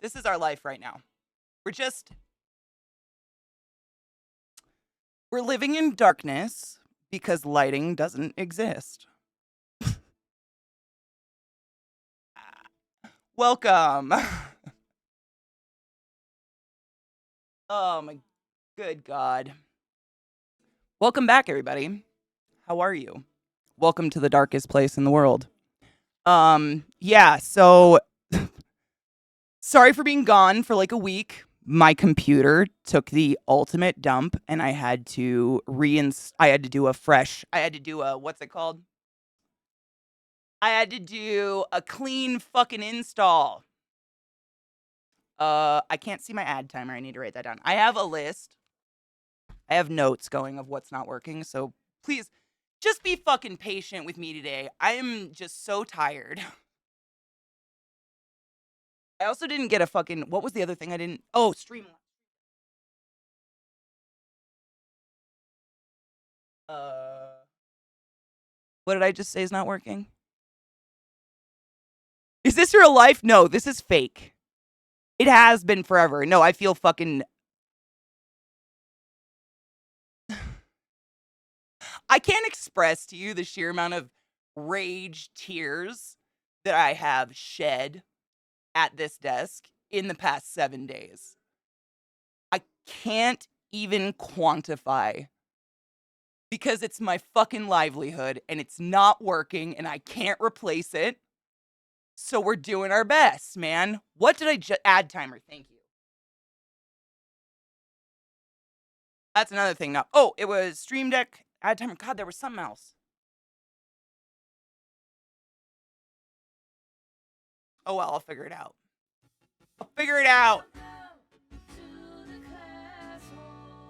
This is our life right now. We're living in darkness because lighting doesn't exist. Welcome. Oh my good God. Welcome back, everybody. How are you? Welcome to the darkest place in the world. Yeah, so sorry for being gone for like a week. My computer took the ultimate dump and I had to I had to do what's it called? I had to do a clean fucking install. I can't see my ad timer. I need to write that down. I have a list. I have notes going of what's not working, so please just be fucking patient with me today. I am just so tired. I also didn't get a fucking what was the other thing I didn't stream. What did I just say is not working? Is this real life? No, this is fake. It has been forever. No, I feel fucking I can't express to you the sheer amount of rage tears that I have shed at this desk in the past 7 days. I can't even quantify because it's my fucking livelihood and it's not working and I can't replace it. So we're doing our best, man. What did I just ad timer? Thank you. That's another thing now. Oh, it was Stream Deck ad timer. God, there was something else. Oh well, I'll figure it out. I'll figure it out.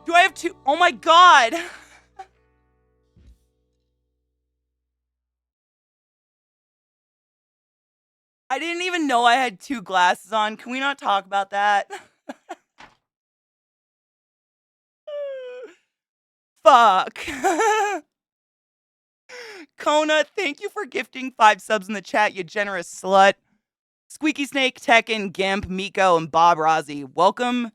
Do I have two? Oh my God. I didn't even know I had two glasses on. Can we not talk about that? Fuck. Kona, thank you for gifting 5 subs in the chat, you generous slut. Squeaky Snake, Tekken, Gimp, Miko, and Bob Rozzi. Welcome.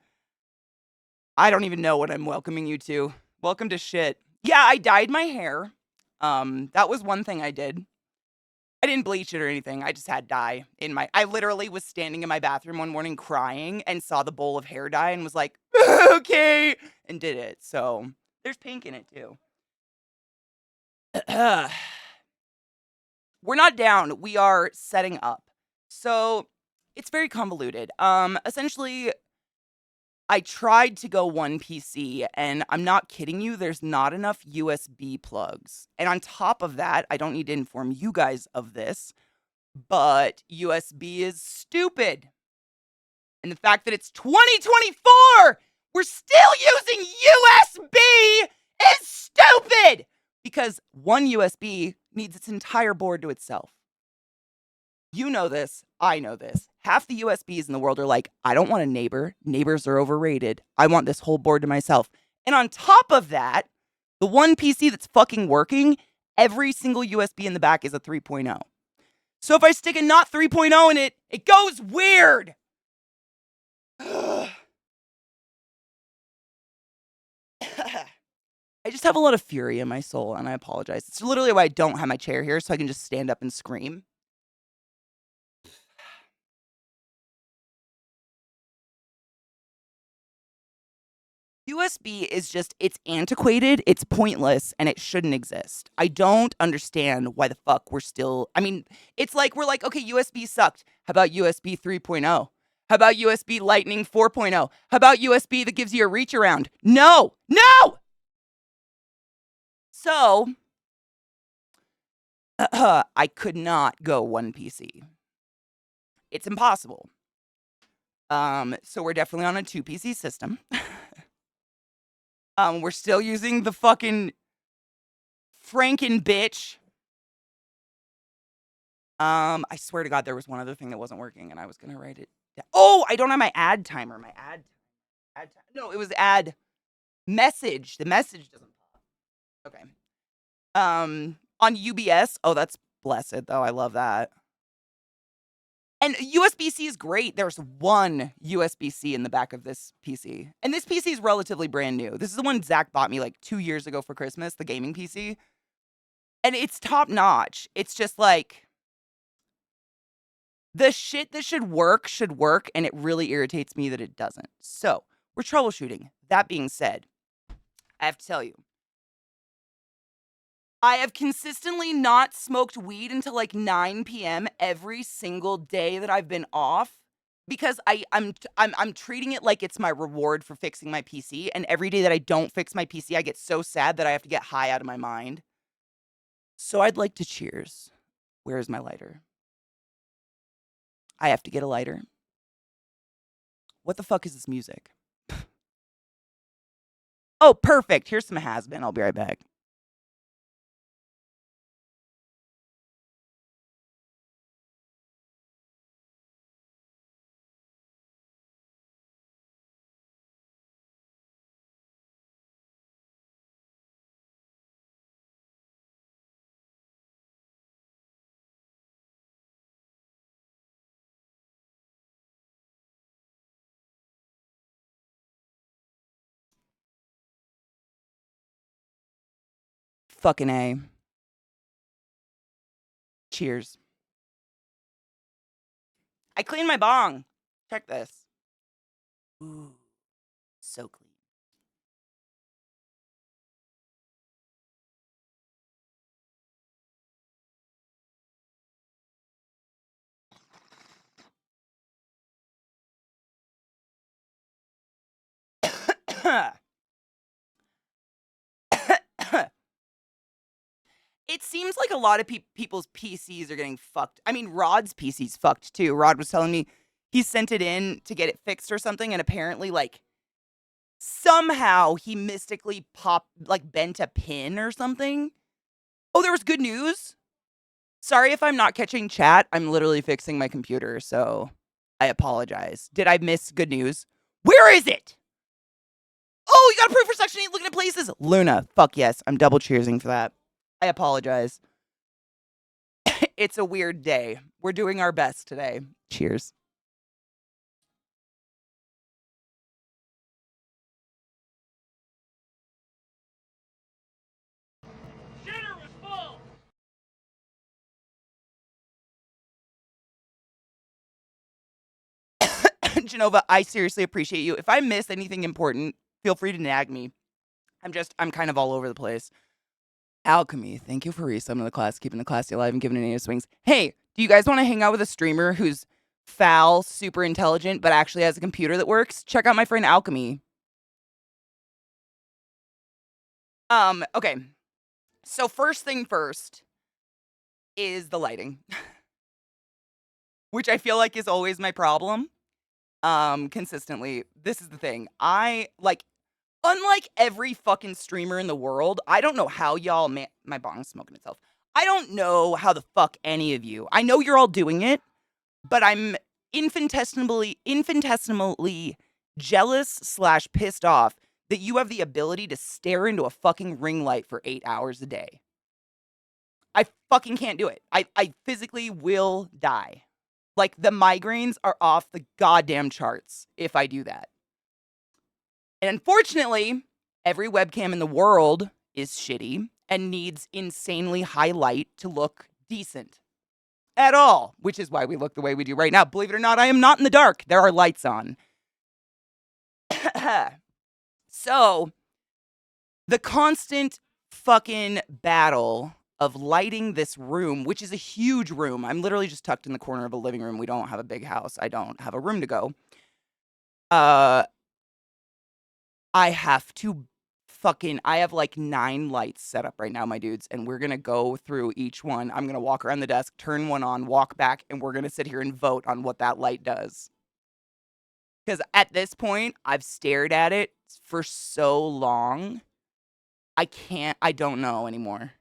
I don't even know what I'm welcoming you to. Welcome to shit. Yeah, I dyed my hair. That was one thing I did. I didn't bleach it or anything. I just had dye in my. I literally was standing in my bathroom one morning crying and saw the bowl of hair dye and was like, okay, and did it. So there's pink in it too. We're not down. We are setting up. So it's very convoluted. Essentially, I tried to go one PC, and I'm not kidding you, there's not enough USB plugs. And on top of that, I don't need to inform you guys of this, but USB is stupid. And the fact that it's 2024, we're still using USB is stupid because one USB needs its entire board to itself. You know this. I know this. Half the USBs in the world are like, I don't want a neighbor. Neighbors are overrated. I want this whole board to myself. And on top of that, the one PC that's fucking working, every single USB in the back is a 3.0. So if I stick a not 3.0 in it, it goes weird. I just have a lot of fury in my soul, and I apologize. It's literally why I don't have my chair here, so I can just stand up and scream. USB is just, it's antiquated, it's pointless, and it shouldn't exist. I don't understand why the fuck we're still, I mean, it's like, we're like, okay, USB sucked. How about USB 3.0? How about USB Lightning 4.0? How about USB that gives you a reach around? No! No! So, I could not go one PC. It's impossible. So we're definitely on a 2 PC system. We're still using the fucking Franken bitch. I swear to God, there was one other thing that wasn't working, and I was gonna write it down. Oh, I don't have my ad timer. My ad time. No, it was ad message. The message doesn't pop. Okay. On UBS. Oh, that's blessed though. I love that. And USB-C is great. There's one USB-C in the back of this PC. And this PC is relatively brand new. This is the one Zach bought me like 2 years ago for Christmas, the gaming PC. And it's top notch. It's just like the shit that should work, and it really irritates me that it doesn't. So, we're troubleshooting. That being said, I have to tell you, I have consistently not smoked weed until like 9 PM every single day that I've been off because I'm treating it like it's my reward for fixing my PC, and every day that I don't fix my PC, I get so sad that I have to get high out of my mind. So I'd like to cheers. Where is my lighter? I have to get a lighter. What the fuck is this music? Oh, perfect. Here's some has-been. I'll be right back. Fucking A. Cheers. I cleaned my bong. Check this. Ooh, so clean. It seems like a lot of people's PCs are getting fucked. I mean, Rod's PC's fucked too. Rod was telling me he sent it in to get it fixed or something, and apparently, like, somehow he mystically bent a pin or something. Oh, there was good news? Sorry if I'm not catching chat. I'm literally fixing my computer, so I apologize. Did I miss good news? Where is it? Oh, you got approved for Section 8 looking at places. Luna, fuck yes. I'm double cheersing for that. I apologize. It's a weird day. We're doing our best today. Cheers. Shitter was full. Genova, I seriously appreciate you. If I miss anything important, feel free to nag me. I'm kind of all over the place. Alchemy, thank you for resumming the class, keeping the classy alive and giving it any swings. Hey, do you guys want to hang out with a streamer who's foul, super intelligent, but actually has a computer that works? Check out my friend Alchemy. Okay. So first thing first is the lighting, which I feel like is always my problem. Consistently. This is the thing. Unlike every fucking streamer in the world, I don't know how y'all, my bong's smoking itself. I don't know how the fuck any of you, I know you're all doing it, but I'm infinitesimally jealous / pissed off that you have the ability to stare into a fucking ring light for 8 hours a day. I fucking can't do it. I physically will die. Like, the migraines are off the goddamn charts if I do that. And unfortunately, every webcam in the world is shitty and needs insanely high light to look decent at all, which is why we look the way we do right now. Believe it or not, I am not in the dark. There are lights on. So, the constant fucking battle of lighting this room, which is a huge room. I'm literally just tucked in the corner of a living room. We don't have a big house. I don't have a room to go. I have to I have like 9 lights set up right now, my dudes, and we're gonna go through each one. I'm gonna walk around the desk, turn one on, walk back, and we're gonna sit here and vote on what that light does. Because at this point, I've stared at it for so long, I don't know anymore.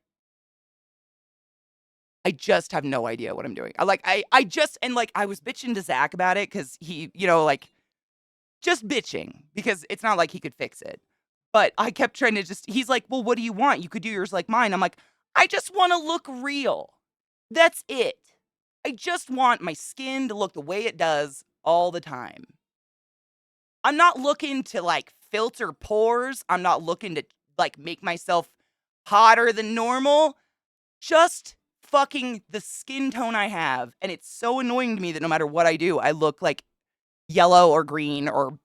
I just have no idea what I'm doing. I was bitching to Zach about it because he, just bitching because it's not like he could fix it. But I kept trying to he's like, well, what do you want? You could do yours like mine. I'm like, I just want to look real. That's it. I just want my skin to look the way it does all the time. I'm not looking to, like, filter pores. I'm not looking to, like, make myself hotter than normal. Just fucking the skin tone I have, and it's so annoying to me that no matter what I do, I look like yellow or green or,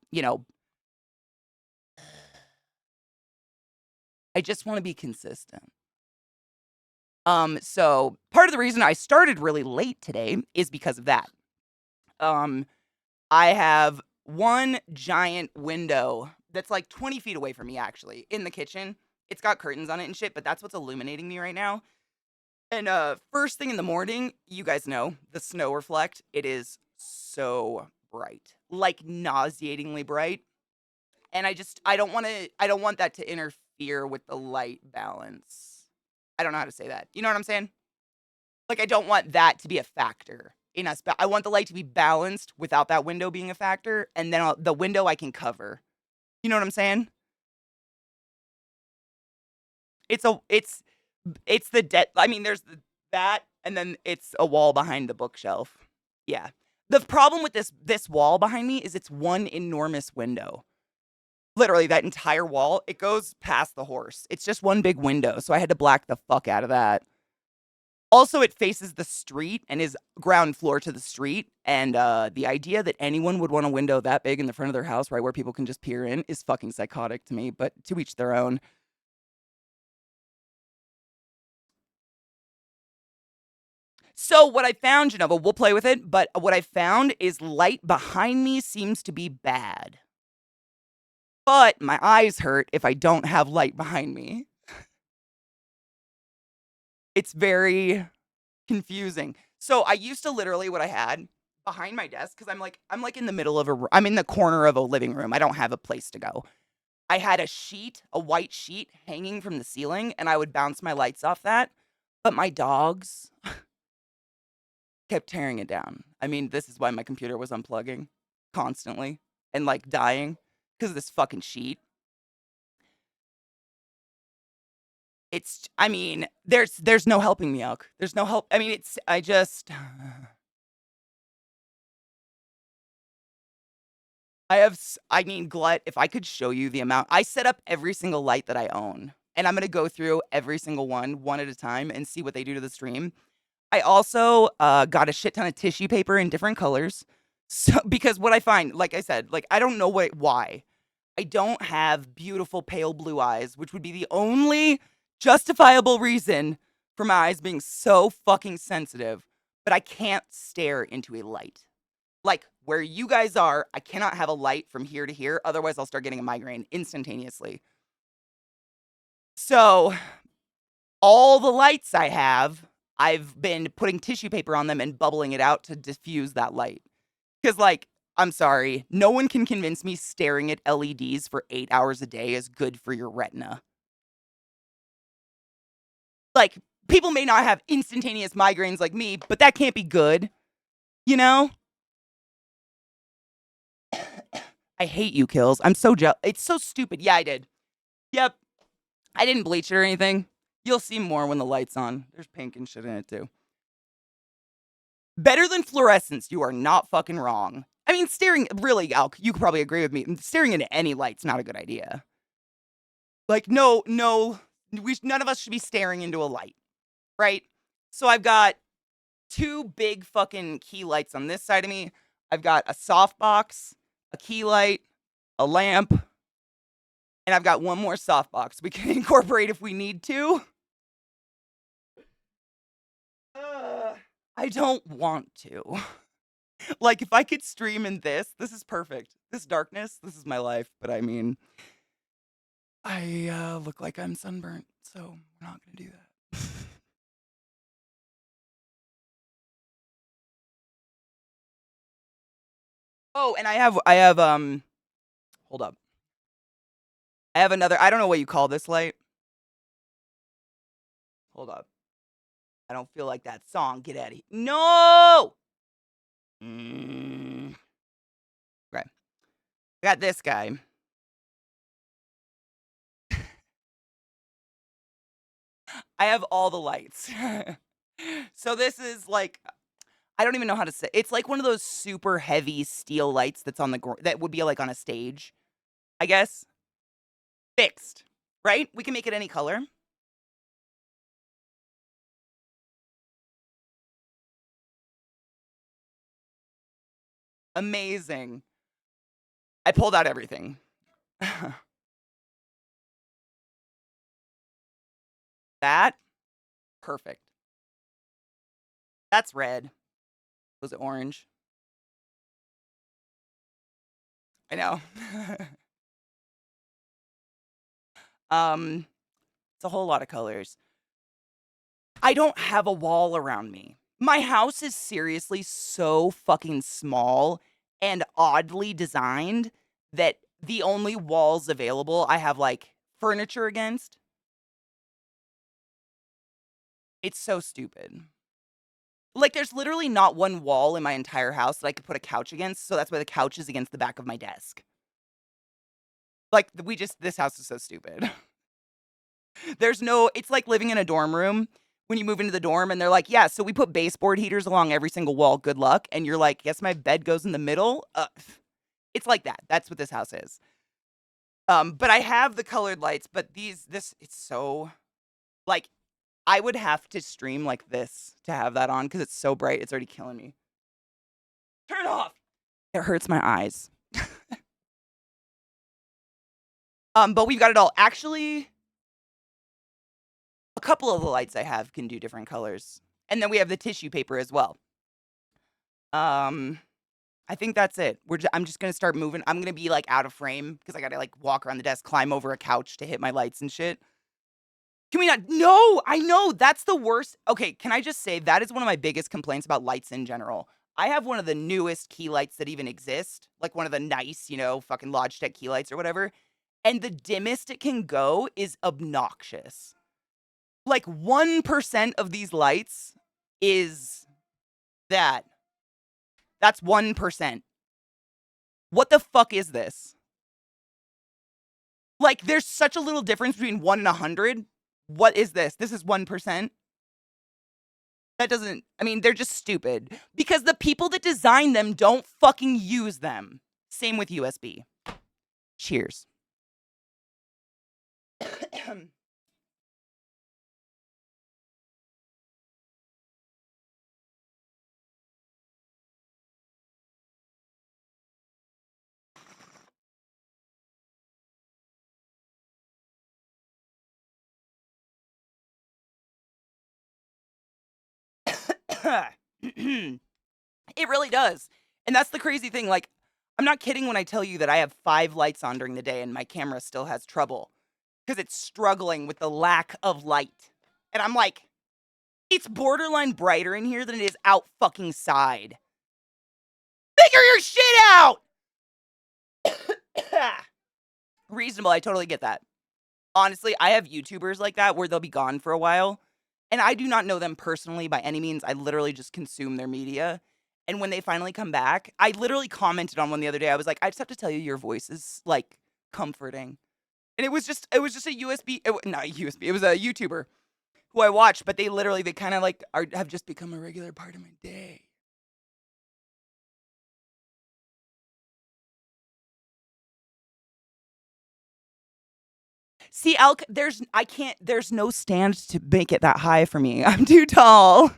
I just wanna be consistent. So part of the reason I started really late today is because of that. Um, I have one giant window that's like 20 feet away from me, actually, in the kitchen. It's got curtains on it and shit, but that's what's illuminating me right now. And first thing in the morning, you guys know the snow reflect. It is so bright, like nauseatingly bright. And I don't want that to interfere with the light balance. I don't know how to say that. You know what I'm saying? Like, I don't want that to be a factor in us. But I want the light to be balanced without that window being a factor, and then the window I can cover. You know what I'm saying? It's a it's the dead. I mean, there's that, and then it's a wall behind the bookshelf. Yeah. The problem with this wall behind me is it's one enormous window. Literally, that entire wall, it goes past the horse. It's just one big window, so I had to black the fuck out of that. Also, it faces the street and is ground floor to the street, and, the idea that anyone would want a window that big in the front of their house, right, where people can just peer in is fucking psychotic to me, but to each their own. So, what I found, Genova, we'll play with it, but what I found is light behind me seems to be bad. But my eyes hurt if I don't have light behind me. It's very confusing. So I used to literally what I had behind my desk because I'm like in the middle of I'm in the corner of a living room. I don't have a place to go. I had a sheet, a white sheet hanging from the ceiling, and I would bounce my lights off that. But my dogs kept tearing it down. I mean, this is why my computer was unplugging constantly and like dying because of this fucking sheet. I mean, there's no helping me out. There's no help. I mean, I just I mean, Glut, if I could show you the amount, I set up every single light that I own, and I'm gonna go through every single one at a time, and see what they do to the stream. I also got a shit ton of tissue paper in different colors, so because what I find, like I said, like I don't know why I don't have beautiful pale blue eyes, which would be the only justifiable reason for my eyes being so fucking sensitive, but I can't stare into a light. Like where you guys are, I cannot have a light from here to here. Otherwise, I'll start getting a migraine instantaneously. So, all the lights I have, I've been putting tissue paper on them and bubbling it out to diffuse that light. Because, like, I'm sorry, no one can convince me staring at LEDs for 8 hours a day is good for your retina. Like, people may not have instantaneous migraines like me, but that can't be good, you know? I hate you, Kills. I'm so jealous. It's so stupid. Yeah, I did. Yep. I didn't bleach it or anything. You'll see more when the light's on. There's pink and shit in it, too. Better than fluorescence. You are not fucking wrong. I mean, staring, really, Al, you could probably agree with me. Staring into any light's not a good idea. Like, no, none of us should be staring into a light, right? So I've got two big fucking key lights on this side of me. I've got a softbox, a key light, a lamp, and I've got one more softbox we can incorporate if we need to. I don't want to. Like, if I could stream in this is perfect. This darkness, this is my life. But I mean, I look like I'm sunburnt, so we're not gonna do that. Oh, and hold up. I have another, I don't know what you call this light. Hold up. I don't feel like that song. Get out of here. No! Okay. I got this guy. I have all the lights. So this is like, I don't even know how to say it's like one of those super heavy steel lights that's on the that would be, like, on a stage, I guess. Fixed, right? We can make it any color. Amazing. I pulled out everything. That? Perfect. That's red. Was it orange? I know. Um, it's a whole lot of colors. I don't have a wall around me. My house is seriously so fucking small and oddly designed that the only walls available I have, like, furniture against. It's so stupid. Like, there's literally not one wall in my entire house that I could put a couch against, so that's why the couch is against the back of my desk. Like, this house is so stupid. There's no it's like living in a dorm room when you move into the dorm and they're like, "Yeah, so we put baseboard heaters along every single wall, good luck." And you're like, "Guess my bed goes in the middle?" It's like that. That's what this house is. But I have the colored lights, but it's so like, I would have to stream like this to have that on because it's so bright, it's already killing me. Turn it off! It hurts my eyes. But we've got it all. Actually, a couple of the lights I have can do different colors. And then we have the tissue paper as well. Um, I think that's it. I'm just gonna start moving. I'm gonna be, like, out of frame because I gotta, like, walk around the desk, climb over a couch to hit my lights and shit. Can we not No! I know, that's the worst. Okay, can I just say that is one of my biggest complaints about lights in general. I have one of the newest key lights that even exist, like, one of the nice, fucking Logitech key lights or whatever, and the dimmest it can go is obnoxious. Like, 1% of these lights is that. That's 1%. What the fuck is this? Like, there's such a little difference between 1 and 100. What is this? This is 1%? That doesn't I mean, they're just stupid because the people that design them don't fucking use them. Same with USB. Cheers. It really does. And that's the crazy thing, like, I'm not kidding when I tell you that I have 5 lights on during the day and my camera still has trouble because it's struggling with the lack of light. And I'm like, it's borderline brighter in here than it is out fucking side. Figure your shit out! Reasonable, I totally get that. Honestly, I have YouTubers like that where they'll be gone for a while, and I do not know them personally by any means. I literally just consume their media. And when they finally come back, I literally commented on one the other day. I was like, "I just have to tell you your voice is, like, comforting." And it was just a USB not a USB, it was a YouTuber who I watched, but they kinda, like, have just become a regular part of my day. See, there's no stand to make it that high for me. I'm too tall.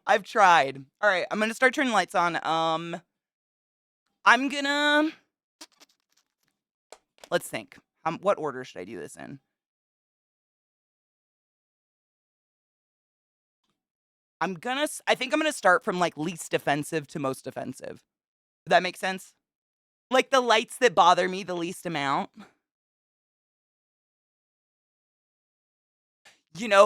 I've tried. Alright, I'm gonna start turning lights on. I'm gonna let's think. What order should I do this in? I think I'm gonna start from, like, least offensive to most offensive. Does that make sense? Like, the lights that bother me the least amount.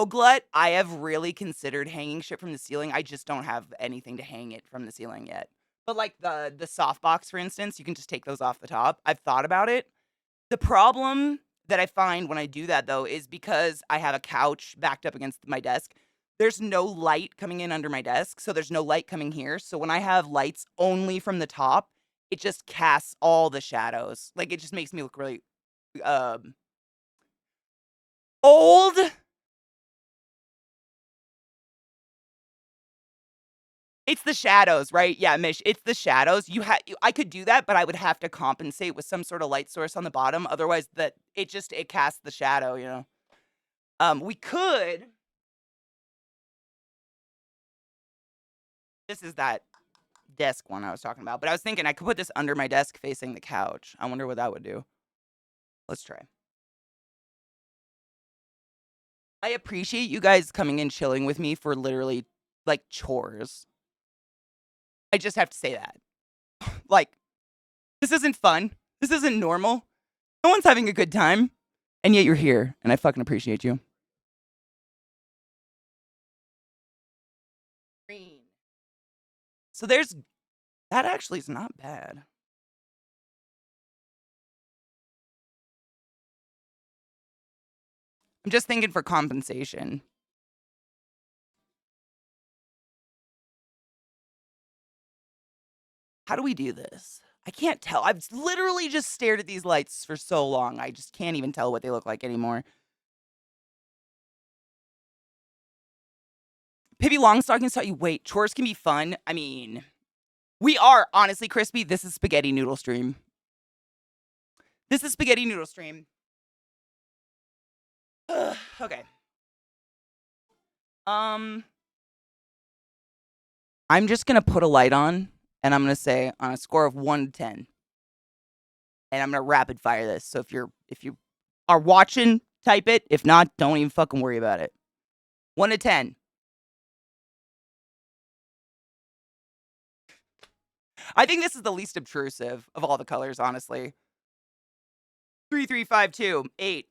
Glut, I have really considered hanging shit from the ceiling. I just don't have anything to hang it from the ceiling yet. But, like, the softbox, for instance, you can just take those off the top. I've thought about it. The problem that I find when I do that, though, is because I have a couch backed up against my desk, there's no light coming in under my desk, so there's no light coming here. So when I have lights only from the top, it just casts all the shadows. Like, it just makes me look really, um, old. It's the shadows, right? Yeah, Mish, it's the shadows. I could do that, but I would have to compensate with some sort of light source on the bottom. Otherwise, it casts the shadow, you know. We could. This is that desk one I was talking about, but I was thinking I could put this under my desk facing the couch. I wonder what that would do. Let's try. I appreciate you guys coming and chilling with me for literally like chores. I just have to say that. Like, this isn't fun. This isn't normal. No one's having a good time. And yet you're here, and I fucking appreciate you. Green. So that actually is not bad. I'm just thinking for compensation. How do we do this? I can't tell. I've literally just stared at these lights for so long. I just can't even tell what they look like anymore. Pippi Longstockings taught you, wait, chores can be fun. I mean, we are, honestly, Crispy, this is spaghetti noodle stream. This is spaghetti noodle stream. Okay. I'm just gonna put a light on, and I'm gonna say on a score of 1 to 10. And I'm gonna rapid fire this. So if you are watching, type it. If not, don't even fucking worry about it. 1 to 10. I think this is the least obtrusive of all the colors, honestly. 3, 3, 5, 2, 8.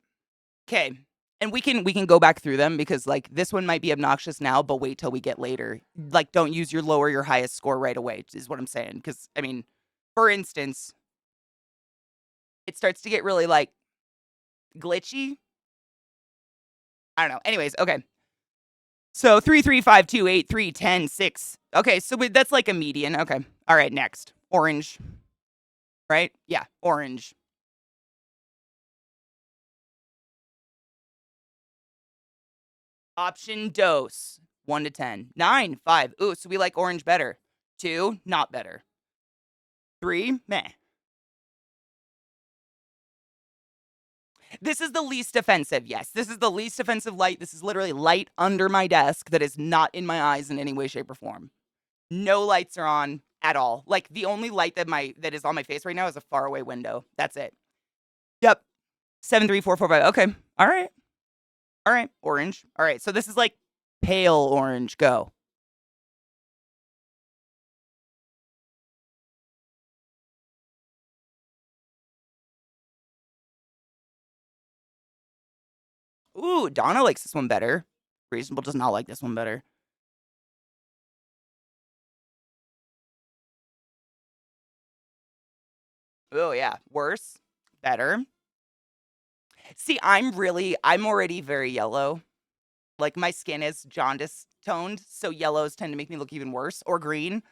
Okay. And we can go back through them because like this one might be obnoxious now, but wait till we get later. Like don't use your highest score right away, is what I'm saying. Because I mean, for instance, it starts to get really like glitchy. I don't know. Anyways, okay. So 3, 3, 5, 2, 8, 3, 10, 6. Okay, so that's like a median. Okay. All right, next. Orange. Right? Yeah, orange. Option dose. 1 to 10. 9, 5. Ooh, so we like orange better. 2, not better. 3, meh. This is the least offensive. Yes, this is the least offensive light. This is literally light under my desk that is not in my eyes in any way, shape, or form. No lights are on at all. Like the only light that is on my face right now is a faraway window. That's it. Yep. 7, 3, 4, 4, 5. Okay. All right. All right. Orange. All right. So this is like pale orange. Go. Ooh, Donna likes this one better. Reasonable does not like this one better. Oh, yeah. Worse. Better. See, I'm already very yellow. Like my skin is jaundice toned, so yellows tend to make me look even worse. Or green.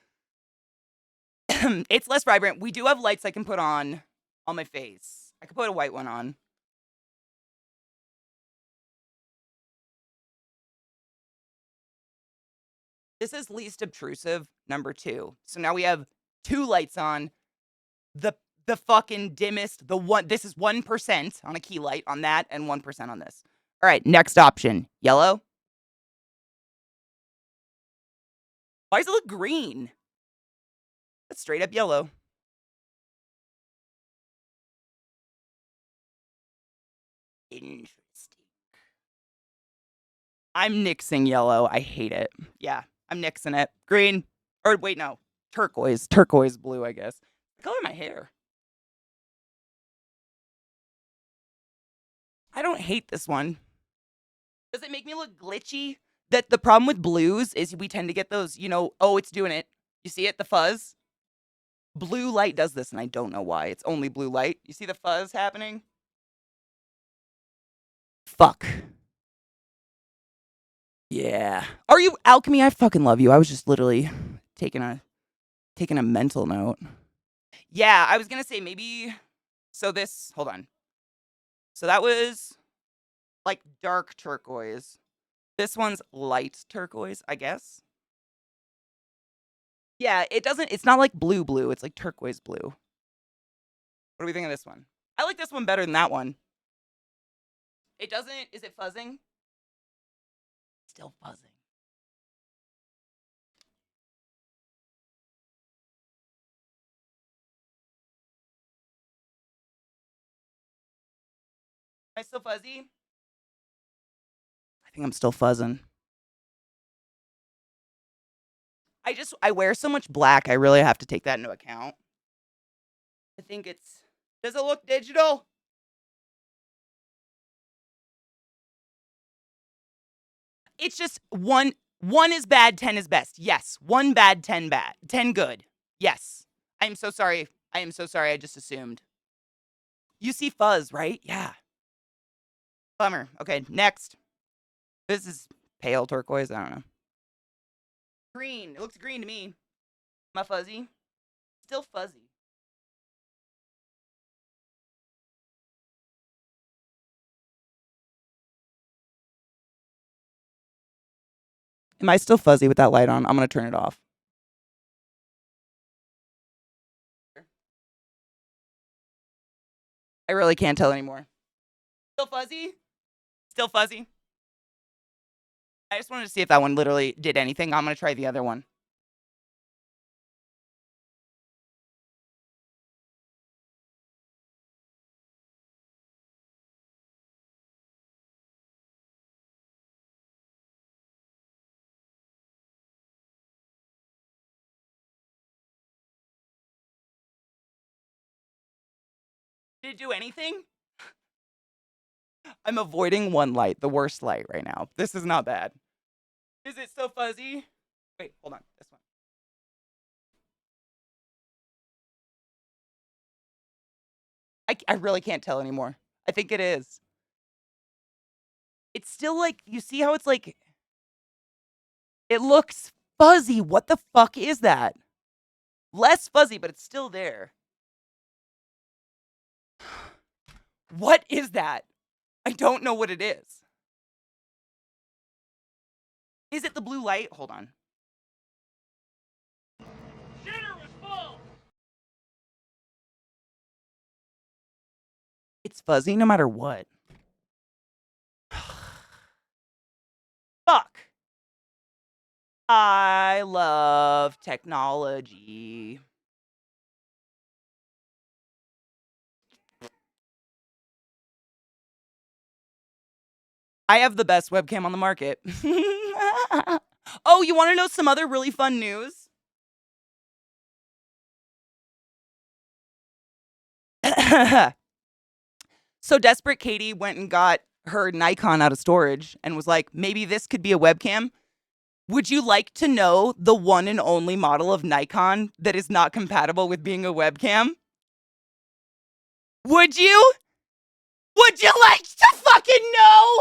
It's less vibrant. We do have lights I can put on my face. I could put a white one on. This is least obtrusive, number 2. So now we have 2 lights on. The fucking dimmest, this is 1% on a key light on that and 1% on this. All right, next option. Yellow. Why does it look green? That's straight up yellow. Interesting. I'm nixing yellow. I hate it. Yeah, I'm nixing it. Green. Or wait, no. Turquoise. Turquoise blue, I guess. The color of my hair. I don't hate this one. Does it make me look glitchy? That the problem with blues is we tend to get those, oh, it's doing it. You see it? The fuzz? Blue light does this, and I don't know why. It's only blue light. You see the fuzz happening? Fuck. Yeah. Are you Alchemy? I fucking love you. I was just literally taking a mental note. Yeah, I was gonna say maybe. So this, hold on. So that was like dark turquoise. This one's light turquoise, I guess. Yeah, it's not like blue blue, it's like turquoise blue. What do we think of this one? I like this one better than that one. It doesn't, is it fuzzing? Still fuzzing. Am I still fuzzy? I think I'm still fuzzing. I wear so much black, I really have to take that into account. I think does it look digital? It's just one is bad, 10 is best. Yes. One bad, 10 bad. 10 good. Yes. I'm so sorry. I am so sorry. I just assumed. You see fuzz, right? Yeah. Bummer. Okay, next. This is pale turquoise. I don't know. Green. It looks green to me. Am I fuzzy? Still fuzzy. Am I still fuzzy with that light on? I'm going to turn it off. I really can't tell anymore. Still fuzzy? Still fuzzy? I just wanted to see if that one literally did anything. I'm going to try the other one. Did it do anything? I'm avoiding one light, the worst light right now. This is not bad. Is it so fuzzy? Wait, hold on. This one. I really can't tell anymore. I think it is. It's still like, you see how it's like, it looks fuzzy. What the fuck is that? Less fuzzy, but it's still there. What is that? I don't know what it is. Is it the blue light? Hold on. Shitter was full. It's fuzzy no matter what. Fuck. I love technology. I have the best webcam on the market. Oh, you want to know some other really fun news? So Desperate Katie went and got her Nikon out of storage and was like, maybe this could be a webcam. Would you like to know the one and only model of Nikon that is not compatible with being a webcam? Would you? Would you like to fucking know?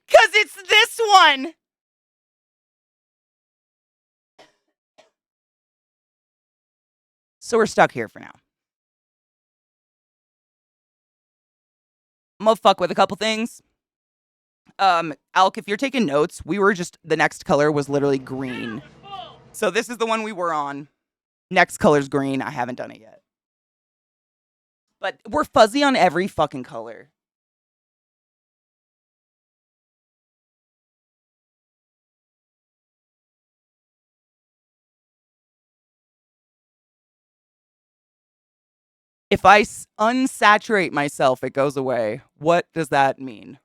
Because it's this one. So we're stuck here for now. I'm gonna fuck with a couple things. Alk, if you're taking notes, the next color was literally green. So this is the one we were on. Next color's green. I haven't done it yet. But we're fuzzy on every fucking color. If I unsaturate myself, it goes away. What does that mean?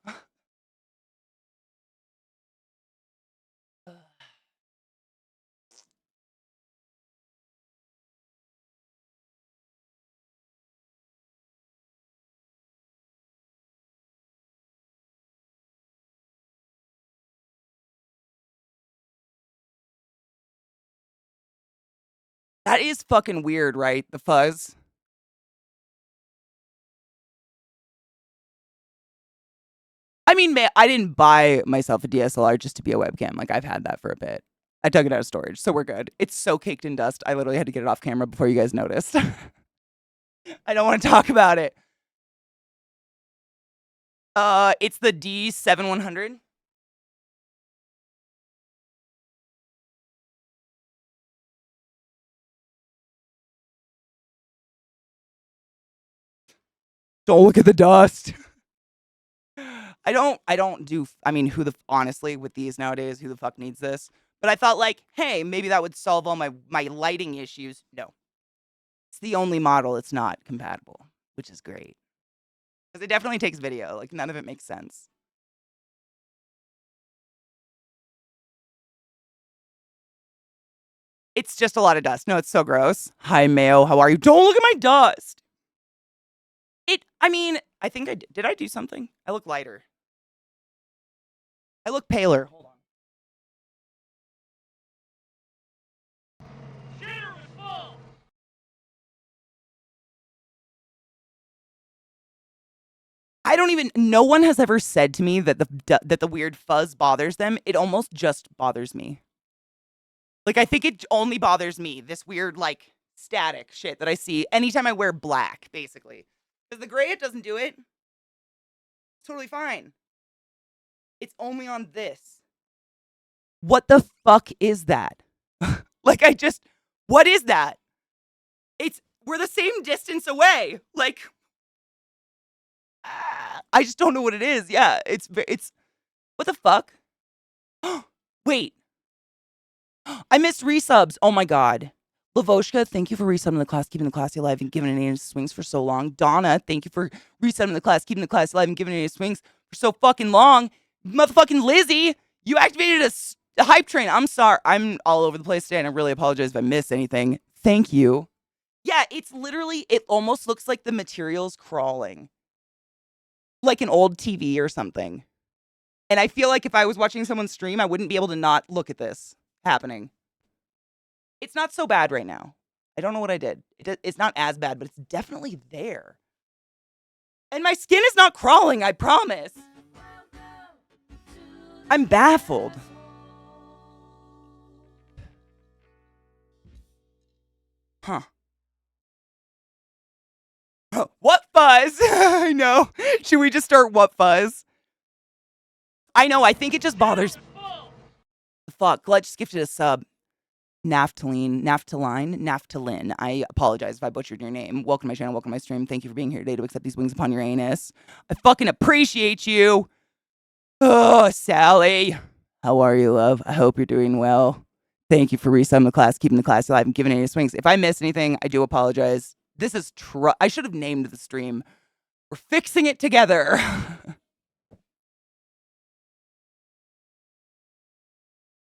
That is fucking weird, right? The fuzz. I mean, I didn't buy myself a DSLR just to be a webcam. Like, I've had that for a bit. I took it out of storage, so we're good. It's so caked in dust. I literally had to get it off camera before you guys noticed. I don't want to talk about it. It's the D7100. Don't look at the dust. I don't do, I mean, honestly, with these nowadays, who the fuck needs this? But I thought, like, hey, maybe that would solve all my lighting issues. No. It's the only model it's not compatible, which is great. Because it definitely takes video. Like, none of it makes sense. It's just a lot of dust. No, it's so gross. Hi, Mayo. How are you? Don't look at my dust. I mean, I think did I do something? I look lighter. I look paler. Hold on. Shitter is full. I don't even, no one has ever said to me that the weird fuzz bothers them. It almost just bothers me. Like, I think it only bothers me, this weird, like, static shit that I see anytime I wear black, basically. Because the gray, it doesn't do it. It's totally fine. It's only on this. What the fuck is that? Like, what is that? We're the same distance away. Like, I just don't know what it is. Yeah, what the fuck? Wait, I missed resubs. Oh my god. Lavoshka, thank you for resubbing the class, keeping the classy alive and giving it any swings for so long. Donna, thank you for resubbing the class, keeping the class alive and giving it any swings for so fucking long. Motherfucking Lizzie, you activated a hype train. I'm sorry. I'm all over the place today and I really apologize if I missed anything. Thank you. Yeah, it's literally, it almost looks like the material's crawling. Like an old TV or something. And I feel like if I was watching someone stream, I wouldn't be able to not look at this happening. It's not so bad right now. I don't know what I did. It's not as bad, but it's definitely there. And my skin is not crawling, I promise. I'm baffled. Huh. What fuzz? I know. Should we just start what fuzz? I know, I think it just bothers. Fuck, Glitch just gifted a sub. Naftalin. I apologize if I butchered your name. Welcome to my channel, welcome to my stream. Thank you for being here today to accept these wings upon your anus. I fucking appreciate you. Oh, Sally. How are you, love? I hope you're doing well. Thank you for resubbing the class, keeping the class alive, and giving any swings. If I missed anything, I do apologize. This is I should have named the stream. We're fixing it together.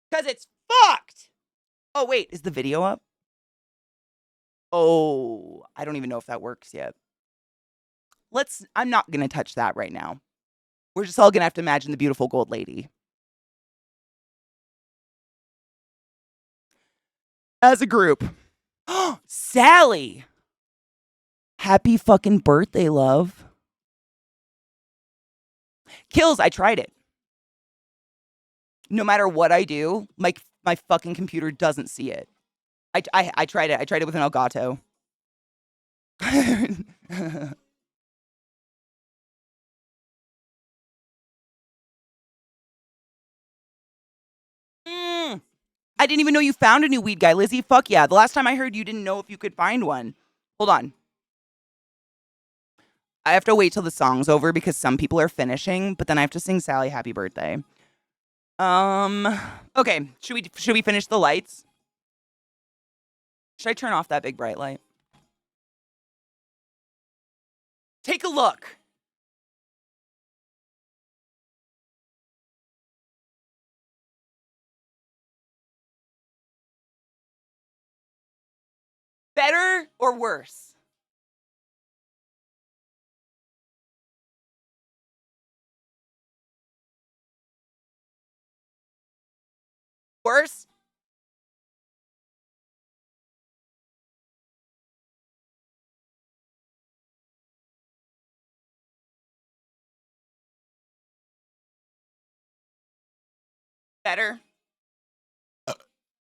Because it's fucked. Oh, wait. Is the video up? Oh, I don't even know if that works yet. I'm not going to touch that right now. We're just all going to have to imagine the beautiful gold lady. As a group. Sally. Happy fucking birthday, love. Kills, I tried it. No matter what I do, my fucking computer doesn't see it. I tried it. I tried it with an Elgato. I didn't even know you found a new weed guy, Lizzie. Fuck yeah. The last time I heard you didn't know if you could find one. Hold on. I have to wait till the song's over because some people are finishing, but then I have to sing Sally happy birthday. Okay. Should we finish the lights? Should I turn off that big bright light? Take a look. Better or worse? Worse? Better?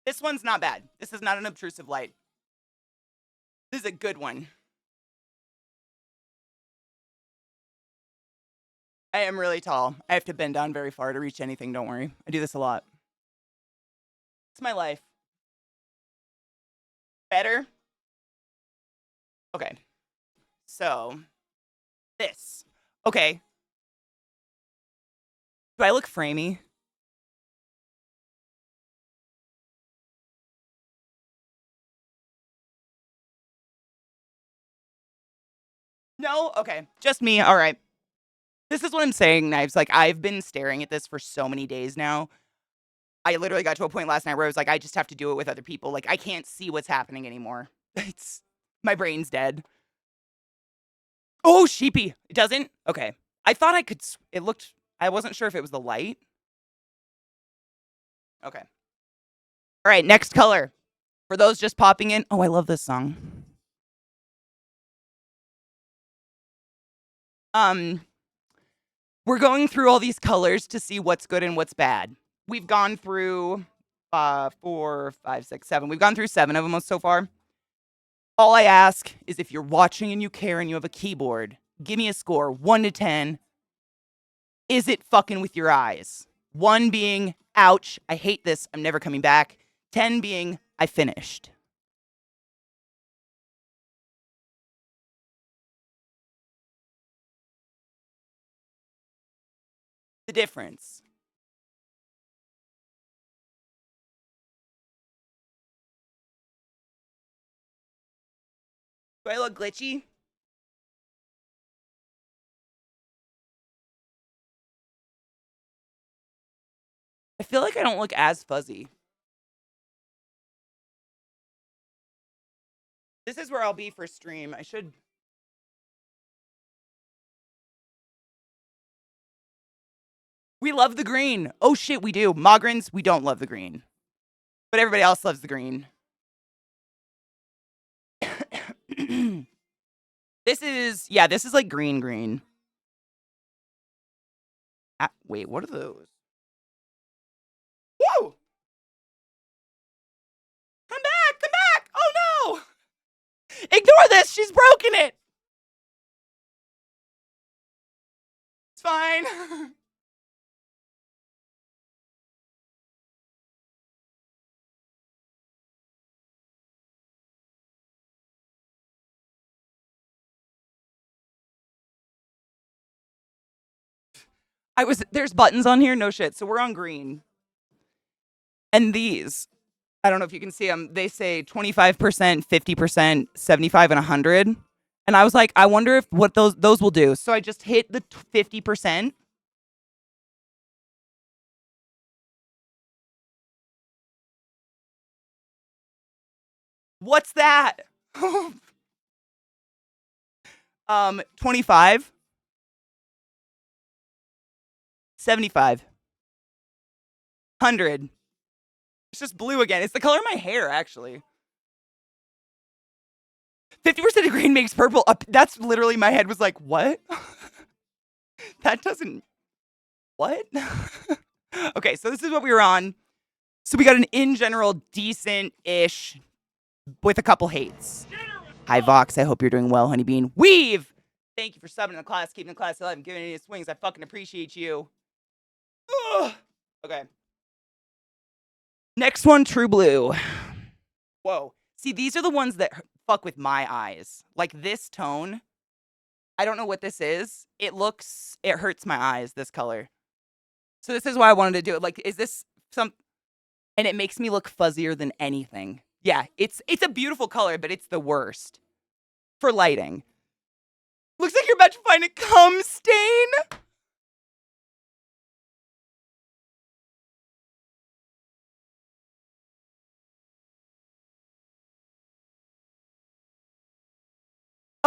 This one's not bad. This is not an obtrusive light. This is a good one. I am really tall. I have to bend down very far to reach anything, don't worry. I do this a lot. It's my life. Better? Okay. So, This. Okay. Do I look framey? No? Okay. Just me. All right. This is what I'm saying, Knives. Like, I've been staring at this for so many days now. I literally got to a point last night where I was like, I just have to do it with other people. Like, I can't see what's happening anymore. It's my brain's dead. Oh, sheepy. It doesn't? Okay. I thought I could. It looked. I wasn't sure if it was the light. Okay. All right. Next color. For those just popping in. Oh, I love this song. Um, we're going through all these colors to see what's good and what's bad. We've gone through 4, 5, 6, 7. We've gone through 7 of them so far. All I ask is if you're watching and you care and you have a keyboard, give me a score 1 to 10. Is it fucking with your eyes? 1 being, ouch, I hate this, I'm never coming back. 10 being, I finished. The difference. Do I look glitchy? I feel like I don't look as fuzzy. This is where I'll be for stream. I should. We love the green. Oh shit, we do. Mogrins, we don't love the green. But everybody else loves the green. This is, yeah, this is like green green. Wait, what are those? Whoa! Come back! Come back! Oh no! Ignore this! She's broken it! It's fine. There's buttons on here, no shit. So we're on green. And these, I don't know if you can see them, they say 25%, 50%, 75, and 100. And I was like, I wonder if what those will do. So I just hit the 50%. What's that? 25, 75, 100. It's just blue again. It's the color of my hair, actually. 50% of green makes purple. That's literally, my head was like, what? That doesn't, what? Okay, so this is what we were on. So we got an in general decent-ish with a couple hates. Hi, Vox. I hope you're doing well, Honeybean. Weave! Thank you for subbing in the class, keeping the class alive, and giving any swings. I fucking appreciate you. Ugh. Okay. Next one, True Blue. Whoa. See, these are the ones that fuck with my eyes. Like this tone. I don't know what this is. It hurts my eyes, this color. So this is why I wanted to do it. Like, is this some, and it makes me look fuzzier than anything. Yeah, it's a beautiful color, but it's the worst for lighting. Looks like you're about to find a cum stain.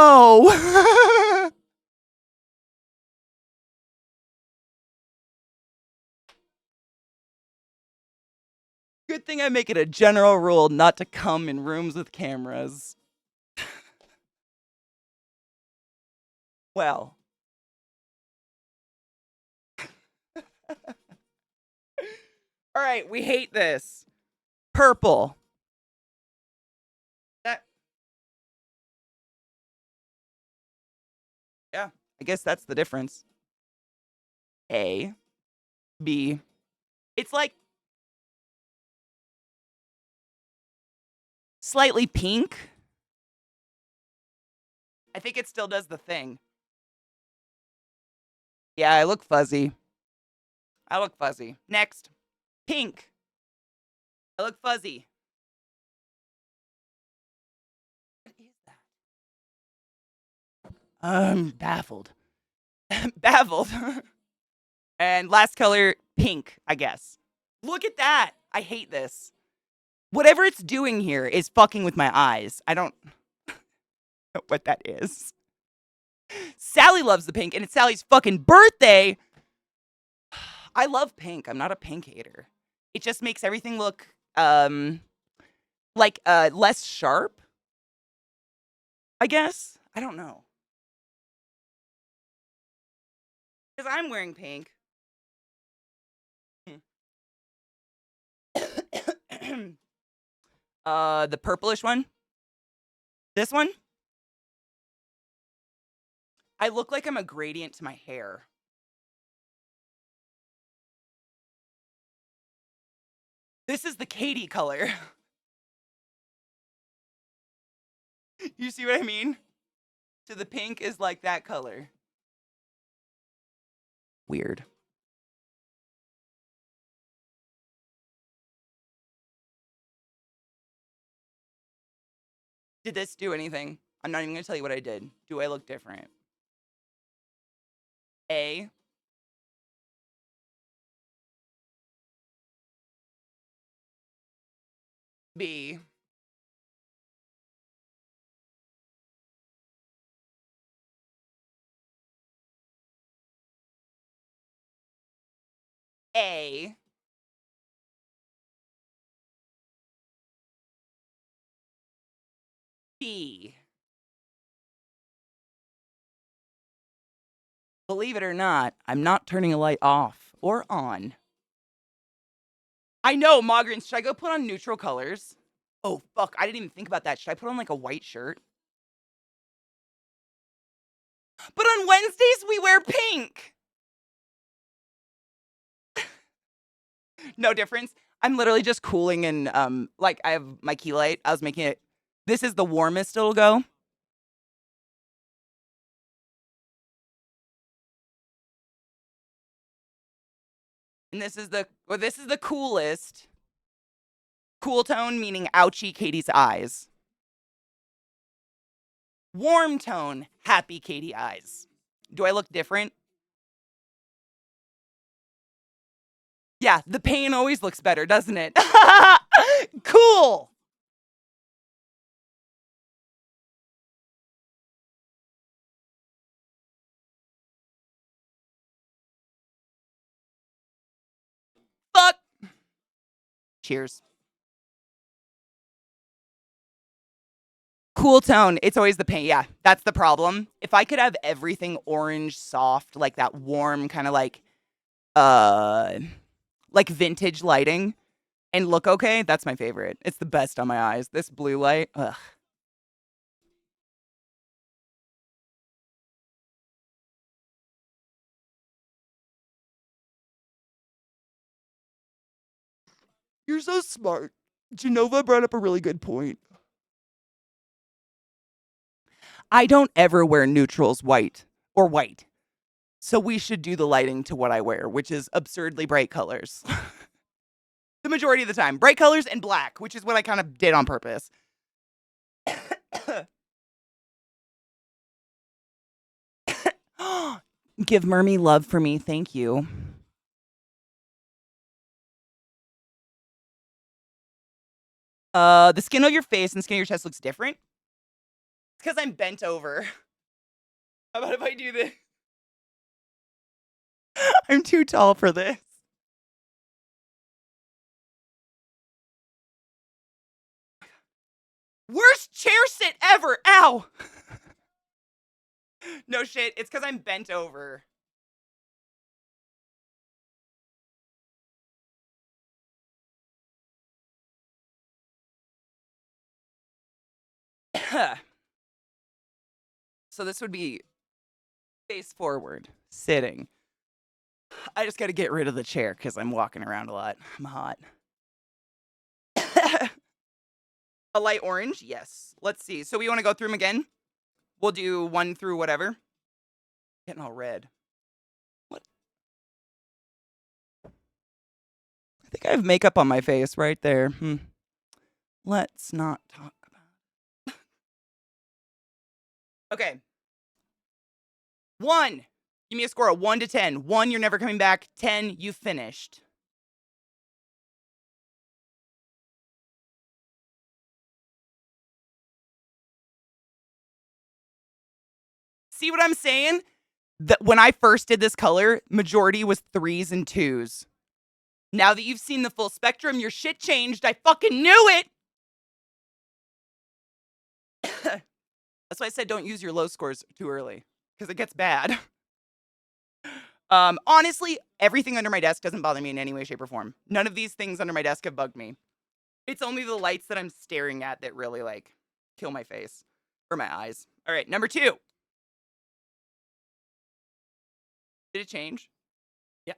Oh. Good thing I make it a general rule not to come in rooms with cameras. Well. All right, we hate this. Purple. Yeah, I guess that's the difference. A, B. It's like slightly pink. I think it still does the thing. Yeah, I look fuzzy. I look fuzzy. Next. Pink. I look fuzzy. What is that? Baffled. Baffled. And last color, pink, I guess. Look at that. I hate this. Whatever it's doing here is fucking with my eyes. I don't know what that is. Sally loves the pink, and it's Sally's fucking birthday. I love pink. I'm not a pink hater. It just makes everything look like less sharp, I guess. I don't know. Because I'm wearing pink. The purplish one. This one. I look like I'm a gradient to my hair. This is the Katie color. You see what I mean? So the pink is like that color. Weird. Did this do anything? I'm not even going to tell you what I did. Do I look different? A. B. A. B. Believe it or not, I'm not turning a light off or on. I know, Mogren. Should I go put on neutral colors? Oh, fuck. I didn't even think about that. Should I put on like a white shirt? But on Wednesdays, we wear pink. No difference. I'm literally just cooling and like I have my key light. I was making it. This is the warmest it'll go. And this is the coolest. Cool tone meaning ouchie Katie's eyes. Warm tone, happy Katie eyes. Do I look different? Yeah, the pain always looks better, doesn't it? Cool. Fuck. Cheers. Cool tone. It's always the paint. Yeah, that's the problem. If I could have everything orange, soft, like that warm kind of uh like vintage lighting and look okay, that's my favorite. It's the best on my eyes. This blue light. Ugh. You're so smart. Genova brought up a really good point. I don't ever wear neutrals white or white. So we should do the lighting to what I wear, which is absurdly bright colors. The majority of the time. Bright colors and black, which is what I kind of did on purpose. Give Mermy love for me. Thank you. The skin of your face and skin of your chest looks different. It's because I'm bent over. How about if I do this? I'm too tall for this. Worst chair sit ever. Ow. No shit. It's because I'm bent over. So this would be face forward, sitting. I just got to get rid of the chair because I'm walking around a lot. I'm hot. A light orange? Yes. Let's see. So we want to go through them again? We'll do one through whatever. Getting all red. think I have makeup on my face right there. Let's not talk about it. Okay. 1. Give me a score of 1 to 10. 1, you're never coming back. 10, you finished. See what I'm saying? When I first did this color, majority was 3s and 2s. Now that you've seen the full spectrum, your shit changed. I fucking knew it. That's why I said don't use your low scores too early, because it gets bad. Honestly, everything under my desk doesn't bother me in any way, shape, or form. None of these things under my desk have bugged me. It's only the lights that I'm staring at that really, like, kill my face or my eyes. All right, number 2. Did it change? Yeah.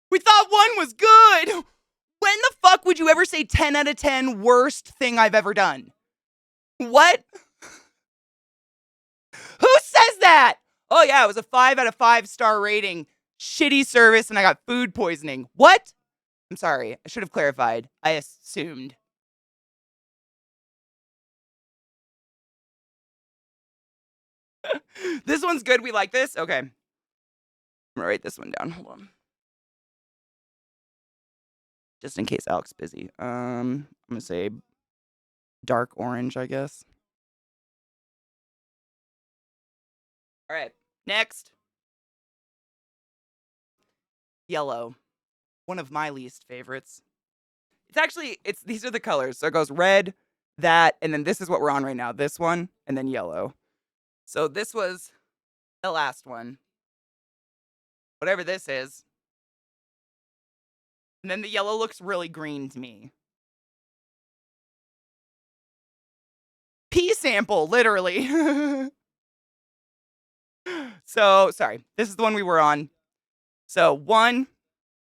We thought 1 was good. When the fuck would you ever say 10 out of 10 worst thing I've ever done? What? Who says that? Oh, yeah, it was a 5 out of 5 star rating. Shitty service, and I got food poisoning. What? I'm sorry. I should have clarified. I assumed. This one's good. We like this? Okay. I'm gonna write this one down. Hold on. Just in case Alex's busy. I'm gonna say dark orange, I guess. All right. Next. Yellow. One of my least favorites. These are the colors. So it goes red, that, and then this is what we're on right now. This one, and then yellow. So this was the last one. Whatever this is. And then the yellow looks really green to me. Pea sample, literally. So, sorry. This is the one we were on. So, 1,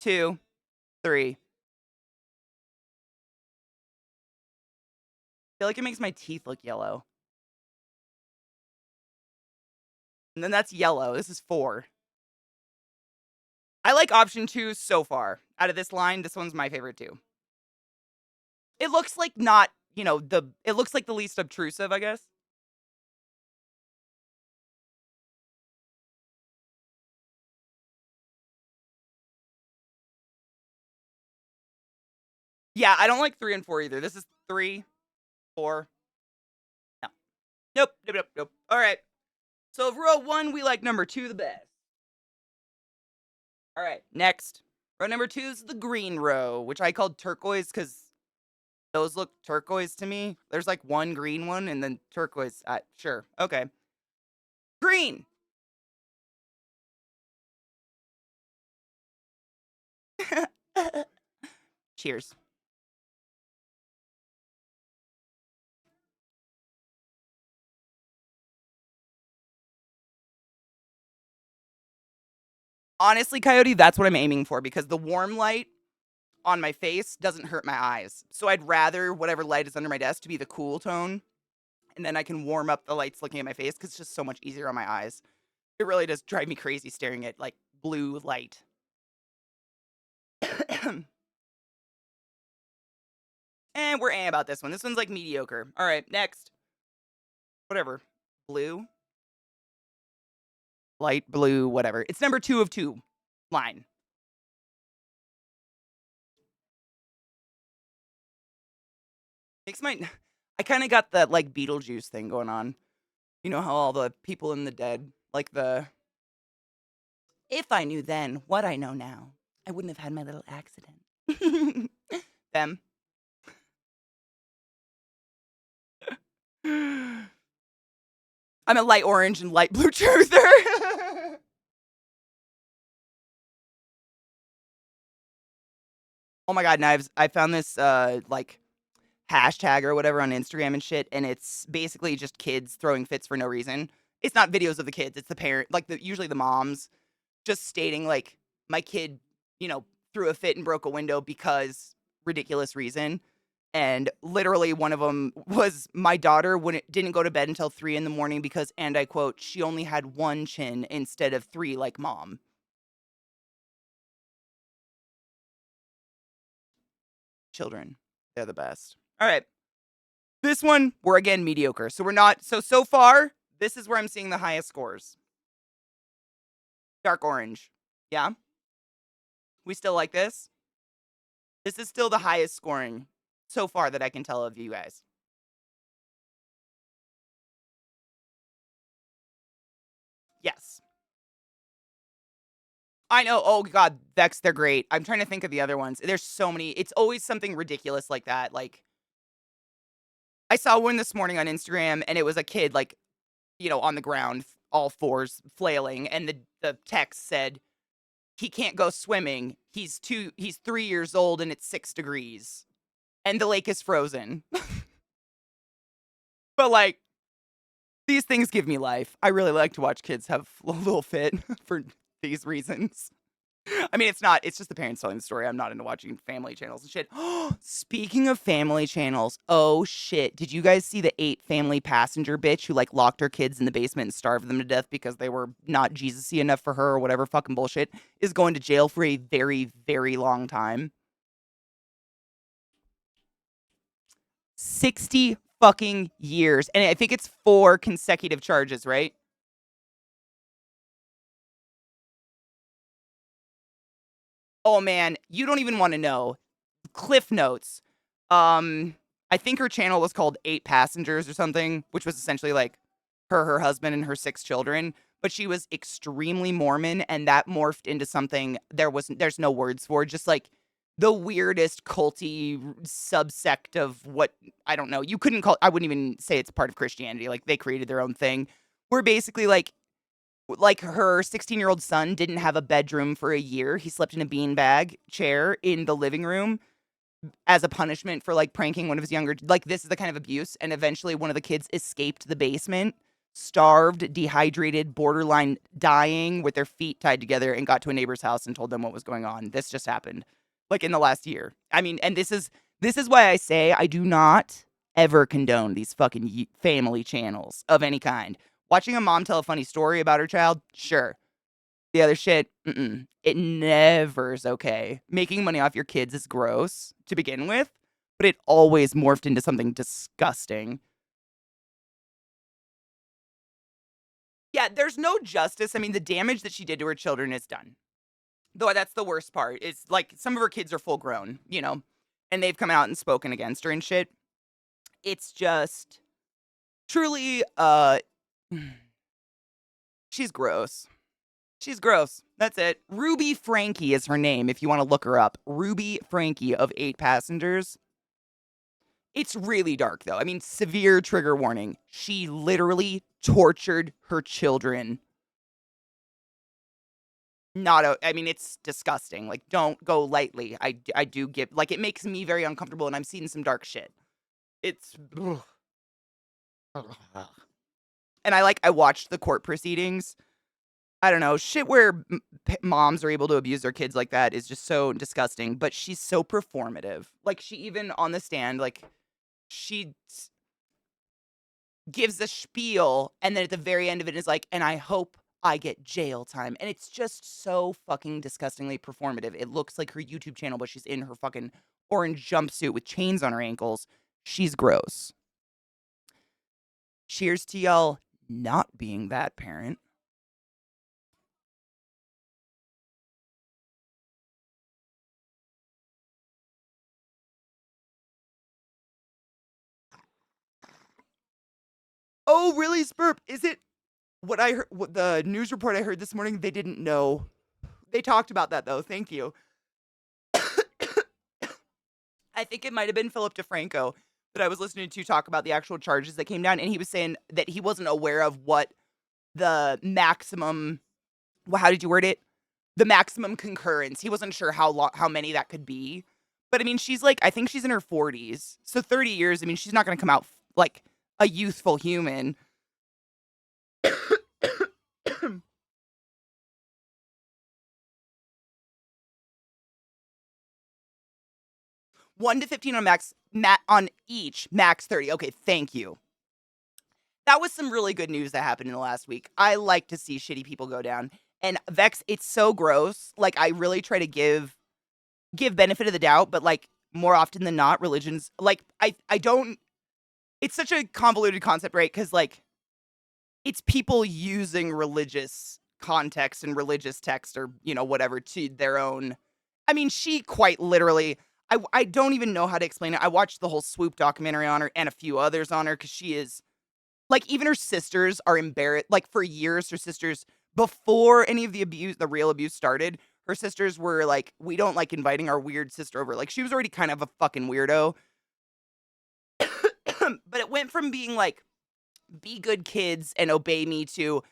2, 3. I feel like it makes my teeth look yellow. And then that's yellow. This is 4. I like option 2 so far. Out of this line, this one's my favorite too. It looks like not, it looks like the least obtrusive, I guess. Yeah, I don't like 3 and 4 either. This is 3, 4. No. Nope. All right. So of row 1, we like number 2 the best. All right, next. Row number 2 is the green row, which I called turquoise because those look turquoise to me. There's like one green one and then turquoise. Sure. Okay. Green. Cheers. Honestly, Coyote, that's what I'm aiming for because the warm light on my face doesn't hurt my eyes. So I'd rather whatever light is under my desk to be the cool tone. And then I can warm up the lights looking at my face because it's just so much easier on my eyes. It really does drive me crazy staring at like blue light. And we're about this one. This one's like mediocre. All right, next. Whatever. Blue. Light blue, whatever. It's number 2 of 2 line. I kind of got that like Beetlejuice thing going on. You know how all the people in the dead, like if I knew then what I know now, I wouldn't have had my little accident. Them. I'm a light orange and light blue truther. Oh my god, Knives. I found this like hashtag or whatever on Instagram and shit, and it's basically just kids throwing fits for no reason. It's not videos of the kids, it's the parent, like usually the moms just stating like my kid, threw a fit and broke a window because ridiculous reason. And literally one of them was my daughter didn't go to bed until 3 in the morning because, and I quote, she only had one chin instead of three like mom. Children, they're the best. All right. This one, we're again mediocre. So we're not, so far, this is where I'm seeing the highest scores. Dark orange. Yeah. We still like this? This is still the highest scoring so far that I can tell of you guys. Yes. I know. Oh God, Vex, they're great. I'm trying to think of the other ones. There's so many. It's always something ridiculous like that. Like I saw one this morning on Instagram and it was a kid like, on the ground, all fours, flailing, and the text said, he can't go swimming. He's 3 years old and it's 6 degrees. And the lake is frozen. But like these things give me life. I really like to watch kids have a little fit for these reasons. I mean, it's just the parents telling the story. I'm not into watching family channels and shit. Speaking of family channels, oh shit. Did you guys see the 8 family passenger bitch who like locked her kids in the basement and starved them to death because they were not Jesus-y enough for her or whatever fucking bullshit is going to jail for a very, very long time? 60 fucking years. And I think it's 4 consecutive charges, right? Oh man, you don't even want to know. Cliff notes. Um, I think her channel was called 8 Passengers or something, which was essentially like her husband, and her 6 children. But she was extremely Mormon, and that morphed into something there's no words for, just like the weirdest culty subsect of what I don't know. I wouldn't even say it's part of Christianity. Like they created their own thing. Where basically like her 16-year-old son didn't have a bedroom for a year. He slept in a beanbag chair in the living room as a punishment for like pranking one of his younger, like this is the kind of abuse. And eventually one of the kids escaped the basement, starved, dehydrated, borderline dying with their feet tied together, and got to a neighbor's house and told them what was going on. This just happened like in the last year. I mean, and this is why I say I do not ever condone these fucking family channels of any kind. Watching a mom tell a funny story about her child, sure. The other shit, it never is okay. Making money off your kids is gross to begin with, but it always morphed into something disgusting. Yeah, there's no justice. I mean, the damage that she did to her children is done. Though that's the worst part. It's like some of her kids are full grown, and they've come out and spoken against her and shit. It's just truly she's gross. She's gross. That's it. Ruby Frankie is her name if you want to look her up. Ruby Frankie of 8 Passengers. It's really dark though. I mean, severe trigger warning. She literally tortured her children. I mean, it's disgusting. Like, don't go lightly. I do give, like, it makes me very uncomfortable and I'm seeing some dark shit. It's, ugh. And I watched the court proceedings. I don't know, shit where moms are able to abuse their kids like that is just so disgusting, but she's so performative. Like, she even on the stand, like, she gives a spiel, and then at the very end of it is like, and I hope I get jail time. And it's just so fucking disgustingly performative. It looks like her YouTube channel, but she's in her fucking orange jumpsuit with chains on her ankles. She's gross. Cheers to y'all not being that parent. Oh, really, Spurp? Is it what I heard? What the news report I heard this morning? They didn't know. They talked about that though. Thank you. I think it might have been Philip DeFranco that I was listening to talk about the actual charges that came down, and he was saying that he wasn't aware of what the maximum. Well, how did you word it? The maximum concurrence. He wasn't sure how many that could be. But I mean, she's like, I think she's in her 40s, so 30 years. I mean, she's not going to come out like a youthful human. 1 to 15 on max, on each, max 30. Okay, thank you. That was some really good news that happened in the last week. I like to see shitty people go down. And Vex, it's so gross. Like, I really try to give benefit of the doubt, but like more often than not, religions like I don't. It's such a convoluted concept, right? Because like it's people using religious context and religious text or whatever to their own. I mean, she quite literally. I don't even know how to explain it. I watched the whole Swoop documentary on her and a few others on her because she is like, even her sisters are embarrassed. Like, for years, her sisters, before any of the real abuse started, her sisters were like, we don't like inviting our weird sister over. Like, she was already kind of a fucking weirdo. But it went from being like, be good kids and obey me to,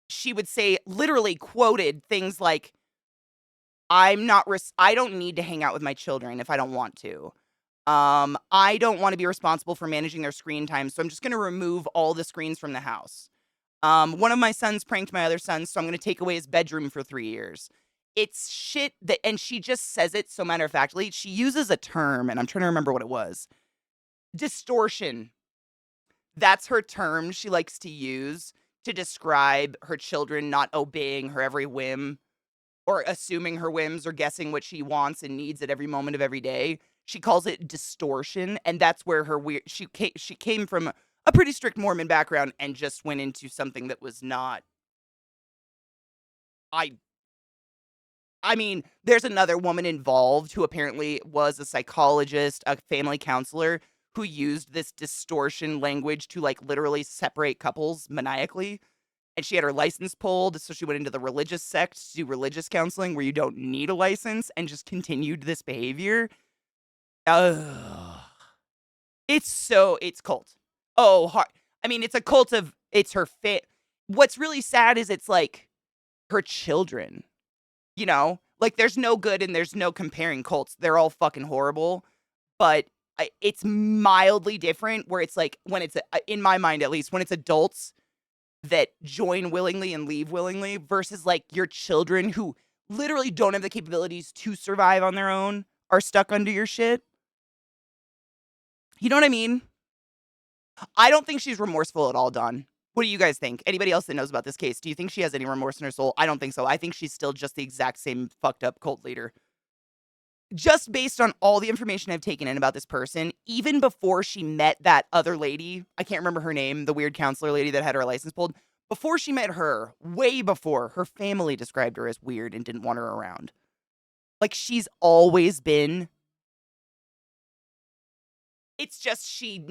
she would say, literally quoted things like, I don't need to hang out with my children if I don't want to. I don't want to be responsible for managing their screen time, so I'm just going to remove all the screens from the house. One of my sons pranked my other son, so I'm going to take away his bedroom for 3 years. It's shit that, and she just says it so matter of factly. She uses a term, and I'm trying to remember what it was. Distortion. That's her term she likes to use to describe her children not obeying her every whim or assuming her whims or guessing what she wants and needs at every moment of every day. She calls it distortion, and that's where her weird she came from a pretty strict Mormon background and just went into something that was not. I I mean, there's another woman involved who apparently was a psychologist, a family counselor who used this distortion language to like literally separate couples maniacally. And she had her license pulled, so she went into the religious sect to do religious counseling where you don't need a license and just continued this behavior. Ugh. It's cult. Oh, hard. I mean, it's a cult of it's her fit. What's really sad is it's like her children, Like there's no good and there's no comparing cults. They're all fucking horrible, but it's mildly different where it's like when it's in my mind at least when it's adults that join willingly and leave willingly versus like your children who literally don't have the capabilities to survive on their own are stuck under your shit. You know what I mean? I don't think she's remorseful at all, Dawn. What do you guys think? Anybody else that knows about this case, do you think she has any remorse in her soul? I don't think so. I think she's still just the exact same fucked up cult leader. Just based on all the information I've taken in about this person, even before she met that other lady, I can't remember her name, the weird counselor lady that had her license pulled, before she met her, way before, her family described her as weird and didn't want her around. Like, she's always been. It's just she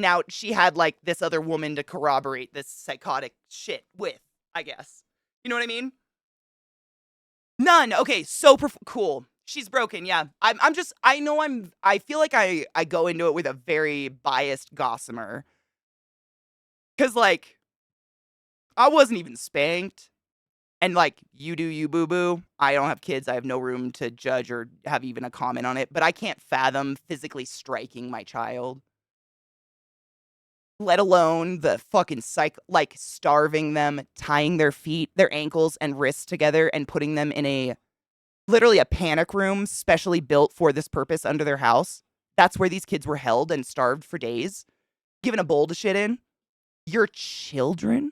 had, like, this other woman to corroborate this psychotic shit with, I guess. You know what I mean? None. Okay, so cool. She's broken, yeah. I feel like I go into it with a very biased gossamer. Cause like, I wasn't even spanked. And like, you do you, boo-boo. I don't have kids. I have no room to judge or have even a comment on it. But I can't fathom physically striking my child. Let alone the fucking like starving them, tying their feet, their ankles and wrists together and putting them in literally a panic room specially built for this purpose under their house. That's where these kids were held and starved for days, given a bowl to shit in. Your children?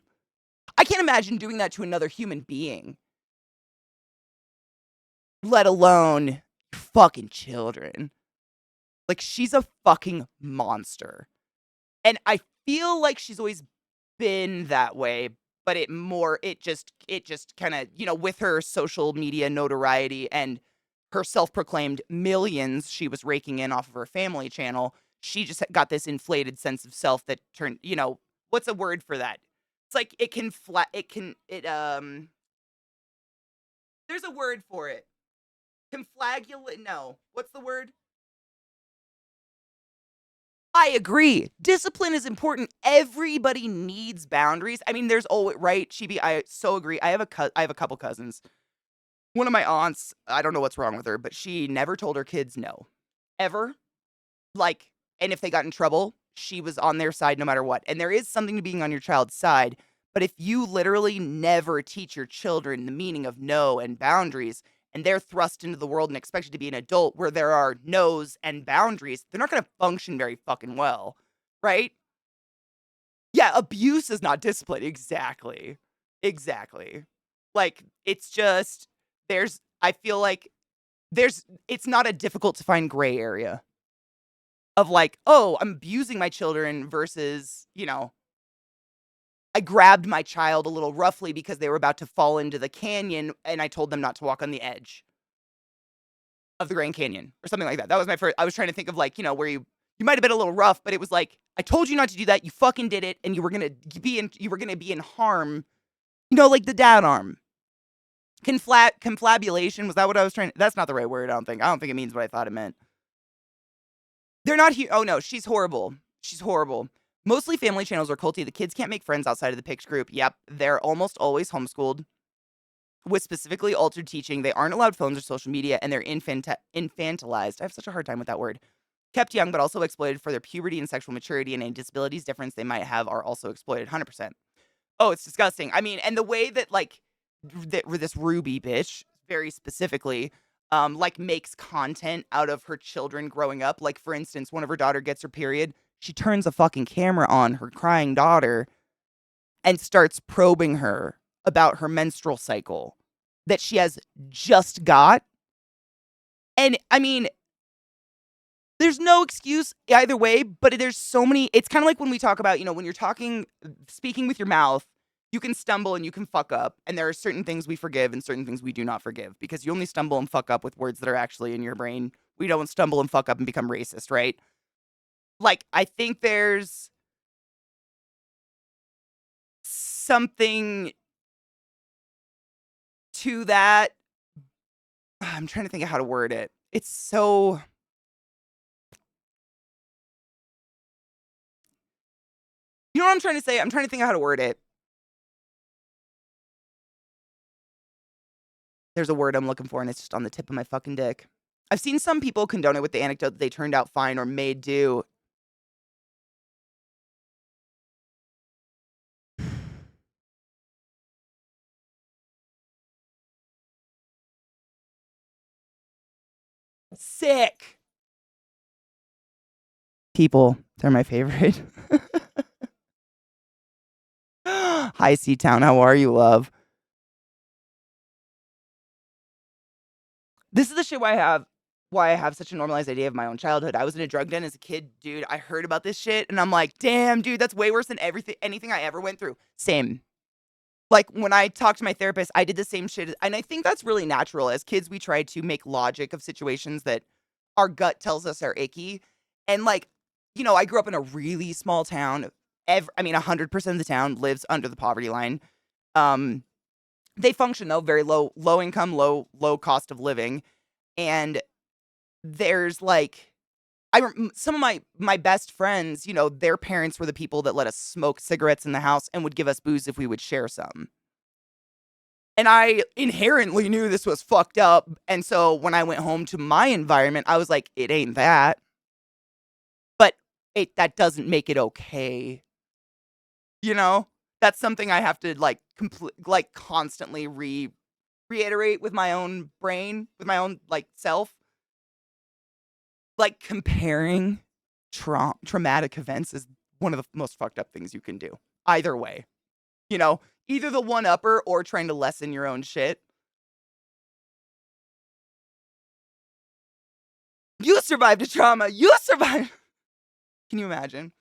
I can't imagine doing that to another human being, let alone fucking children. Like, she's a fucking monster. And I feel like she's always been that way, but it just kind of, with her social media notoriety and her self-proclaimed millions she was raking in off of her family channel, she just got this inflated sense of self that turned, what's a word for that? It's like there's a word for it. Conflagulate, no. What's the word? I agree. Discipline is important. Everybody needs boundaries. I mean, there's always right, Chibi. I so agree. I have a couple cousins. One of my aunts, I don't know what's wrong with her, but she never told her kids no. Ever. Like, and if they got in trouble, she was on their side no matter what. And there is something to being on your child's side, but if you literally never teach your children the meaning of no and boundaries, and they're thrust into the world and expected to be an adult where there are no's and boundaries, they're not going to function very fucking well, right? Yeah, abuse is not discipline. Exactly. Exactly. Like, it's just, I feel like it's not a difficult to find gray area of like, oh, I'm abusing my children versus, I grabbed my child a little roughly because they were about to fall into the canyon and I told them not to walk on the edge of the Grand Canyon or something like that. That was my first. I was trying to think of like, where you might have been a little rough, but it was like, I told you not to do that. You fucking did it and you were going to be in harm, like the dad arm. Confabulation, was that what I was trying to, that's not the right word, I don't think. I don't think it means what I thought it meant. They're not here. Oh no, she's horrible. She's horrible. Mostly family channels are culty. The kids can't make friends outside of the Pix group. Yep, they're almost always homeschooled with specifically altered teaching. They aren't allowed phones or social media, and they're infantilized. I have such a hard time with that word. Kept young, but also exploited for their puberty and sexual maturity, and any disabilities difference they might have are also exploited 100%. Oh, it's disgusting. I mean, and the way that, like, this Ruby bitch, very specifically, like, makes content out of her children growing up. Like, for instance, one of her daughter gets her period. She turns a fucking camera on her crying daughter and starts probing her about her menstrual cycle that she has just got. And, I mean, there's no excuse either way, but there's so many. It's kind of like when we talk about, when you're speaking with your mouth, you can stumble and you can fuck up. And there are certain things we forgive and certain things we do not forgive because you only stumble and fuck up with words that are actually in your brain. We don't stumble and fuck up and become racist, right? Like, I think there's something to that. I'm trying to think of how to word it. It's so. You know what I'm trying to say? I'm trying to think of how to word it. There's a word I'm looking for, and it's just on the tip of my fucking dick. I've seen some people condone it with the anecdote that they turned out fine or made do. Sick. People, they're my favorite. Hi, C-Town. How are you, love? This is the shit why I have such a normalized idea of my own childhood. I was in a drug den as a kid, dude. I heard about this shit, and I'm like, damn, dude, that's way worse than anything I ever went through. Same. Like, when I talked to my therapist, I did the same shit, and I think that's really natural. As kids, we try to make logic of situations that our gut tells us are icky, and, like, I grew up in a really small town. 100% of the town lives under the poverty line. They function, though, very low income, low cost of living, and there's, like, some of my best friends, their parents were the people that let us smoke cigarettes in the house and would give us booze if we would share some. And I inherently knew this was fucked up. And so when I went home to my environment, I was like, it ain't that. But that doesn't make it okay. That's something I have to constantly reiterate with my own brain, with my own self. Like, comparing traumatic events is one of the most fucked up things you can do. Either way. Either the one-upper or trying to lessen your own shit. You survived a trauma. You survived. Can you imagine?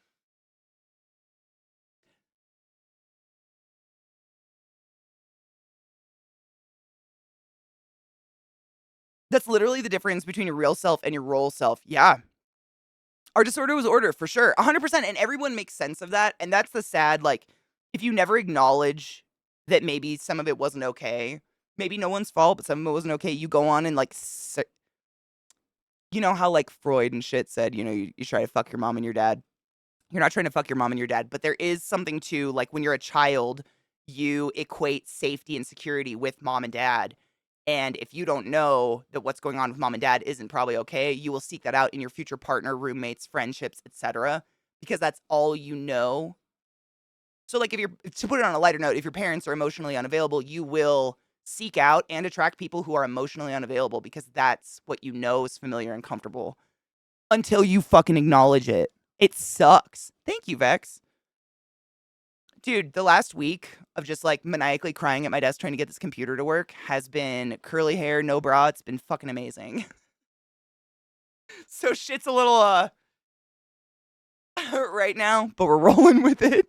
That's literally the difference between your real self and your role self. Yeah. Our disorder was order, for sure. 100%. And everyone makes sense of that. And that's the sad, if you never acknowledge that maybe some of it wasn't okay, maybe no one's fault, but some of it wasn't okay, you go on and, you know how, Freud and shit said, you try to fuck your mom and your dad. You're not trying to fuck your mom and your dad, but there is something to, when you're a child, you equate safety and security with mom and dad. And if you don't know that what's going on with mom and dad isn't probably okay, you will seek that out in your future partner, roommates, friendships, etc. Because that's all you know. So, to put it on a lighter note, if your parents are emotionally unavailable, you will seek out and attract people who are emotionally unavailable because that's what you know is familiar and comfortable until you fucking acknowledge it. It sucks. Thank you, Vex. Dude, the last week of just like maniacally crying at my desk trying to get this computer to work has been curly hair, no bra. It's been fucking amazing. So shit's a little right now, but we're rolling with it.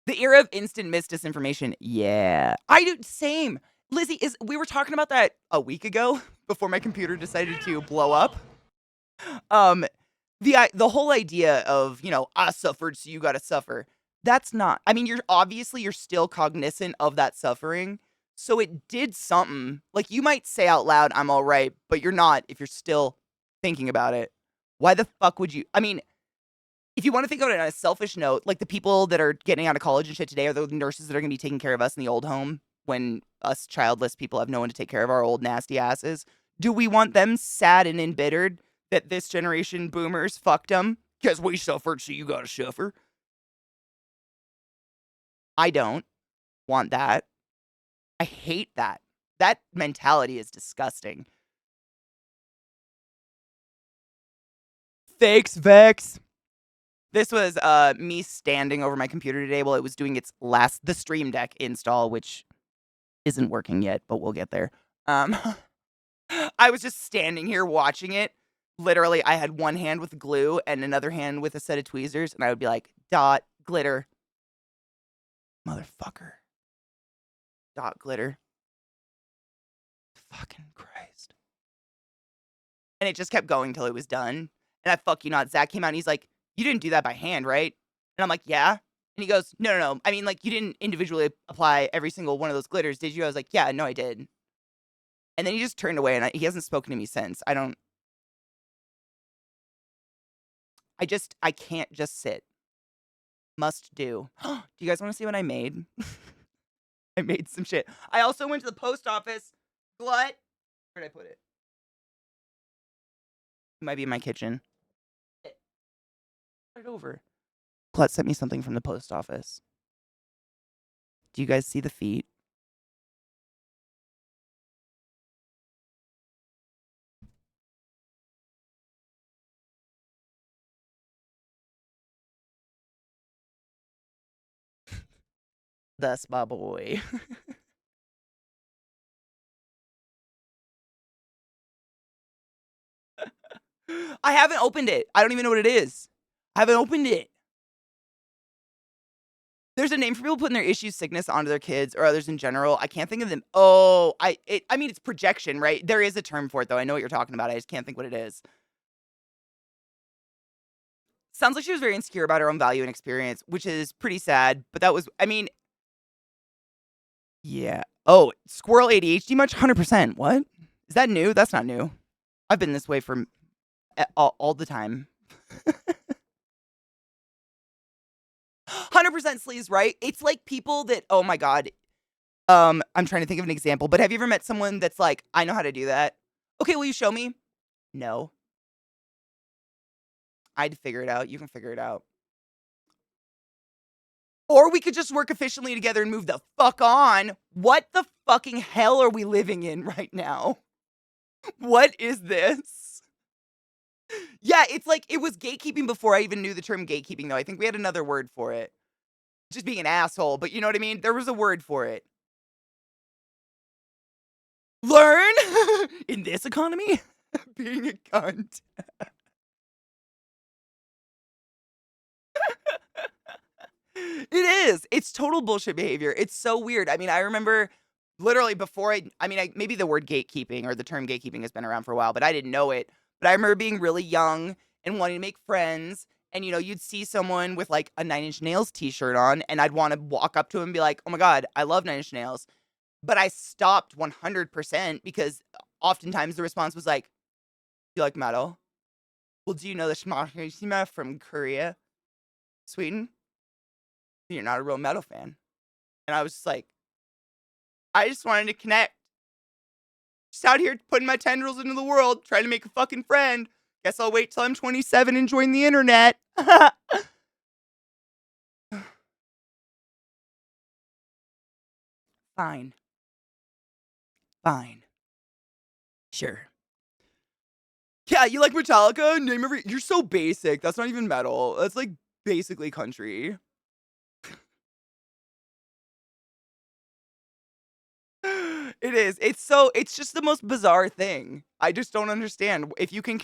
The era of instant misinformation. Yeah. I do same. Lizzie, is we were talking about that a week ago before my computer decided to blow up. Um the whole idea of, I suffered so you got to suffer. That's not. I mean, you're still cognizant of that suffering. So it did something. Like you might say out loud I'm all right, but you're not if you're still thinking about it. Why the fuck would you? I mean, if you want to think of it on a selfish note, like the people that are getting out of college and shit today are the nurses that are going to be taking care of us in the old home when us childless people have no one to take care of our old nasty asses. Do we want them sad and embittered that this generation boomers fucked them because we suffered, so you got to suffer? I don't want that. I hate that. That mentality is disgusting. Thanks, Vex. This was me standing over my computer today while it was doing the Stream Deck install, which isn't working yet, but we'll get there. I was just standing here watching it. Literally, I had one hand with glue and another hand with a set of tweezers, and I would be like, dot, glitter. Motherfucker. Dot, glitter. Fucking Christ. And it just kept going till it was done. And I fuck you not. Zach came out and he's like, you didn't do that by hand, right? And I'm like, yeah. And he goes, no. I mean, like, you didn't individually apply every single one of those glitters, did you? I was like, yeah, no, I did. And then he just turned away and he hasn't spoken to me since. I can't just sit. Must do. Do you guys want to see what I made? I made some shit. I also went to the post office. Glut. Where'd I put it? It might be in my kitchen. Right over. Glut sent me something from the post office. Do you guys see the feet? That's my boy. I haven't opened it. I don't even know what it is. I haven't opened it. There's a name for people putting their issues, sickness onto their kids or others in general. I can't think of them. Oh, I mean, it's projection, right? There is a term for it, though. I know what you're talking about. I just can't think what it is. Sounds like she was very insecure about her own value and experience, which is pretty sad. But that was, I mean, yeah. Oh, squirrel ADHD much? 100%. What? Is that new? That's not new. I've been this way for all the time. 100% sleaze, right? It's like people that, oh my God. I'm trying to think of an example, but have you ever met someone that's like, I know how to do that? Okay, will you show me? No. I'd figure it out. You can figure it out. Or we could just work efficiently together and move the fuck on. What the fucking hell are we living in right now? What is this? Yeah, it's like it was gatekeeping before I even knew the term gatekeeping, though. I think we had another word for it. Just being an asshole, but you know what I mean? There was a word for it. Learn in this economy? Being a cunt. It is. It's total bullshit behavior. It's so weird. I mean, I remember literally before maybe the word gatekeeping or the term gatekeeping has been around for a while, but I didn't know it. But I remember being really young and wanting to make friends. And, you'd see someone with like a Nine Inch Nails t-shirt on, and I'd want to walk up to him and be like, oh my God, I love Nine Inch Nails. But I stopped 100% because oftentimes the response was like, you like metal? Well, do you know the Shima from Korea, Sweden? You're not a real metal fan. And I was just like, I just wanted to connect. Just out here putting my tendrils into the world, trying to make a fucking friend. Guess I'll wait till I'm 27 and join the internet. Fine. Fine. Sure. Yeah, you like Metallica? Name every. You're so basic. That's not even metal. That's like basically country. It is. It's just the most bizarre thing. I just don't understand. If you can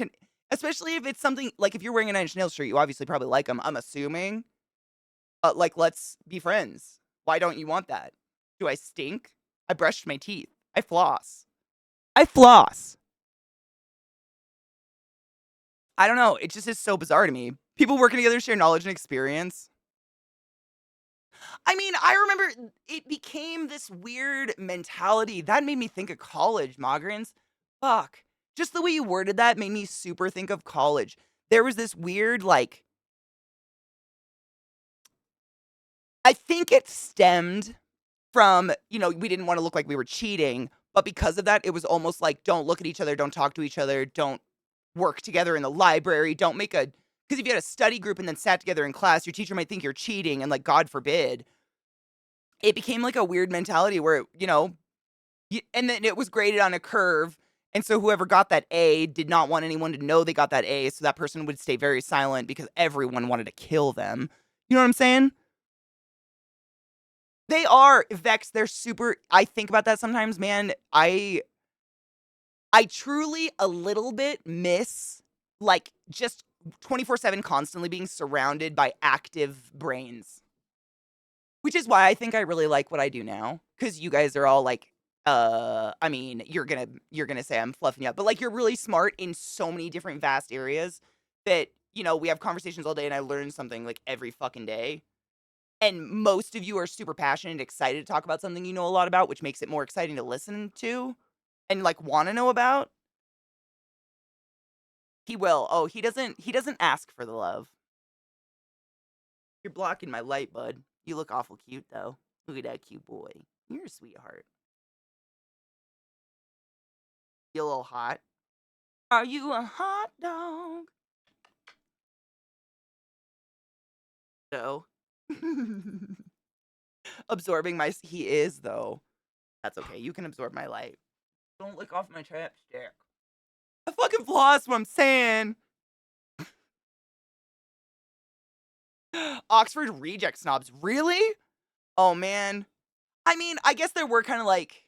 especially if it's something like if you're wearing a Nine Inch Nails shirt, you obviously probably like them, I'm assuming. But like, let's be friends. Why don't you want that? Do I stink? I brushed my teeth. I floss. I floss. I don't know. It just is so bizarre to me. People working together share knowledge and experience. I mean, I remember it became this weird mentality that made me think of college, Migrants. Fuck. Just the way you worded that made me super think of college. There was this weird, like, I think it stemmed from, we didn't want to look like we were cheating, but because of that, it was almost like don't look at each other, don't talk to each other, don't work together in the library, don't make a, because if you had a study group and then sat together in class, your teacher might think you're cheating, and like, God forbid. It became like a weird mentality where, and then it was graded on a curve. And so whoever got that A did not want anyone to know they got that A. So that person would stay very silent because everyone wanted to kill them. You know what I'm saying? They are vexed. They're super. I think about that sometimes, man. I truly a little bit miss like just 24/7 constantly being surrounded by active brains. Which is why I think I really like what I do now, because you guys are all like, I mean, you're gonna say I'm fluffing you up, but like you're really smart in so many different vast areas that, we have conversations all day and I learn something like every fucking day. And most of you are super passionate and excited to talk about something you know a lot about, which makes it more exciting to listen to and like want to know about. He will. Oh, he doesn't ask for the love. You're blocking my light, bud. You look awful cute though. Look at that cute boy. You're a sweetheart. You a little hot. Are you a hot dog? No. Absorbing he is though. That's okay. You can absorb my light. Don't lick off my chapstick. I fucking floss what I'm saying. Oxford reject snobs. Really? Oh man. I mean, I guess there were kind of like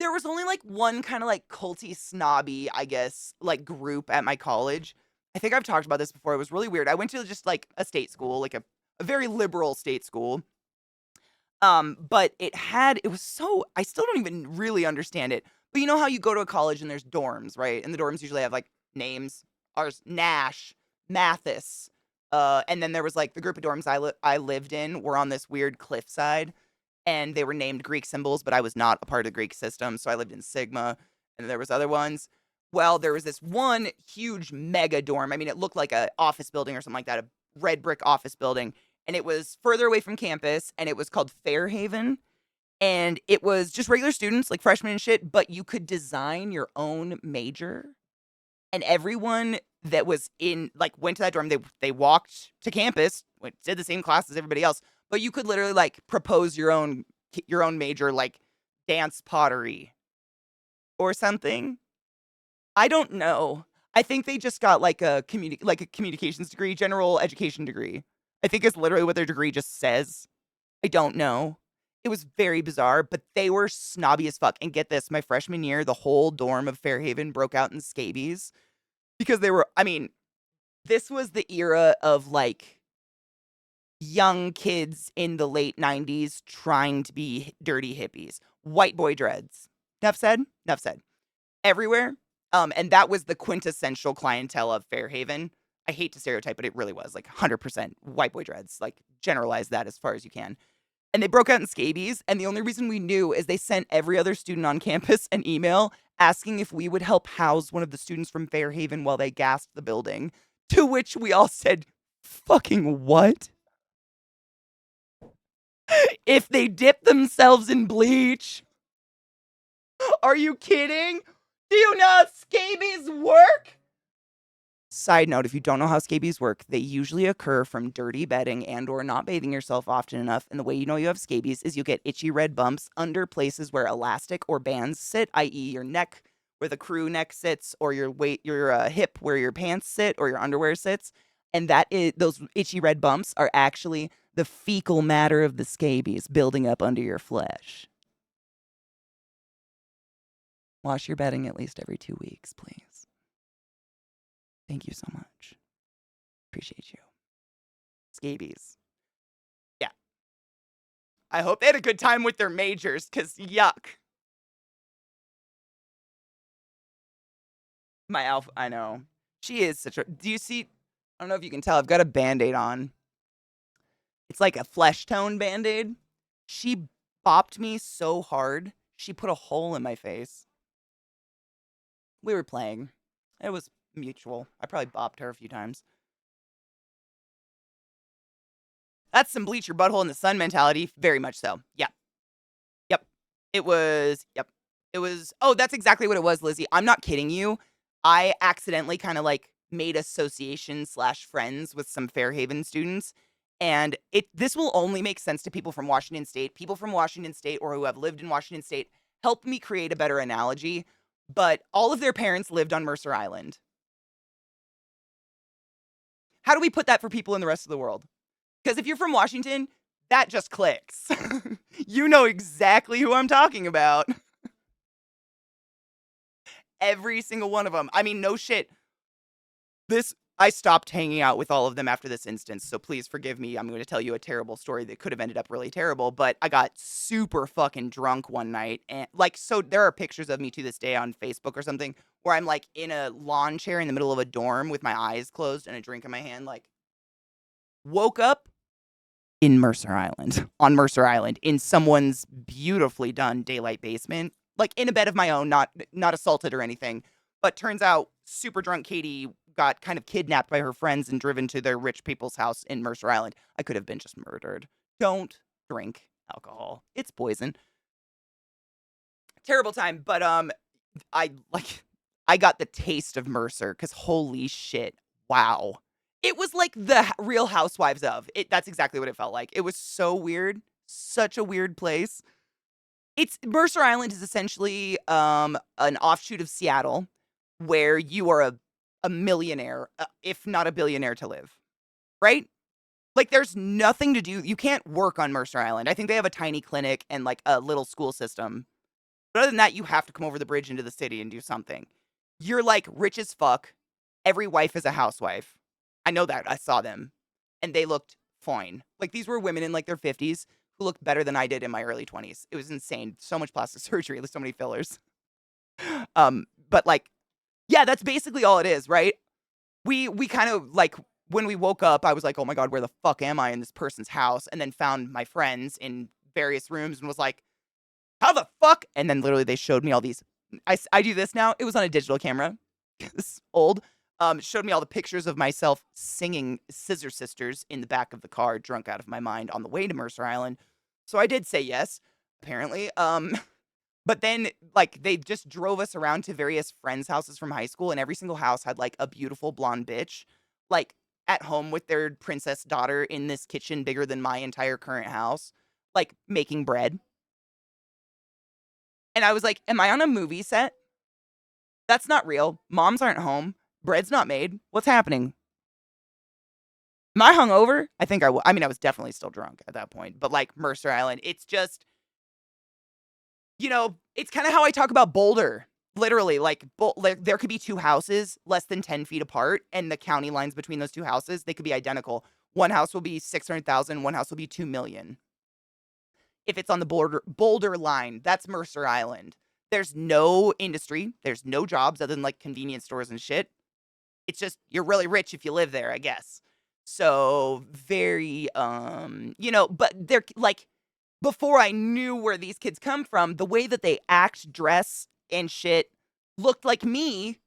there was only like one kind of like culty snobby, I guess, like group at my college. I think I've talked about this before. It was really weird. I went to just like a state school, like a very liberal state school. But it was so I still don't even really understand it. But you know how you go to a college and there's dorms, right? And the dorms usually have like names. Ours Nash, Mathis. And then there was like the group of dorms I lived in were on this weird cliffside and they were named Greek symbols, but I was not a part of the Greek system, so I lived in Sigma and there was other ones. Well, there was this one huge mega dorm. I mean, it looked like a office building or something like that, a red brick office building, and it was further away from campus, and it was called Fairhaven, and it was just regular students, like freshmen and shit, but you could design your own major, and everyone that was in like went to that dorm, they walked to campus, did the same class as everybody else, but you could literally like propose your own major, like dance pottery or something. I don't know. I think they just got like a communications degree, general education degree. I think it's literally what their degree just says. I don't know. It was very bizarre, but they were snobby as fuck. And get this, my freshman year, the whole dorm of Fairhaven broke out in scabies because I mean, this was the era of like young kids in the late 90s trying to be dirty hippies. White boy dreads. Enough said? Enough said. Everywhere. And that was the quintessential clientele of Fairhaven. I hate to stereotype, but it really was like 100% white boy dreads. Like generalize that as far as you can. And they broke out in scabies. And the only reason we knew is they sent every other student on campus an email asking if we would help house one of the students from Fairhaven while they gassed the building. To which we all said, fucking what? If they dip themselves in bleach? Are you kidding? Do you know how scabies work? Side note, if you don't know how scabies work, they usually occur from dirty bedding and or not bathing yourself often enough. And the way you know you have scabies is you get itchy red bumps under places where elastic or bands sit, i.e. your neck where the crew neck sits, or your hip where your pants sit or your underwear sits. And those itchy red bumps are actually the fecal matter of the scabies building up under your flesh. Wash your bedding at least every 2 weeks, please. Thank you so much. Appreciate you. Scabies. Yeah. I hope they had a good time with their majors, because yuck. My alpha, I know. She is such a. Do you see? I don't know if you can tell. I've got a band aid on. It's like a flesh tone band aid. She bopped me so hard, she put a hole in my face. We were playing. It was mutual. I probably bopped her a few times. That's some bleach your butthole in the sun mentality. Very much so. Yeah. Yep. Yep. Oh, that's exactly what it was, Lizzie. I'm not kidding you. I accidentally kind of like made association slash friends with some Fairhaven students. And this will only make sense to people from Washington State. People from Washington State or who have lived in Washington State helped me create a better analogy. But all of their parents lived on Mercer Island. How do we put that for people in the rest of the world? Because if you're from Washington, that just clicks. You know exactly who I'm talking about. Every single one of them. I mean, no shit. I stopped hanging out with all of them after this instance, so please forgive me. I'm going to tell you a terrible story that could have ended up really terrible, but I got super fucking drunk one night. And so there are pictures of me to this day on Facebook or something where I'm like in a lawn chair in the middle of a dorm with my eyes closed and a drink in my hand, like woke up in Mercer Island, on Mercer Island, in someone's beautifully done daylight basement, like in a bed of my own, not assaulted or anything. But turns out super drunk Katie got kind of kidnapped by her friends and driven to their rich people's house in Mercer Island. I could have been just murdered. Don't drink alcohol. It's poison. Terrible time, but I got the taste of Mercer because holy shit. Wow. It was like the Real Housewives of it. That's exactly what it felt like. It was so weird. Such a weird place. Mercer Island is essentially an offshoot of Seattle where you are a millionaire, if not a billionaire to live. Right? Like there's nothing to do. You can't work on Mercer Island. I think they have a tiny clinic and like a little school system. But other than that, you have to come over the bridge into the city and do something. You're like rich as fuck. Every wife is a housewife. I know that. I saw them. And they looked fine. Like these were women in like their 50s who looked better than I did in my early 20s. It was insane. So much plastic surgery, so many fillers. But like, yeah, that's basically all it is, right? We kind of like when we woke up, I was like, oh my God, where the fuck am I in this person's house? And then found my friends in various rooms and was like, how the fuck? And then literally they showed me all these. I do this now. It was on a digital camera. It's old. Showed me all the pictures of myself singing Scissor Sisters in the back of the car, drunk out of my mind on the way to Mercer Island. So I did say yes, apparently. But then like they just drove us around to various friends' houses from high school, and every single house had like a beautiful blonde bitch, like at home with their princess daughter in this kitchen bigger than my entire current house, like making bread. And I was like, am I on a movie set? That's not real. Moms aren't home. Bread's not made. What's happening? Am I hungover? I think I mean, I was definitely still drunk at that point. But like Mercer Island, it's just, it's kind of how I talk about Boulder. Literally, like there could be two houses less than 10 feet apart, and the county lines between those two houses, they could be identical. One house will be 600,000, one house will be 2 million. If it's on the Boulder line, that's Mercer Island. There's no industry. There's no jobs other than like convenience stores and shit. It's just you're really rich if you live there, I guess. So very, but they're like, before I knew where these kids come from, the way that they act, dress, and shit looked like me.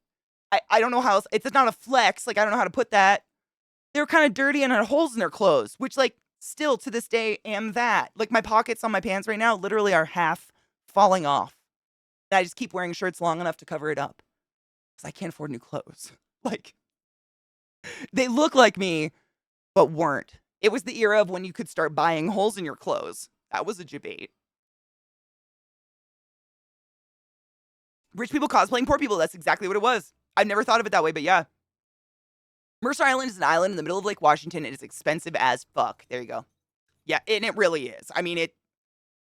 I don't know how else. It's not a flex. Like, I don't know how to put that. They were kind of dirty and had holes in their clothes, which, like, still to this day am that. Like, my pockets on my pants right now literally are half falling off. And I just keep wearing shirts long enough to cover it up because I can't afford new clothes. Like, They look like me, but weren't. It was the era of when you could start buying holes in your clothes. That was a debate. Rich people cosplaying poor people. That's exactly what it was. I've never thought of it that way, but yeah. Mercer Island is an island in the middle of Lake Washington. It is expensive as fuck. There you go. Yeah, and it really is. I mean, it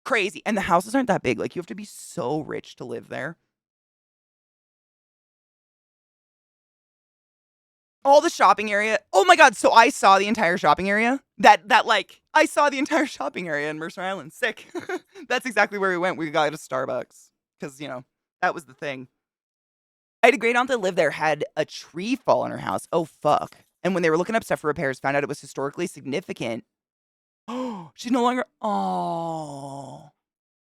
crazy. And the houses aren't that big. Like, you have to be so rich to live there. All the shopping area. Oh my god, so I saw the entire shopping area. I saw the entire shopping area in Mercer Island. Sick. That's exactly where we went. We got a Starbucks cuz, that was the thing. I had a great aunt that lived there, had a tree fall on her house. Oh fuck. And when they were looking up stuff for repairs, found out it was historically significant. Oh, she's no longer. Oh.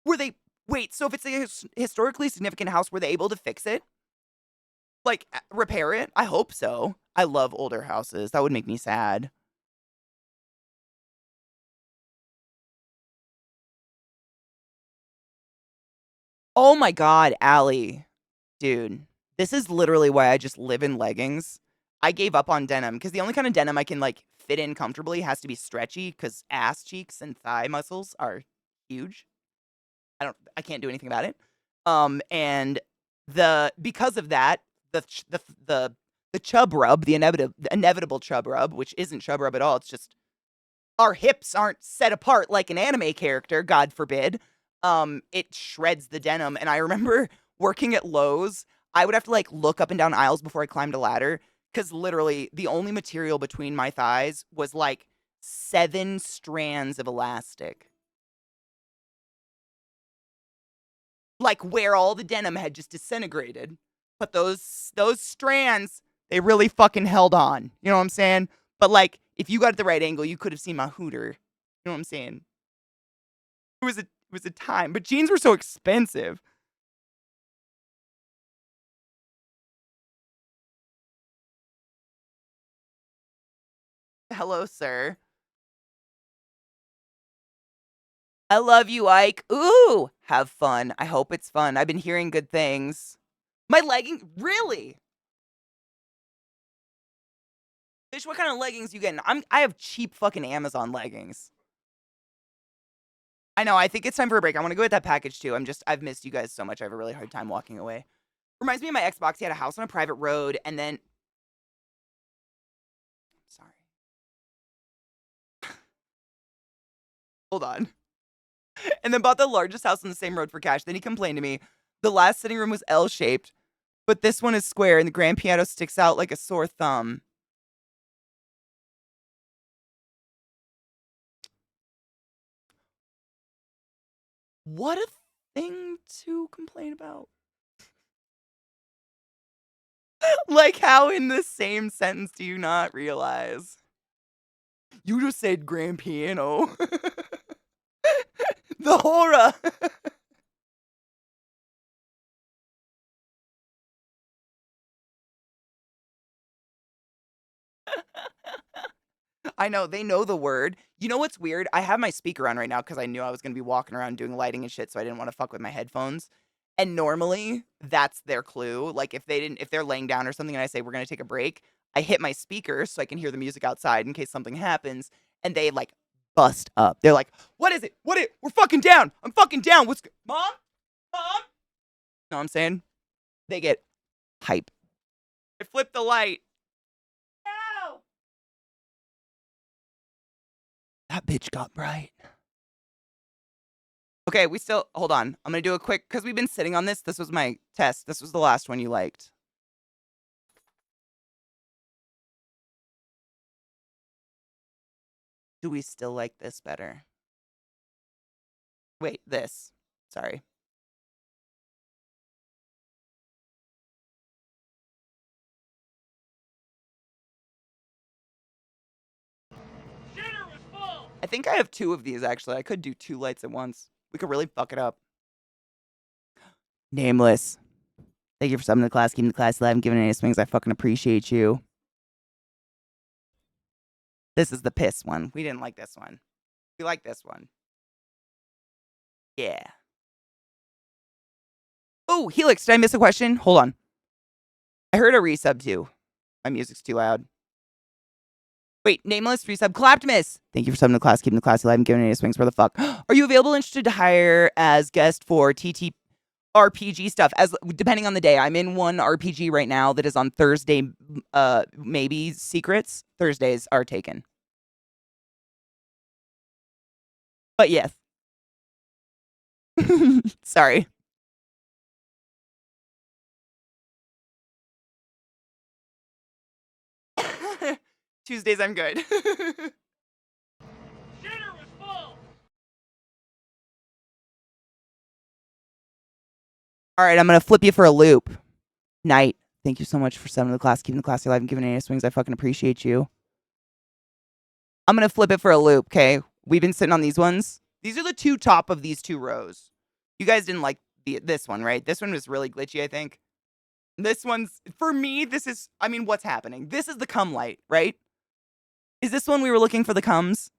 Were they Wait, so if it's a historically significant house, were they able to fix it? Like, repair it? I hope so. I love older houses. That would make me sad. Oh my god, Allie. Dude, this is literally why I just live in leggings. I gave up on denim because the only kind of denim I can, like, fit in comfortably has to be stretchy because ass cheeks and thigh muscles are huge. I can't do anything about it. And because of that, the chub rub, the inevitable chub rub, which isn't chub rub at all, it's just our hips aren't set apart like an anime character, God forbid. It shreds the denim. And I remember working at Lowe's, I would have to like look up and down aisles before I climbed a ladder because literally the only material between my thighs was like 7 strands of elastic. Like where all the denim had just disintegrated. But those strands, they really fucking held on. You know what I'm saying? But like if you got at the right angle, you could have seen my hooter. You know what I'm saying? It was a time, but jeans were so expensive. Hello, sir. I love you, Ike. Ooh, have fun. I hope it's fun. I've been hearing good things. My legging, really? Fish, what kind of leggings you getting? I have cheap fucking Amazon leggings. I know. I think it's time for a break. I want to go get that package too. I've missed you guys so much. I have a really hard time walking away. Reminds me of my Xbox. He had a house on a private road, and then, sorry, hold on. And then bought the largest house on the same road for cash. Then he complained to me. The last sitting room was L shaped, but this one is square, and the grand piano sticks out like a sore thumb. What a thing to complain about. Like, how in the same sentence do you not realize? You just said grand piano. The horror. I know, they know the word. You know what's weird? I have my speaker on right now because I knew I was gonna be walking around doing lighting and shit, so I didn't want to fuck with my headphones. And normally, that's their clue. Like if they're laying down or something and I say we're gonna take a break, I hit my speaker so I can hear the music outside in case something happens, and they like bust up. They're like, "What is it? We're fucking down. I'm fucking down. Mom? Mom?" Know what I'm saying? They get hype. I flipped the light. Ow! That bitch got bright. Okay, we still hold on. I'm gonna do a quick because we've been sitting on this. This was my test. This was the last one you liked. Do we still like this better? Wait, this. Sorry. Dinner was full. I think I have 2 of these actually. I could do 2 lights at once. We could really fuck it up. Nameless. Thank you for subbing to the class, keeping the class alive, and giving any swings. I fucking appreciate you. This is the piss one. We didn't like this one. We like this one. Yeah. Oh, Helix, did I miss a question? Hold on. I heard a resub too. My music's too loud. Wait, Nameless, resub, clapped miss. Thank you for subbing the class, keeping the class alive and giving any swings. Where the fuck? Are you available, interested to hire as guest for TT RPG stuff? As depending on the day, I'm in one RPG right now that is on Thursday. Maybe secrets. Thursdays are taken. But yes. Sorry. Tuesdays I'm good. Dinner was full. All right, I'm gonna flip you for a loop. Night. Thank you so much for sending the class, keeping the class alive, and giving any swings. I fucking appreciate you. I'm gonna flip it for a loop, okay? We've been sitting on these ones. These are the two top of these two rows. You guys didn't like this one, right? This one was really glitchy, I think. This one's, for me, this is, I mean, what's happening? This is the cum light, right? Is this one we were looking for the cums?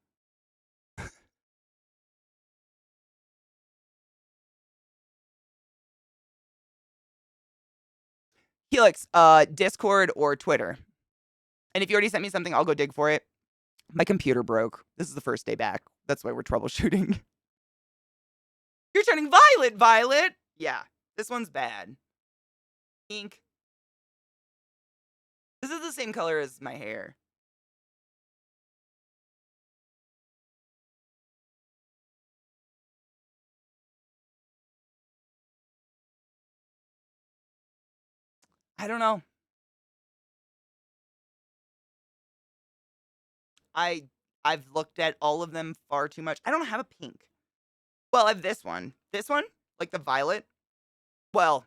Helix, Discord or Twitter. And if you already sent me something, I'll go dig for it. My computer broke. This is the first day back. That's why we're troubleshooting. You're turning violet. Yeah, this one's bad. Pink. This is the same color as my hair. I don't know. I've looked at all of them far too much. I don't have a pink. Well, I have this one. This one, like the violet. Well,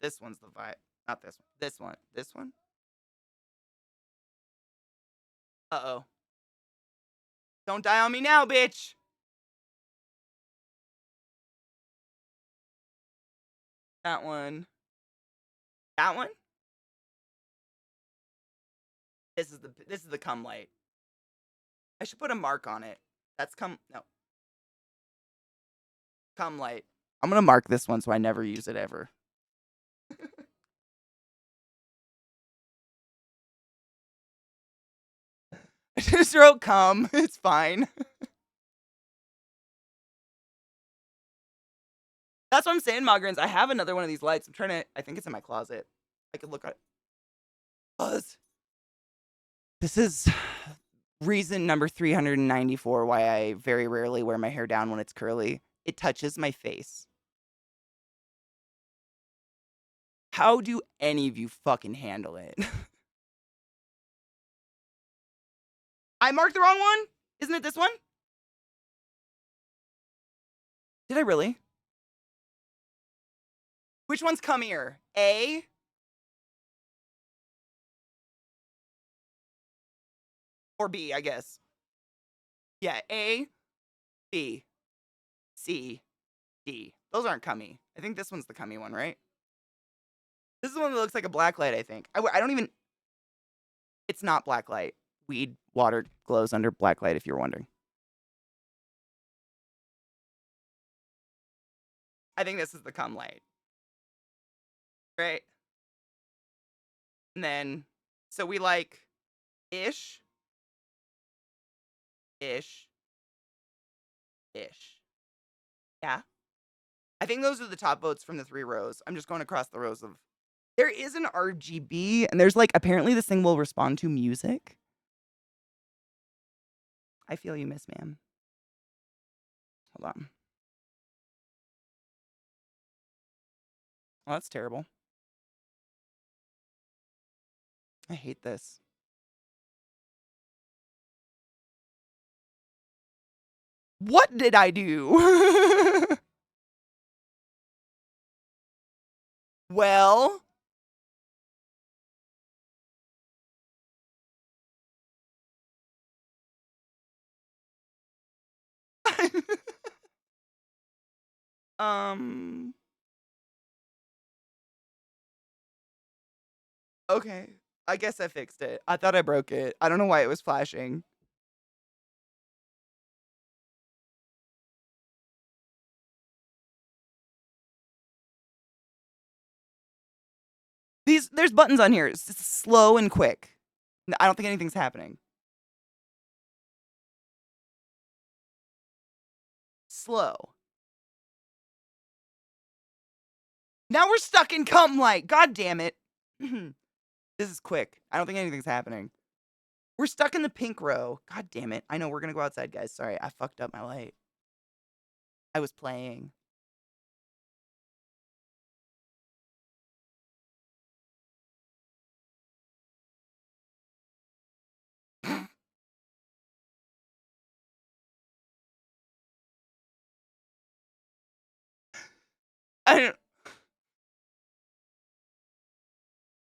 this one's the violet, not this one. This one. This one. Uh-oh. Don't die on me now, bitch. That one. That one. This is the cum light. I should put a mark on it. That's cum light. I'm gonna mark this one so I never use it ever. I just wrote cum. It's fine. That's what I'm saying, Mogrins. I have another one of these lights. I think it's in my closet. I could look at it. Buzz. This is reason number 394 why I very rarely wear my hair down when it's curly. It touches my face. How do any of you fucking handle it? I marked the wrong one? Isn't it this one? Did I really? Which one's cummier? A? Or B, I guess. Yeah, A, B, C, D. Those aren't cummy. I think this one's the cummy one, right? This is the one that looks like a black light, I think. I don't even... It's not black light. Weed water glows under black light, if you're wondering. I think this is the cum light. Right? And then, so we like ish, ish, ish. Yeah. I think those are the top votes from the 3 rows. I'm just going across the rows of... There is an RGB, and there's like, apparently this thing will respond to music. I feel you, Miss Ma'am. Hold on. Oh, that's terrible. I hate this. What did I do? Well... Okay. I guess I fixed it. I thought I broke it. I don't know why it was flashing. There's buttons on here. It's just slow and quick. I don't think anything's happening. slow. Now we're stuck in cum light. God damn it. This is quick. I don't think anything's happening. We're stuck in the pink row. God damn it. I know we're gonna go outside, guys. Sorry, I fucked up my light. I was playing.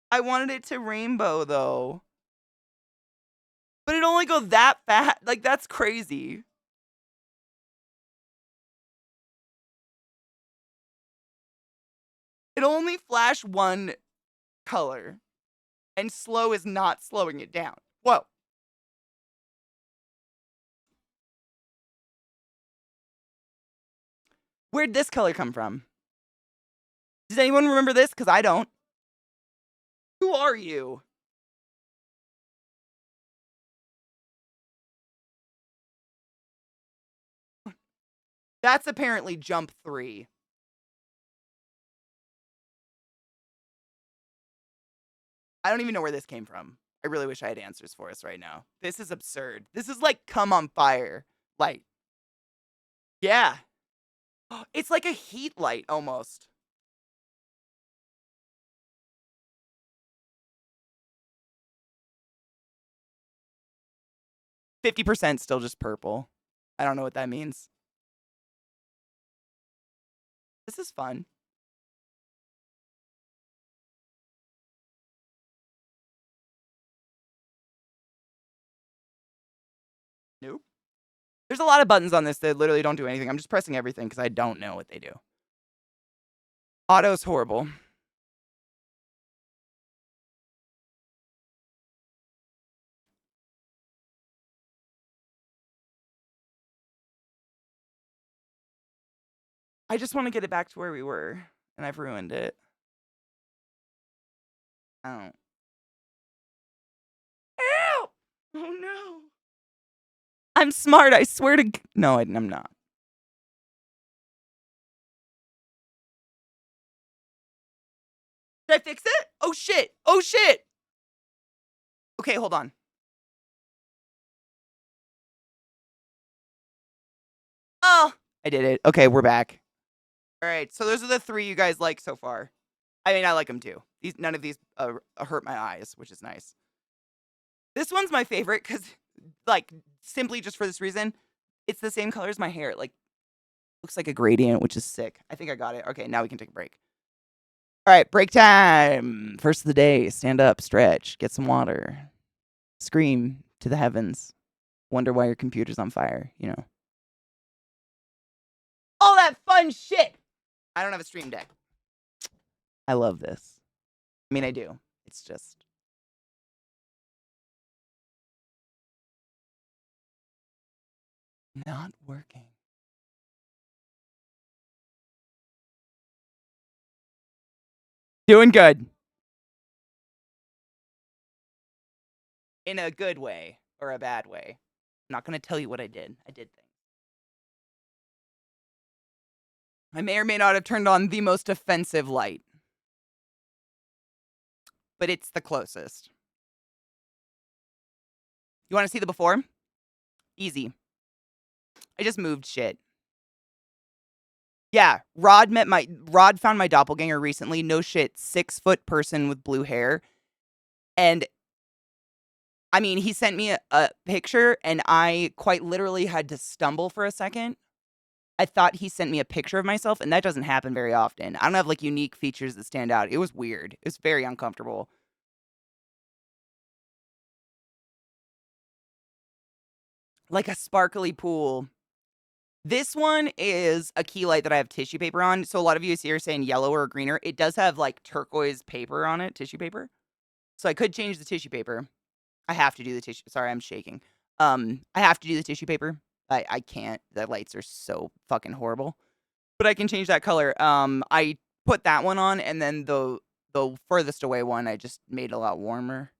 I wanted it to rainbow though. But it only goes that fast. Like, that's crazy. It only flashed one color. And slow is not slowing it down. Whoa. Where'd this color come from? Does anyone remember this? Because I don't. Who are you? That's apparently jump 3. I don't even know where this came from. I really wish I had answers for us right now. This is absurd. This is like come on fire light. Yeah. It's like a heat light almost. %, still just purple. I don't know what that means. This is fun. Nope. There's a lot of buttons on this that literally don't do anything. I'm just pressing everything because I don't know what they do. Auto's horrible. I just want to get it back to where we were, and I've ruined it. Oh. Ew! Oh no. I'm smart, I swear to no, I'm not. Did I fix it? Oh shit! Oh shit! Okay, hold on. Oh! I did it. Okay, we're back. Alright, so those are the 3 you guys like so far. I mean, I like them too. None of these hurt my eyes, which is nice. This one's my favorite because, like, simply just for this reason, it's the same color as my hair. Like, looks like a gradient, which is sick. I think I got it. Okay, now we can take a break. All right, break time. First of the day. Stand up, stretch, get some water, scream to the heavens, wonder why your computer's on fire, you know. All that fun shit. I don't have a stream deck. I love this. I mean, I do. It's just not working. Doing good. In a good way or a bad way. I'm not going to tell you what I did. I did things. I may or may not have turned on the most offensive light, but it's the closest. You want to see the before? Easy. I just moved shit. Yeah, Rod found my doppelganger recently. No shit, 6-foot person with blue hair. And I mean, he sent me a picture and I quite literally had to stumble for a second. I thought he sent me a picture of myself, and that doesn't happen very often. I don't have like unique features that stand out. It was weird. It was very uncomfortable. Like a sparkly pool. This one is a key light that I have tissue paper on. So a lot of you see are saying yellow or greener. It does have like turquoise paper on it, tissue paper. So I could change the tissue paper. I have to do the tissue. Sorry, I'm shaking. I have to do the tissue paper. I can't. The lights are so fucking horrible. But I can change that color. I put that one on, and then the furthest away one I just made a lot warmer.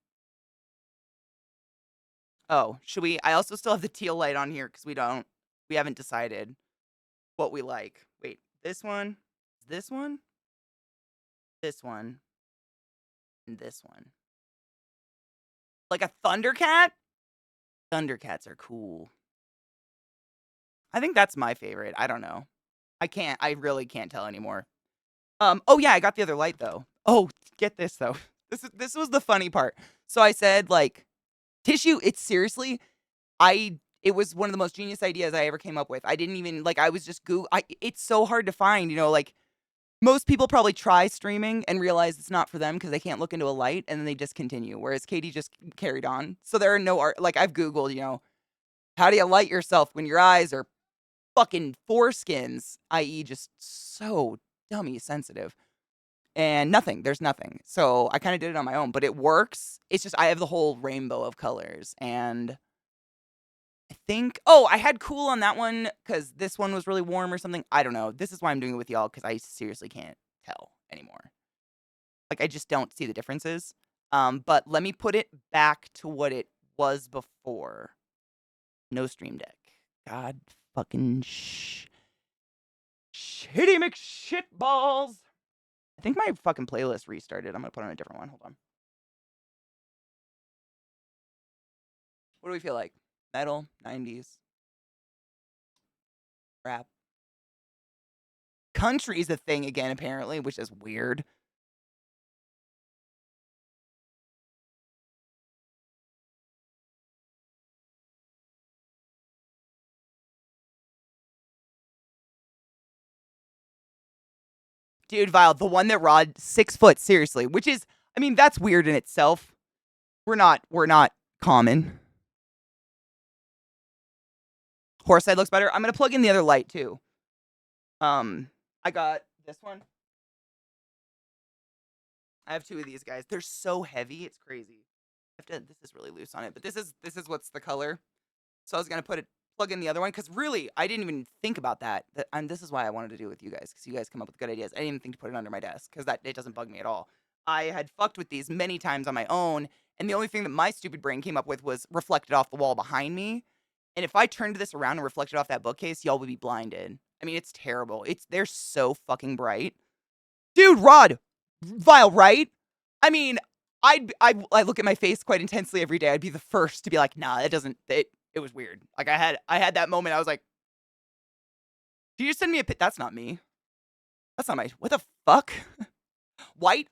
Oh, should we? I also still have the teal light on here because we haven't decided. what we like. Wait, this one, this one, this one, and this one. Like a Thundercat? Thundercats are cool. I think that's my favorite. I don't know. I really can't tell anymore. Oh yeah, I got the other light though. Oh, get this though. This was the funny part. So I said like tissue, it's seriously, it was one of the most genius ideas I ever came up with. I didn't even like I was just it's so hard to find, like most people probably try streaming and realize it's not for them because they can't look into a light and then they discontinue. Whereas Katie just carried on. So there are no art like I've Googled, how do you light yourself when your eyes are fucking foreskins, i.e., just so dummy sensitive. And nothing. There's nothing. So I kind of did it on my own, but it works. It's just I have the whole rainbow of colors. And I think, I had cool on that one because this one was really warm or something. I don't know. This is why I'm doing it with y'all because I seriously can't tell anymore. Like, I just don't see the differences. But let me put it back to what it was before. No Stream Deck. God fucking shitty McShitballs. I think my fucking playlist restarted. I'm gonna put on a different one. Hold on. What do we feel like? Metal, 90s, rap. Country's a thing again, apparently, which is weird. Dude, Vile, the one that Rod 6 foot, seriously, which is, I mean, that's weird in itself. We're not common. Horseside looks better. I'm gonna plug in the other light too. I got this one. I have two of these guys. They're so heavy, it's crazy. This is really loose on it, but this is what's the color. So I was gonna plug in the other one because really I didn't even think about that. And this is why I wanted to do it with you guys because you guys come up with good ideas. I didn't even think to put it under my desk because it doesn't bug me at all. I had fucked with these many times on my own, and the only thing that my stupid brain came up with was reflected off the wall behind me. And if I turned this around and reflected off that bookcase, y'all would be blinded. I mean, it's terrible. They're so fucking bright, dude. Rod, Vile, right? I mean, I look at my face quite intensely every day. I'd be the first to be like, nah, it doesn't. It was weird. Like I had that moment. I was like, "Did you send me a pic? That's not me. That's not my. What the fuck? White?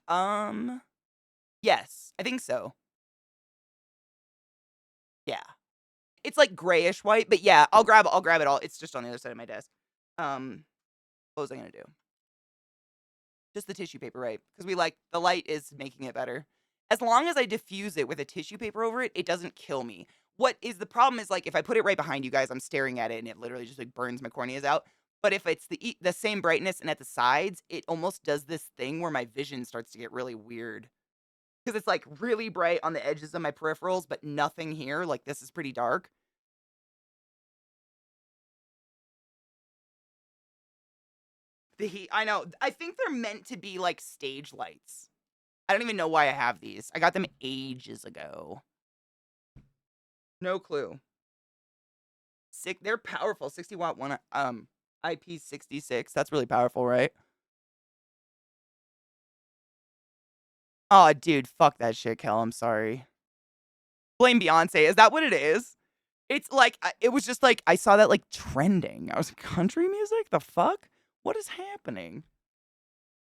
Yes, I think so. Yeah, it's like grayish white, but yeah, I'll grab it all. It's just on the other side of my desk. What was I gonna do? Just the tissue paper, right? Because the light is making it better. As long as I diffuse it with a tissue paper over it, it doesn't kill me. What is the problem is like if I put it right behind you guys, I'm staring at it and it literally just like burns my corneas out. But if it's the same brightness and at the sides, it almost does this thing where my vision starts to get really weird. Because it's like really bright on the edges of my peripherals, but nothing here. Like this is pretty dark. The heat, I know. I think they're meant to be like stage lights. I don't even know why I have these. I got them ages ago. No clue. They're powerful. 60 watt one IP66. That's really powerful, right? Oh, dude, fuck that shit, Kel. I'm sorry. Blame Beyonce. Is that what it is? It's like it was just like I saw that like trending. I was like, country music? The fuck? What is happening?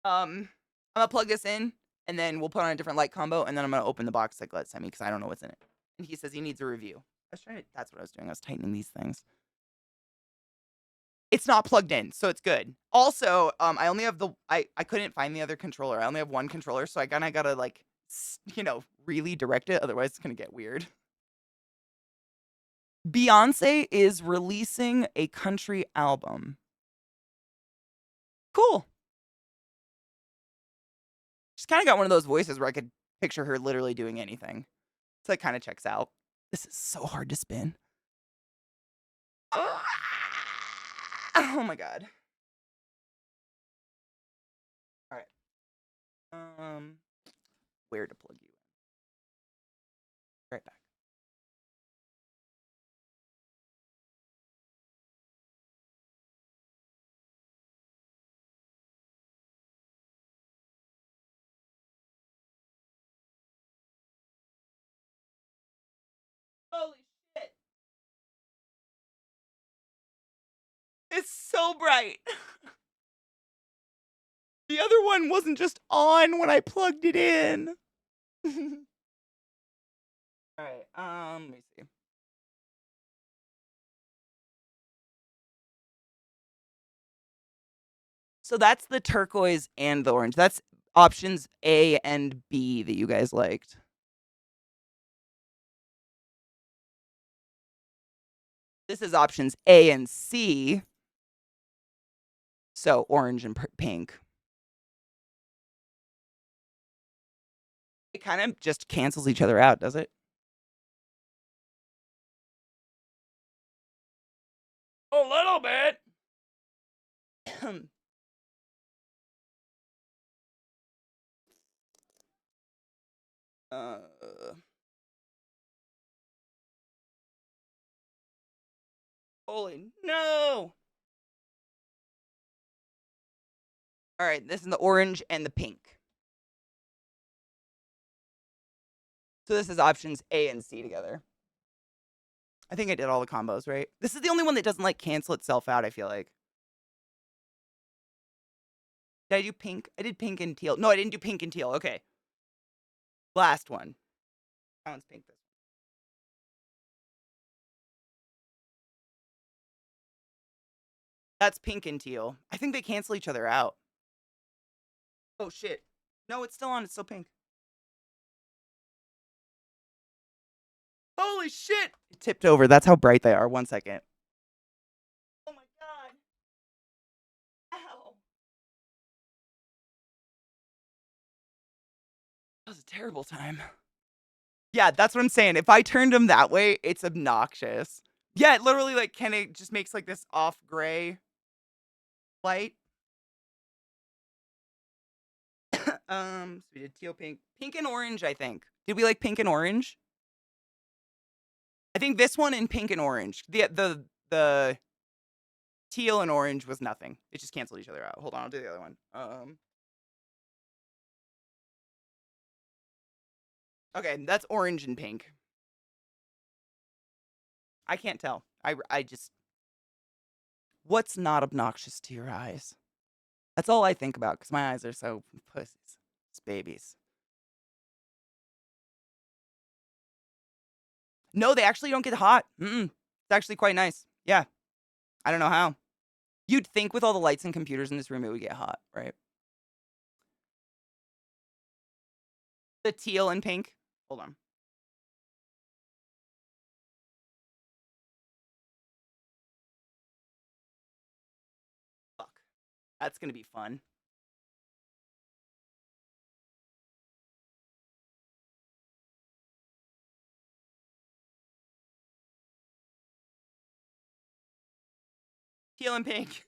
I'm gonna plug this in and then we'll put on a different light combo and then I'm gonna open the box like let's send me because I don't know what's in it. And he says he needs a review. That's what I was doing. I was tightening these things. It's not plugged in, so it's good. Also, I only have I couldn't find the other controller. I only have one controller, so I kinda gotta like really direct it, otherwise it's gonna get weird. Beyonce is releasing a country album. Cool. She's kinda got one of those voices where I could picture her literally doing anything. So it kinda checks out. This is so hard to spin. Oh my god. Alright. Where to plug you in? Right back. It's so bright. The other one wasn't just on when I plugged it in. All right. Let me see. So that's the turquoise and the orange. That's options A and B that you guys liked. This is options A and C. So orange and pink. It kind of just cancels each other out, does it? A little bit. uh, holy no! All right, this is the orange and the pink. So this is options A and C together. I think I did all the combos, right? This is the only one that doesn't like cancel itself out, I feel like. Did I do pink? I did pink and teal. No, I didn't do pink and teal. Okay. Last one. That one's pink. This one. That's pink and teal. I think they cancel each other out. Oh, shit. No, it's still on. It's still pink. Holy shit! It tipped over. That's how bright they are. 1 second. Oh my god. Ow. That was a terrible time. Yeah, that's what I'm saying. If I turned them that way, it's obnoxious. Yeah, it literally like it just makes like this off gray light. So we did teal, pink and orange, I think. Did we like pink and orange? I think this one and pink and orange. The teal and orange was nothing. It just canceled each other out. Hold on, I'll do the other one. Okay, that's orange and pink. I can't tell. I just what's not obnoxious to your eyes? That's all I think about because my eyes are so pussies. It's babies. No, they actually don't get hot. It's actually quite nice. Yeah. I don't know how. You'd think with all the lights and computers in this room, it would get hot, right? The teal and pink. Hold on. Fuck. That's going to be fun. Teal and pink.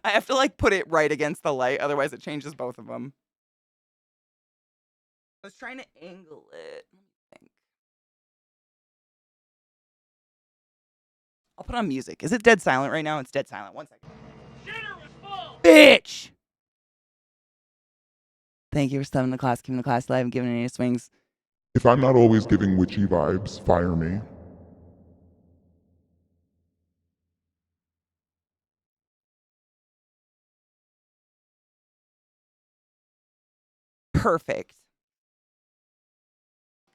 I have to like put it right against the light, otherwise it changes both of them. I was trying to angle it. Let me think. I'll put on music. Is it dead silent right now? It's dead silent. 1 second. Dinner was full. Bitch! Thank you for stepping the class, keeping the class alive, and giving any swings. If I'm not always giving witchy vibes, fire me. Perfect.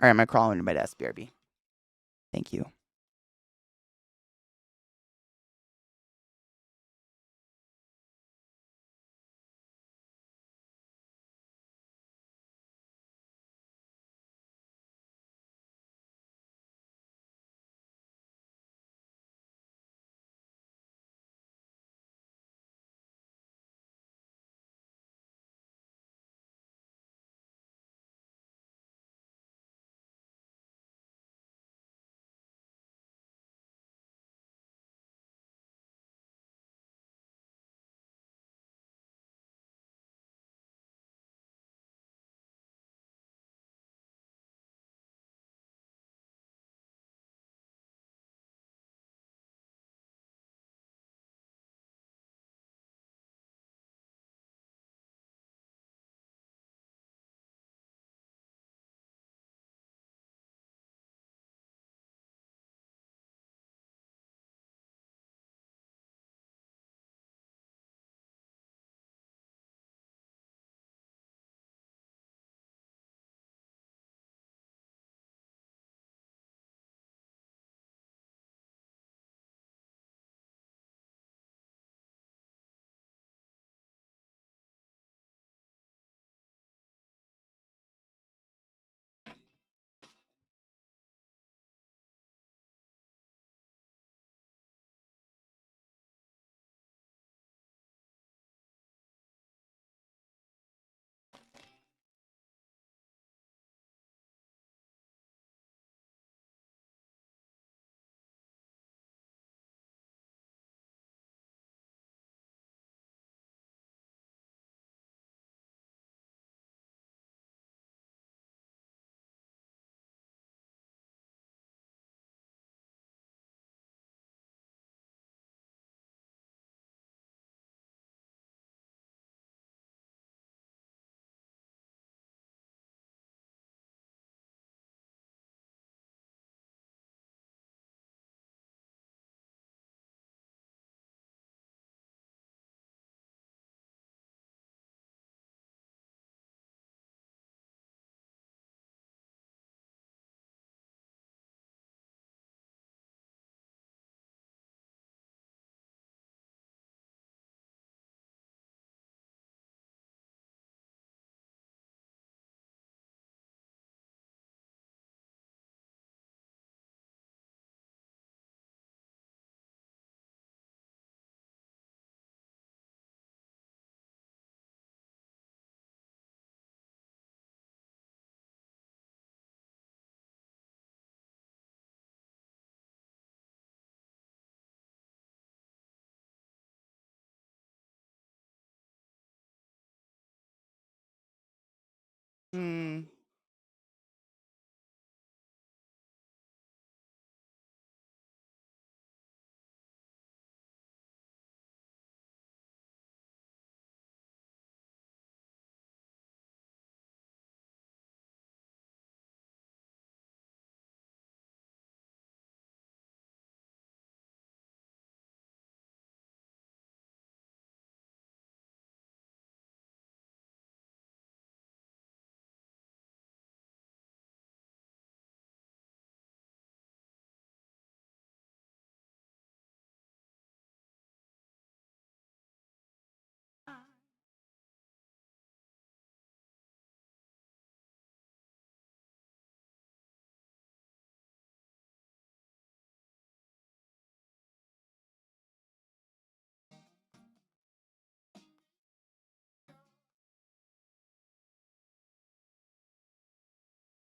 All right, I'm gonna crawl into my desk, BRB. Thank you.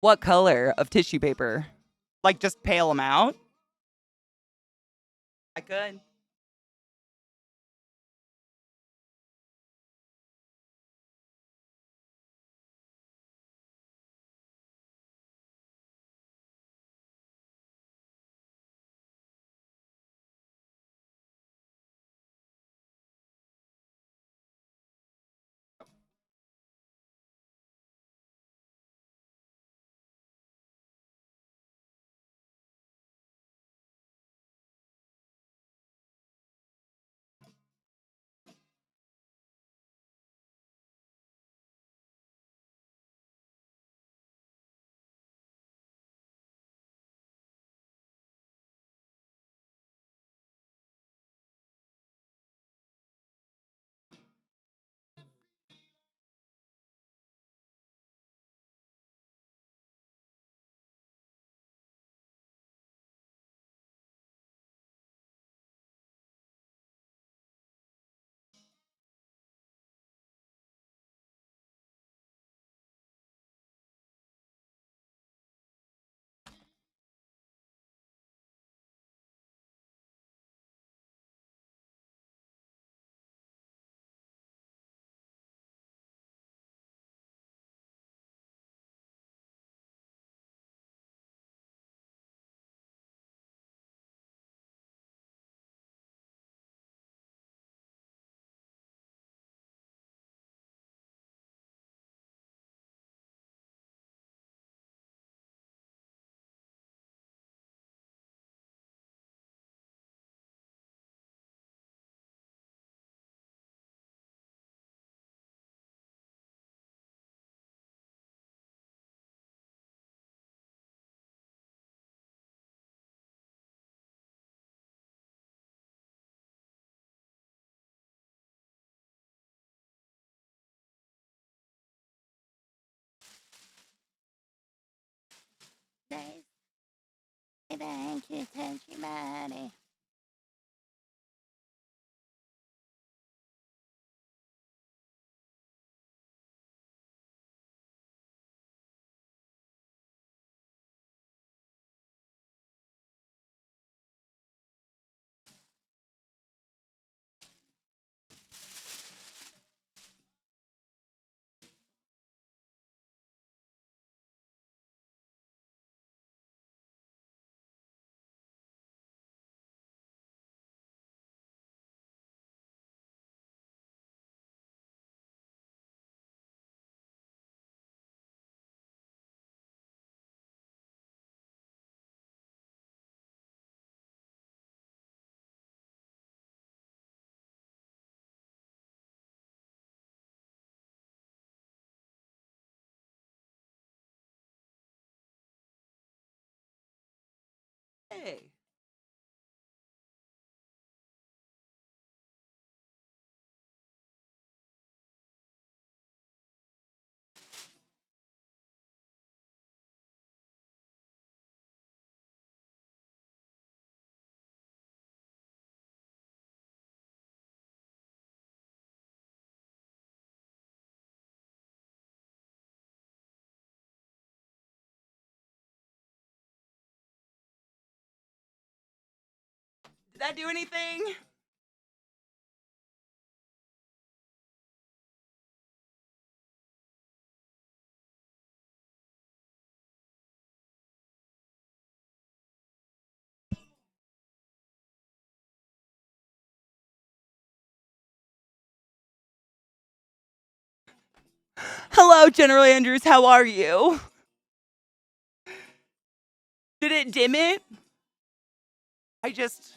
What color of tissue paper? Like, just pale them out? I could. Thank you, Tenchi. Hey. Did that do anything? Hello, General Andrews. How are you? Did it dim it? I just.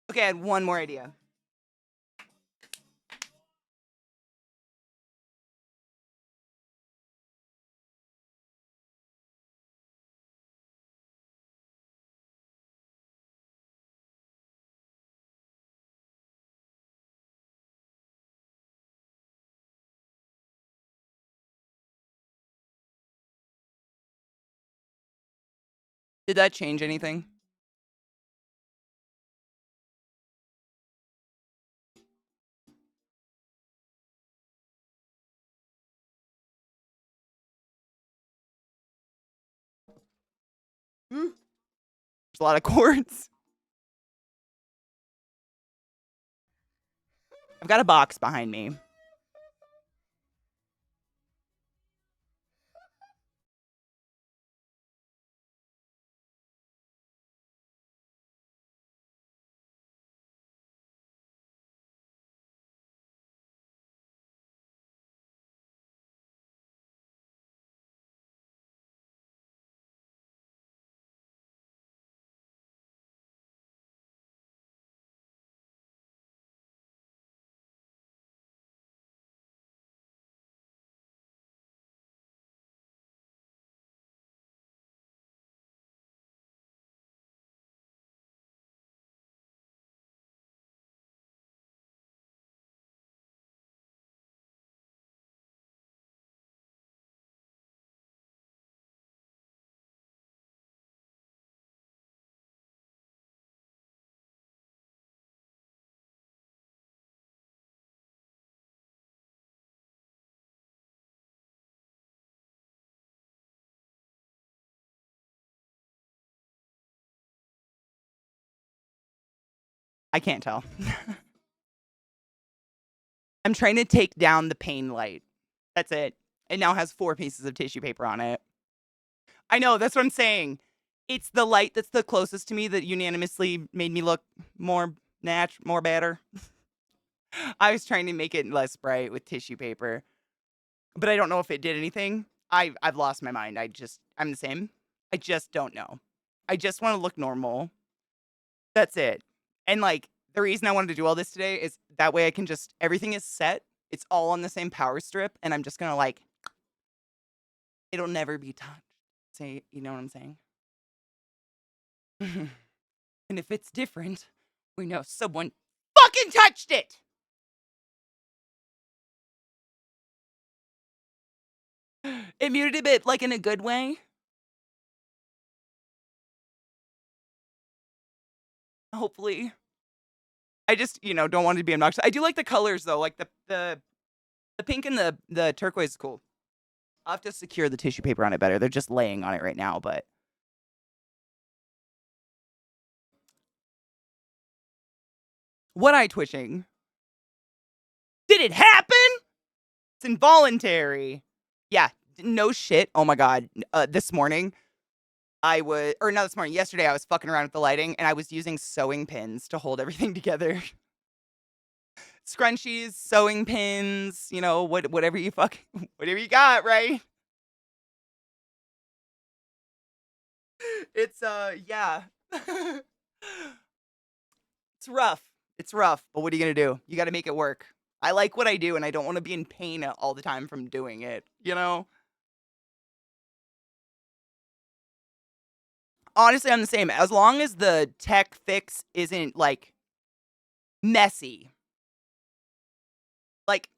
Okay, I had one more idea. Did that change anything? There's a lot of cords. I've got a box behind me. I can't tell. I'm trying to take down the pain light. That's it. It now has 4 pieces of tissue paper on it. I know, that's what I'm saying. It's the light that's the closest to me that unanimously made me look more more better. I was trying to make it less bright with tissue paper, but I don't know if it did anything. I've lost my mind. I'm the same. I just don't know. I just want to look normal. That's it. And like the reason I wanted to do all this today is that way I can just everything is set. It's all on the same power strip, and I'm just gonna like it'll never be touched. Say, you know what I'm saying? And if it's different, we know someone fucking touched it. It muted a bit, like in a good way. Hopefully. I just, don't want to be obnoxious. I do like the colors though, like the pink and the turquoise is cool. I'll have to secure the tissue paper on it better. They're just laying on it right now, but what eye twitching? Did it happen? It's involuntary. Yeah, no shit. Oh my god. This morning yesterday I was fucking around with the lighting and I was using sewing pins to hold everything together. Scrunchies, sewing pins, whatever you whatever you got, right? It's yeah. It's rough. It's rough, but what are you gonna do? You gotta make it work. I like what I do and I don't want to be in pain all the time from doing it, Honestly, I'm the same. As long as the tech fix isn't like messy. Like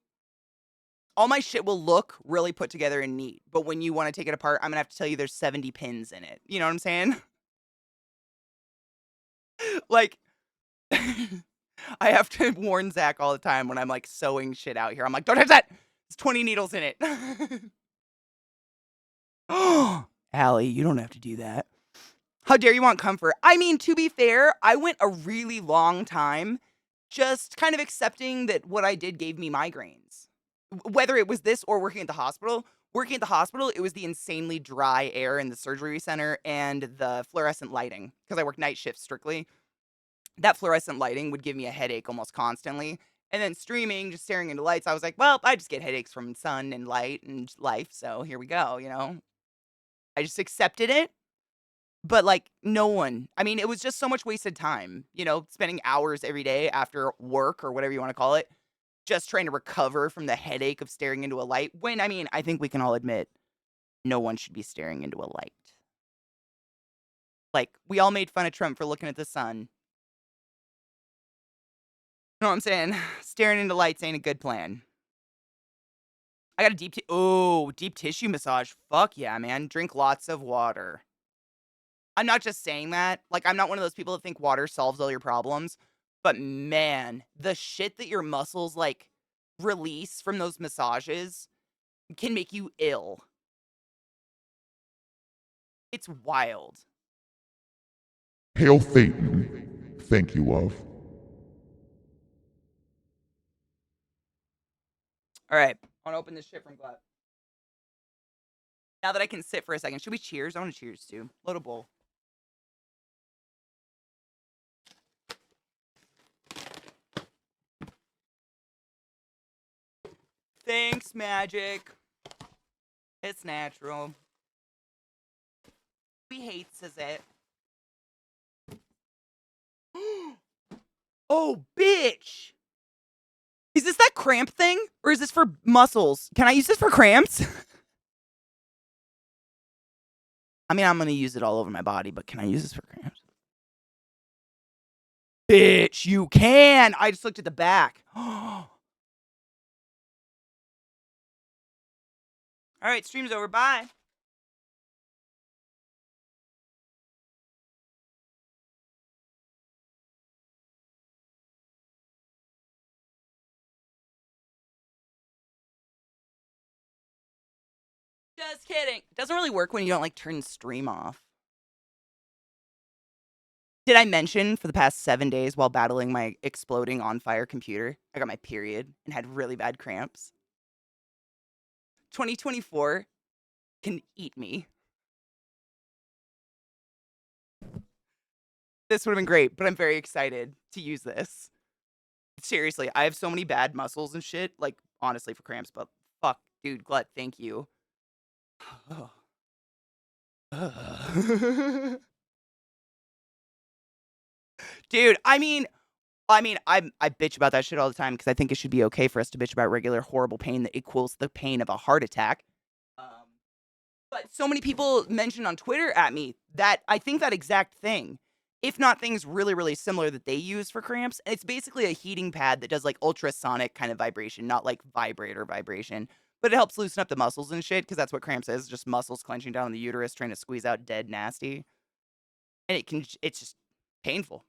all my shit will look really put together and neat, but when you want to take it apart, I'm gonna have to tell you there's 70 pins in it. You know what I'm saying? Like, I have to warn Zach all the time when I'm like sewing shit out here. I'm like, don't touch that. There's 20 needles in it. Oh, Allie, you don't have to do that. How dare you want comfort? I mean, to be fair, I went a really long time just kind of accepting that what I did gave me migraines. Whether it was this or working at the hospital. Working at the hospital, it was the insanely dry air in the surgery center and the fluorescent lighting, because I work night shifts strictly. That fluorescent lighting would give me a headache almost constantly. And then streaming, just staring into lights, I was like, well, I just get headaches from sun and light and life, so here we go, I just accepted it. But, like, no one it was just so much wasted time, spending hours every day after work or whatever you wanna call it, just trying to recover from the headache of staring into a light when, I think we can all admit no one should be staring into a light. Like, we all made fun of Trump for looking at the sun. You know what I'm saying? Staring into lights ain't a good plan. I got a deep tissue massage. Fuck yeah, man. Drink lots of water. I'm not just saying that. Like, I'm not one of those people that think water solves all your problems. But man, the shit that your muscles, like, release from those massages can make you ill. It's wild. Hail Phaeton. Thank you, love. All right. I want to open this shit from glass. Now that I can sit for a second, should we cheers? I want to cheers too. Load a bowl. Thanks, Magic. It's natural. We hates is it. Oh, bitch. Is this that cramp thing? Or is this for muscles? Can I use this for cramps? I mean, I'm going to use it all over my body, but can I use this for cramps? Bitch, you can. I just looked at the back. All right, stream's over. Bye. Just kidding. It doesn't really work when you don't like turn stream off. Did I mention for the past 7 days while battling my exploding on fire computer, I got my period and had really bad cramps? 2024 can eat me. This would have been great, but I'm very excited to use this. Seriously, I have so many bad muscles and shit, like, honestly, for cramps, but fuck, dude, Glut, thank you. Dude, I bitch about that shit all the time because I think it should be okay for us to bitch about regular horrible pain that equals the pain of a heart attack. But so many people mentioned on Twitter at me that I think that exact thing, if not things really, really similar that they use for cramps. And it's basically a heating pad that does like ultrasonic kind of vibration, not like vibrator vibration. But it helps loosen up the muscles and shit because that's what cramps is, just muscles clenching down in the uterus trying to squeeze out dead nasty. And it's just painful.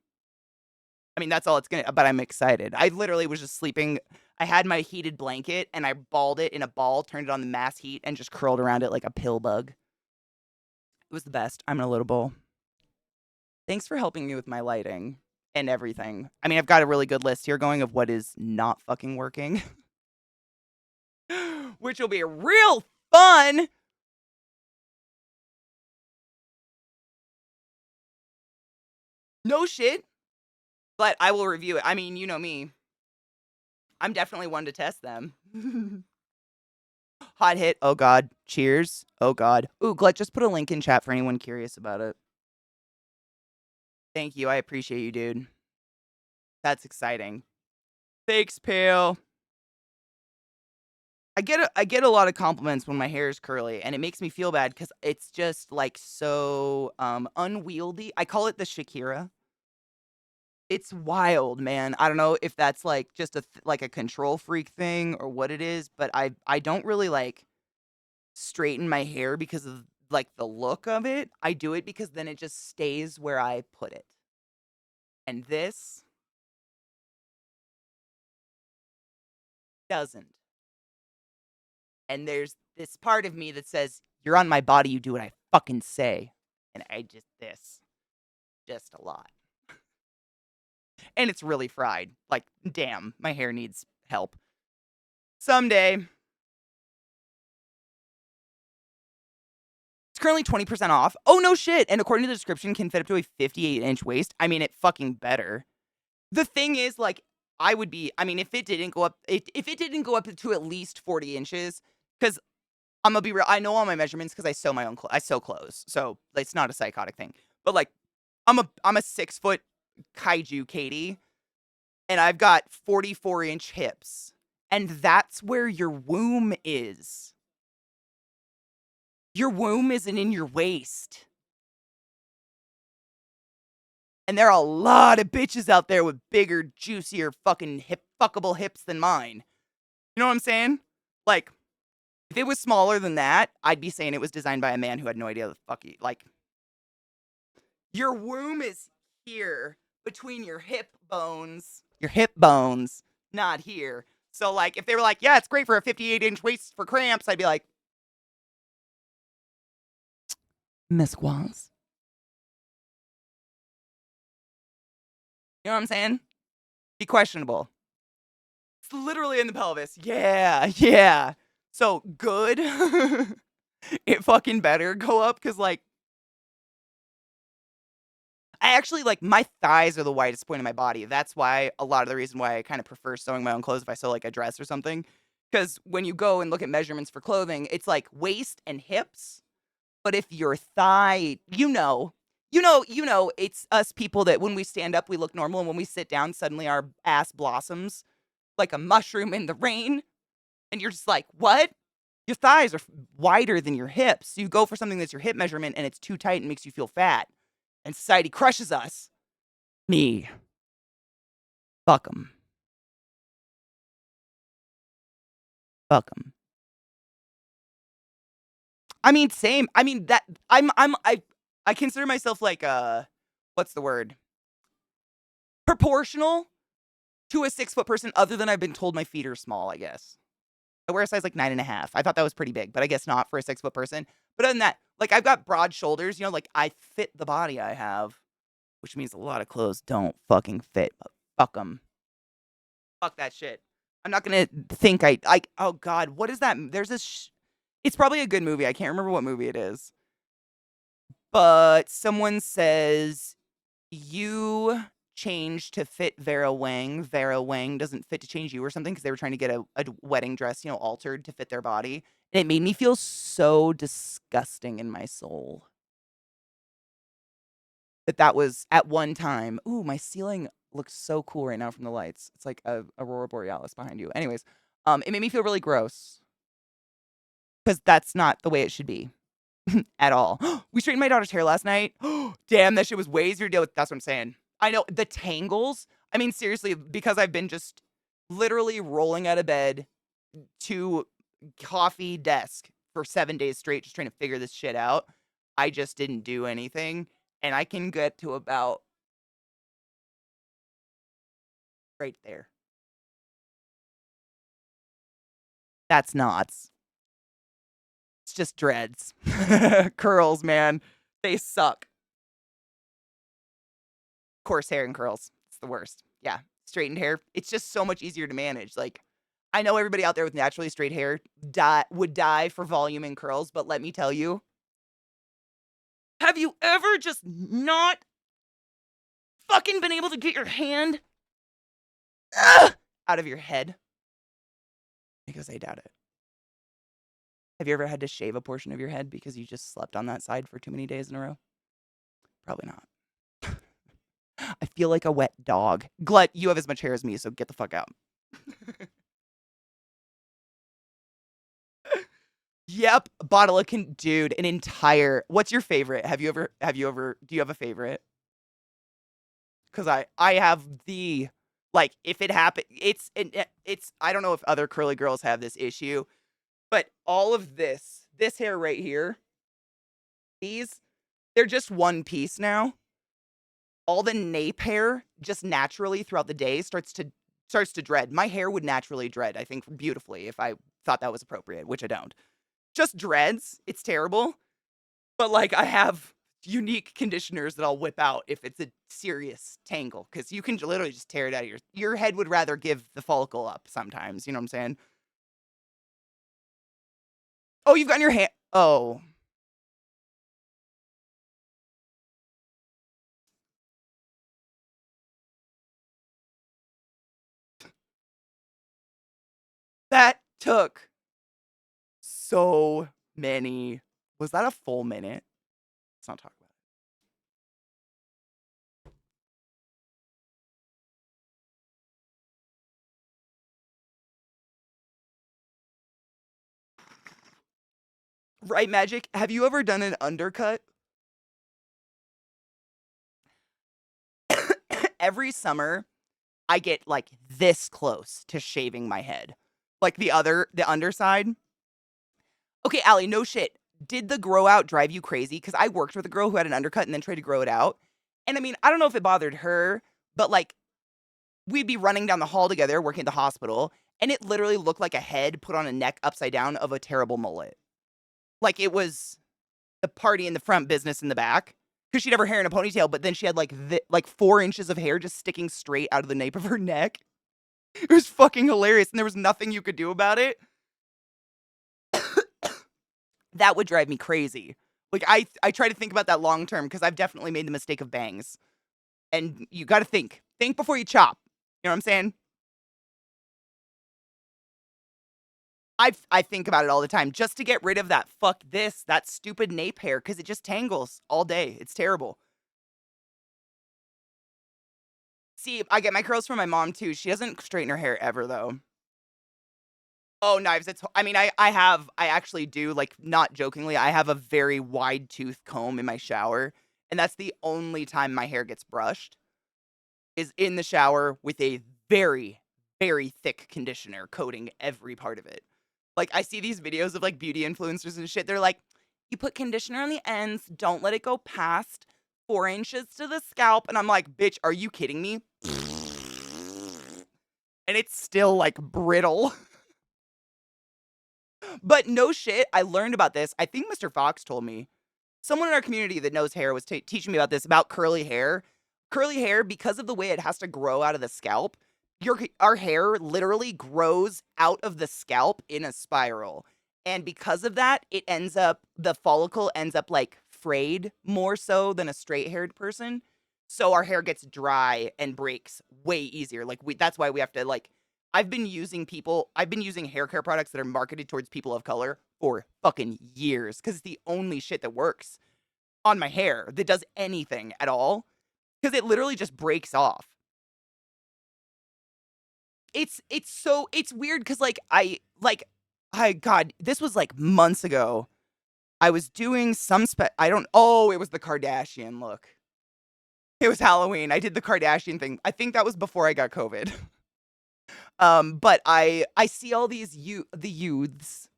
I mean, that's all it's gonna, but I'm excited. I literally was just sleeping. I had my heated blanket and I balled it in a ball, turned it on the mass heat, and just curled around it like a pill bug. It was the best. I'm in a little bowl. Thanks for helping me with my lighting and everything. I mean, I've got a really good list here going of what is not fucking working, which will be real fun. No shit. But I will review it. I mean, you know me. I'm definitely one to test them. Hot hit. Oh, God. Cheers. Oh, God. Ooh, Glut, just put a link in chat for anyone curious about it. Thank you. I appreciate you, dude. That's exciting. Thanks, Pale. I get a lot of compliments when my hair is curly, and it makes me feel bad because it's just, like, so, unwieldy. I call it the Shakira. It's wild, man. I don't know if that's, like, just like a control freak thing or what it is, but I don't really, like, straighten my hair because of, like, the look of it. I do it because then it just stays where I put it. And this doesn't. And there's this part of me that says, "You're on my body, you do what I fucking say." And just a lot. And it's really fried. Like, damn, my hair needs help. Someday. It's currently 20% off. Oh, no shit. And according to the description, can fit up to a 58-inch waist. I mean, it fucking better. The thing is, like, I mean, if it didn't go up to at least 40 inches, because I'm gonna be real, I know all my measurements because I sew my own clothes. I sew clothes. So it's not a psychotic thing. But like, I'm a 6-foot kaiju Katie, and I've got 44-inch hips. And that's where your womb is. Your womb isn't in your waist. And there are a lot of bitches out there with bigger, juicier, fucking fuckable hips than mine. You know what I'm saying? Like, if it was smaller than that, I'd be saying it was designed by a man who had no idea the fuck he, like, your womb is here between your hip bones, not here. So, like, if they were like, yeah, it's great for a 58-inch waist for cramps, I'd be like, Miss Quaz, You know what I'm saying? Be questionable. It's literally in the pelvis. Yeah, yeah. So good. It fucking better go up because, like, I actually like my thighs are the widest point in my body. That's why a lot of the reason why I kind of prefer sewing my own clothes if I sew like a dress or something. Because when you go and look at measurements for clothing, it's like waist and hips. But if your thigh, it's us people that when we stand up, we look normal. And when we sit down, suddenly our ass blossoms like a mushroom in the rain. And you're just like, what? Your thighs are wider than your hips. So you go for something that's your hip measurement and it's too tight and makes you feel fat. And society crushes us. Me. Fuck them. Fuck them. I mean, same. I mean that I consider myself like what's the word? Proportional to a 6 foot person, other than I've been told my feet are small, I guess. I wear a size like 9.5. I thought that was pretty big, but I guess not for a 6 foot person. But other than that, like I've got broad shoulders, like I fit the body I have, which means a lot of clothes don't fucking fit. But fuck them. Fuck that shit. I'm not gonna think oh god, what is that? There's this it's probably a good movie. I can't remember what movie it is. But someone says you change to fit Vera Wang. Vera Wang doesn't fit to change you or something because they were trying to get a wedding dress, altered to fit their body. And it made me feel so disgusting in my soul. That was at one time. Ooh, my ceiling looks so cool right now from the lights. It's like a Aurora Borealis behind you. Anyways, it made me feel really gross because that's not the way it should be at all. We straightened my daughter's hair last night. Damn, that shit was way easier to deal with. That's what I'm saying. I know the tangles. I mean, seriously, because I've been just literally rolling out of bed to coffee desk for 7 days straight, just trying to figure this shit out. I just didn't do anything. And I can get to about right there. That's knots. It's just dreads. Curls, man. They suck. Coarse hair and curls. It's the worst. Yeah. Straightened hair. It's just so much easier to manage. Like, I know everybody out there with naturally straight hair would die for volume and curls, but let me tell you, have you ever just not fucking been able to get your hand out of your head? Because I doubt it. Have you ever had to shave a portion of your head because you just slept on that side for too many days in a row? Probably not. I feel like a wet dog. Glut, you have as much hair as me, so get the fuck out. Yep, bottle of dude, an entire. What's your favorite? Do you have a favorite? Because I have the, like, if it happened, it's I don't know if other curly girls have this issue, but all of this hair right here, they're just one piece now. All the nape hair just naturally throughout the day starts to dread. My hair would naturally dread, I think, beautifully if I thought that was appropriate, which I don't. Just dreads. It's terrible. But like I have unique conditioners that I'll whip out if it's a serious tangle because you can literally just tear it out of your head would rather give the follicle up sometimes. You know what I'm saying? Oh, you've gotten your hand. Oh, that took so many. Was that a full minute? Let's not talk about it. Right, Magic? Have you ever done an undercut? Every summer, I get like this close to shaving my head. Like the underside. Okay, Allie, no shit. Did the grow out drive you crazy? Because I worked with a girl who had an undercut and then tried to grow it out. And I mean, I don't know if it bothered her, but like we'd be running down the hall together working at the hospital, and it literally looked like a head put on a neck upside down of a terrible mullet. Like it was the party in the front, business in the back. because she'd have her hair in a ponytail, but then she had like 4 inches of hair just sticking straight out of the nape of her neck. It was fucking hilarious, and there was nothing you could do about it. That would drive me crazy. Like, I try to think about that long term because I've definitely made the mistake of bangs. And you got to think. Think before you chop. You know what I'm saying? I think about it all the time just to get rid of that stupid nape hair because it just tangles all day. It's terrible. See, I get my curls from my mom too. She doesn't straighten her hair ever though. Oh, knives. I mean, I actually do, like, not jokingly, I have a very wide tooth comb in my shower, and that's the only time my hair gets brushed, is in the shower with a very, very thick conditioner coating every part of it. Like, I see these videos of, like, beauty influencers and shit. They're like, you put conditioner on the ends, don't let it go past 4 inches to the scalp. And I'm like, bitch, are you kidding me? And it's still, like, brittle. But no shit, I learned about this. I think Mr. Fox told me. Someone in our community that knows hair was teaching me about this, about curly hair. Curly hair, because of the way it has to grow out of the scalp, our hair literally grows out of the scalp in a spiral. And because of that, the follicle ends up like frayed more so than a straight haired person. So our hair gets dry and breaks way easier. Like that's why we have to like, I've been using hair care products that are marketed towards people of color for fucking years because it's the only shit that works on my hair that does anything at all because it literally just breaks off. It's weird because God, this was like months ago. I was doing it was the Kardashian look. It was Halloween. I did the Kardashian thing. I think that was before I got COVID. But I see all these youths,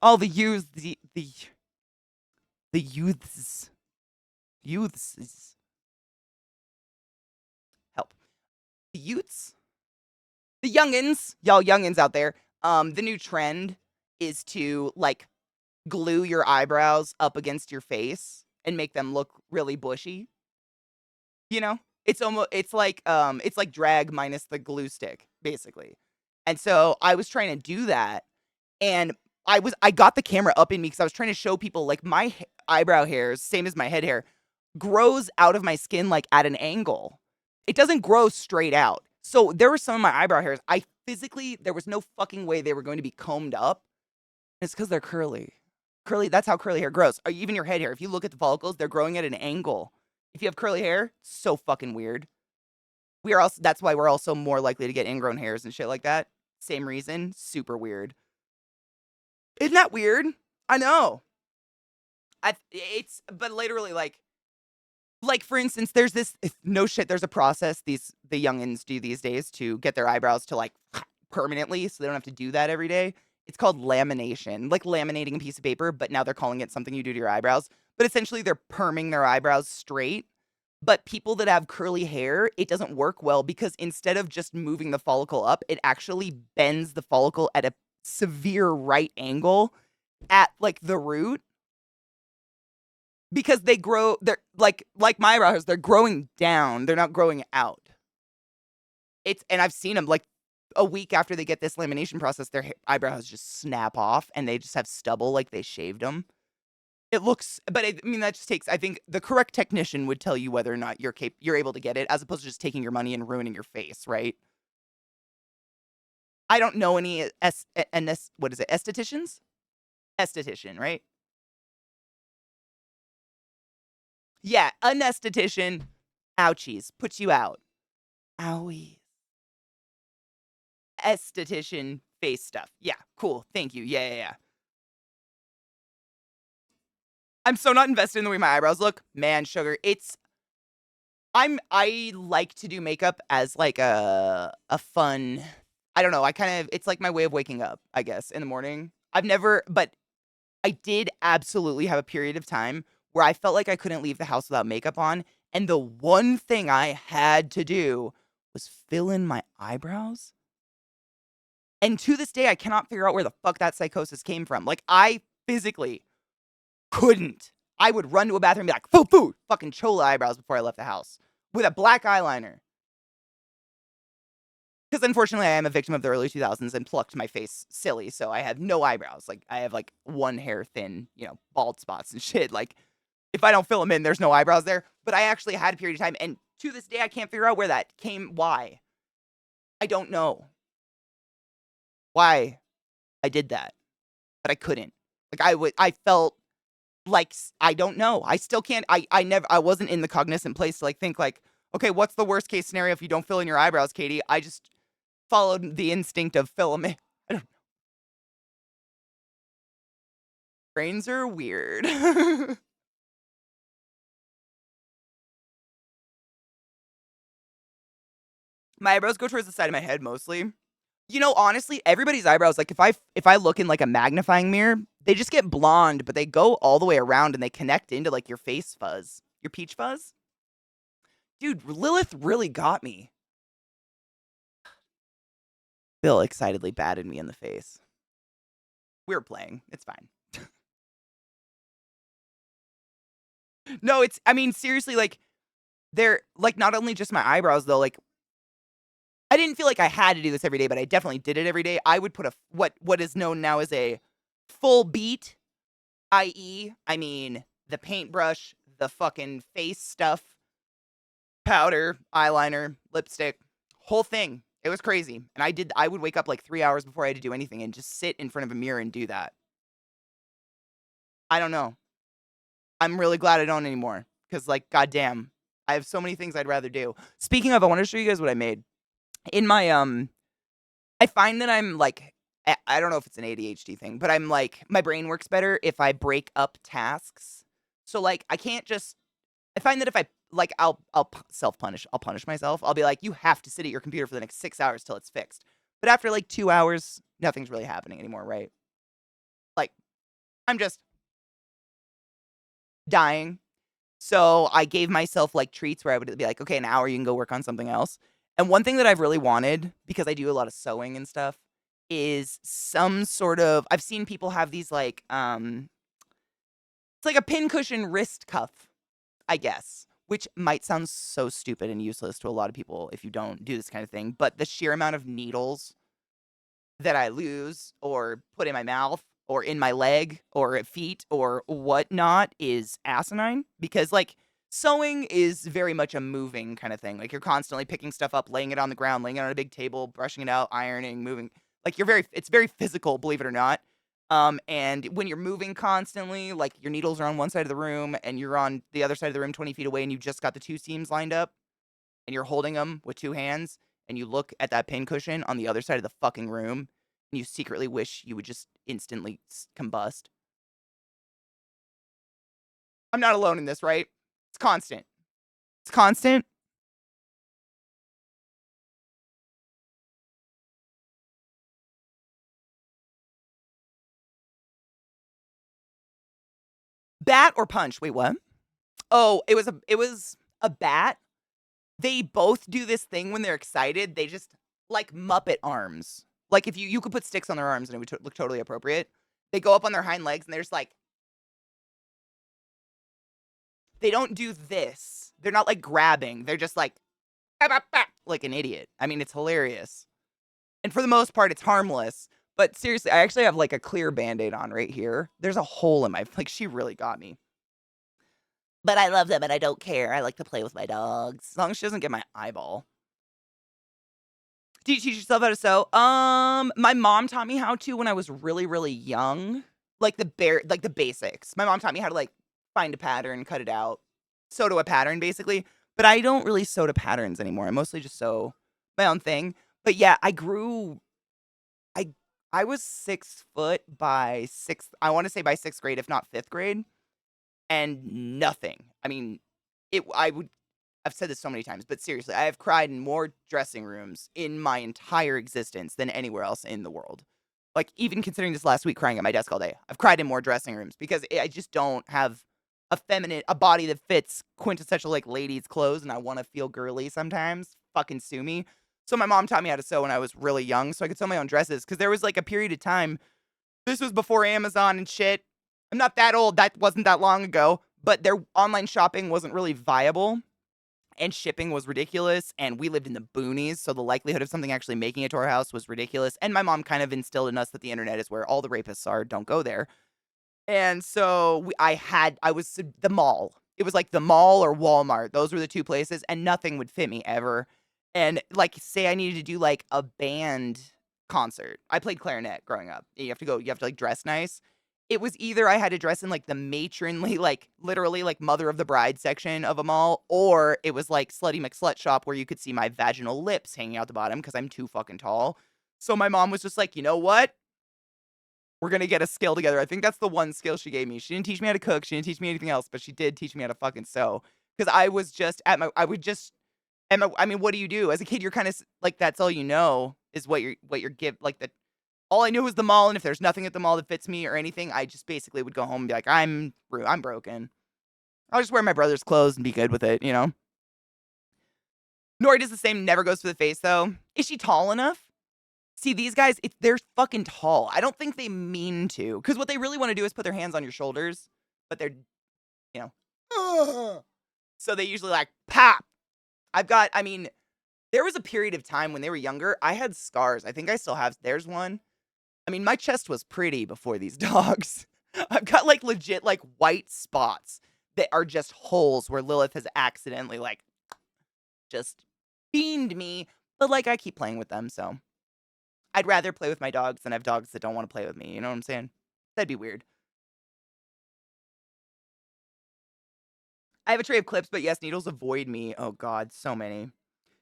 all the youths, the youths, help, the youths, the youngins, y'all youngins out there. The new trend is to like glue your eyebrows up against your face and make them look really bushy. You know? It's like drag minus the glue stick, basically. And so I was trying to do that, and I got the camera up in me because I was trying to show people like my eyebrow hairs, same as my head hair, grows out of my skin like at an angle. It doesn't grow straight out. So there were some of my eyebrow hairs. There was no fucking way they were going to be combed up. It's because they're curly. That's how curly hair grows. Or even your head hair. If you look at the follicles, they're growing at an angle. If you have curly hair, so fucking weird. That's why we're also more likely to get ingrown hairs and shit like that. Same reason. Super weird. Isn't that weird? I know. But literally like for instance, there's this, no shit, there's a process the youngins do these days to get their eyebrows to like permanently so they don't have to do that every day. It's called lamination, like laminating a piece of paper, but now they're calling it something you do to your eyebrows. But essentially they're perming their eyebrows straight. But people that have curly hair, it doesn't work well because instead of just moving the follicle up, it actually bends the follicle at a severe right angle at like the root. Because they're like my eyebrows, they're growing down. They're not growing out. And I've seen them like a week after they get this lamination process, their eyebrows just snap off and they just have stubble like they shaved them. That just takes, I think the correct technician would tell you whether or not you're able to get it as opposed to just taking your money and ruining your face, right? I don't know any what is it? Estheticians? Esthetician, right? Yeah, an esthetician. Ouchies. Puts you out. Owie. Esthetician face stuff. Yeah, cool. Thank you. Yeah. I'm so not invested in the way my eyebrows look. Man, sugar. I like to do makeup as like a fun, I don't know, it's like my way of waking up, I guess, in the morning. But I did absolutely have a period of time where I felt like I couldn't leave the house without makeup on. And the one thing I had to do was fill in my eyebrows. And to this day, I cannot figure out where the fuck that psychosis came from. Like, I physically couldn't. I would run to a bathroom and be like, foo, foo, fucking chola eyebrows before I left the house with a black eyeliner. Because unfortunately, I am a victim of the early 2000s and plucked my face silly, so I have no eyebrows. Like, I have, like, one hair thin, bald spots and shit. Like, if I don't fill them in, there's no eyebrows there. But I actually had a period of time, and to this day, I can't figure out where that came, why. I don't know why I did that, but I couldn't. Like, I felt like, I don't know. I still can't, I wasn't in the cognizant place to, like, think, like, okay, what's the worst case scenario if you don't fill in your eyebrows, Katie? I just followed the instinct of fill them in. I don't know. Brains are weird. My eyebrows go towards the side of my head mostly. Honestly, everybody's eyebrows, like, if I look in, like, a magnifying mirror, they just get blonde, but they go all the way around and they connect into, like, your face fuzz. Your peach fuzz? Dude, Lilith really got me. Bill excitedly batted me in the face. We were playing. It's fine. No, seriously, like, they're, like, not only just my eyebrows, though, like, I didn't feel like I had to do this every day, but I definitely did it every day. I would put what is known now as a full beat, i.e., the paintbrush, the fucking face stuff, powder, eyeliner, lipstick, whole thing. It was crazy. And I would wake up like 3 hours before I had to do anything and just sit in front of a mirror and do that. I don't know. I'm really glad I don't anymore. Because, like, goddamn, I have so many things I'd rather do. Speaking of, I want to show you guys what I made. In my, I find that I'm, like, I don't know if it's an ADHD thing, but I'm, like, my brain works better if I break up tasks. So, like, I can't just, I find that if I'll self-punish. I'll punish myself. I'll be like, you have to sit at your computer for the next 6 hours till it's fixed. But after, like, 2 hours, nothing's really happening anymore, right? Like, I'm just dying. So I gave myself, like, treats where I would be like, okay, an hour, you can go work on something else. And one thing that I've really wanted, because I do a lot of sewing and stuff, is some sort of, I've seen people have these, like, it's like a pincushion wrist cuff, I guess, which might sound so stupid and useless to a lot of people if you don't do this kind of thing. But the sheer amount of needles that I lose or put in my mouth or in my leg or at feet or whatnot is asinine, because, like, sewing is very much a moving kind of thing. Like, you're constantly picking stuff up, laying it on the ground, laying it on a big table, brushing it out, ironing, moving. Like, it's very physical, believe it or not. And when you're moving constantly, like, your needles are on one side of the room and you're on the other side of the room 20 feet away and you just got the two seams lined up and you're holding them with two hands and you look at that pincushion on the other side of the fucking room and you secretly wish you would just instantly combust. I'm not alone in this, right? It's constant. It's constant. Bat or punch? Wait, what? Oh, it was a bat. They both do this thing when they're excited. They just, like, Muppet arms. Like, if you could put sticks on their arms and it would look totally appropriate. They go up on their hind legs and they're just like, they don't do this. They're not, like, grabbing. They're just like, "Bah, bah, bah," like an idiot. It's hilarious. And for the most part, it's harmless. But seriously, I actually have, like, a clear Band-Aid on right here. There's a hole in my, like, she really got me. But I love them and I don't care. I like to play with my dogs. As long as she doesn't get my eyeball. Do you teach yourself how to sew? My mom taught me how to when I was really, really young. Like the basics. My mom taught me how to, like, find a pattern, cut it out, sew to a pattern, basically. But I don't really sew to patterns anymore. I mostly just sew my own thing. But yeah, I was 6 foot by I want to say by 6th grade, if not 5th grade. And nothing. I've said this so many times, but seriously, I have cried in more dressing rooms in my entire existence than anywhere else in the world. Like, even considering this last week crying at my desk all day, I've cried in more dressing rooms because I just don't have a body that fits quintessential, like, ladies' clothes, and I want to feel girly sometimes. Fucking sue me. So my mom taught me how to sew when I was really young, so I could sew my own dresses, because there was, like, a period of time, this was before Amazon and shit. I'm not that old, that wasn't that long ago, but their online shopping wasn't really viable and shipping was ridiculous. And we lived in the boonies. So the likelihood of something actually making it to our house was ridiculous. And my mom kind of instilled in us that the internet is where all the rapists are. Don't go there. And so I was the mall. It was like the mall or Walmart. Those were the two places, and nothing would fit me ever. And like, say I needed to do like a band concert. I played clarinet growing up. You have to like dress nice. It was either I had to dress in like the matronly, like literally like mother of the bride section of a mall, or it was like Slutty McSlut shop where you could see my vaginal lips hanging out the bottom because I'm too fucking tall. So my mom was just like, you know what? We're gonna get a skill together. I think that's the one skill she gave me. She didn't teach me how to cook. She didn't teach me anything else, but she did teach me how to fucking sew. Because I was just I mean, what do you do as a kid? You're kind of like that's all you know is what you're like the. All I knew was the mall, and if there's nothing at the mall that fits me or anything, I just basically would go home and be like, I'm broken. I'll just wear my brother's clothes and be good with it, you know. Nori does the same. Never goes for the face though. Is she tall enough? See, these guys, they're fucking tall. I don't think they mean to. Because what they really want to do is put their hands on your shoulders. But they're, you know. So they usually like, pop. I mean, there was a period of time when they were younger. I had scars. I think I still have. There's one. I mean, my chest was pretty before these dogs. I've got like legit like white spots that are just holes where Lilith has accidentally like just beamed me. But like I keep playing with them, so. I'd rather play with my dogs than have dogs that don't want to play with me. You know what I'm saying? That'd be weird. I have a tray of clips, but yes, needles avoid me. Oh God, so many.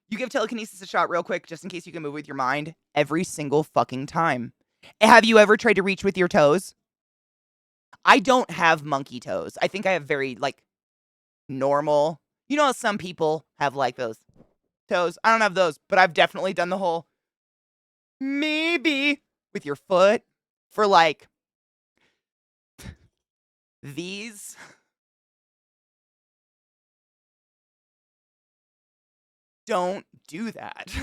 You give telekinesis a shot real quick, just in case you can move with your mind every single fucking time. Have you ever tried to reach with your toes? I don't have monkey toes. I think I have very, like, normal. You know how some people have, like, those toes? I don't have those, but I've definitely done the whole maybe with your foot for, like, these. Don't do that.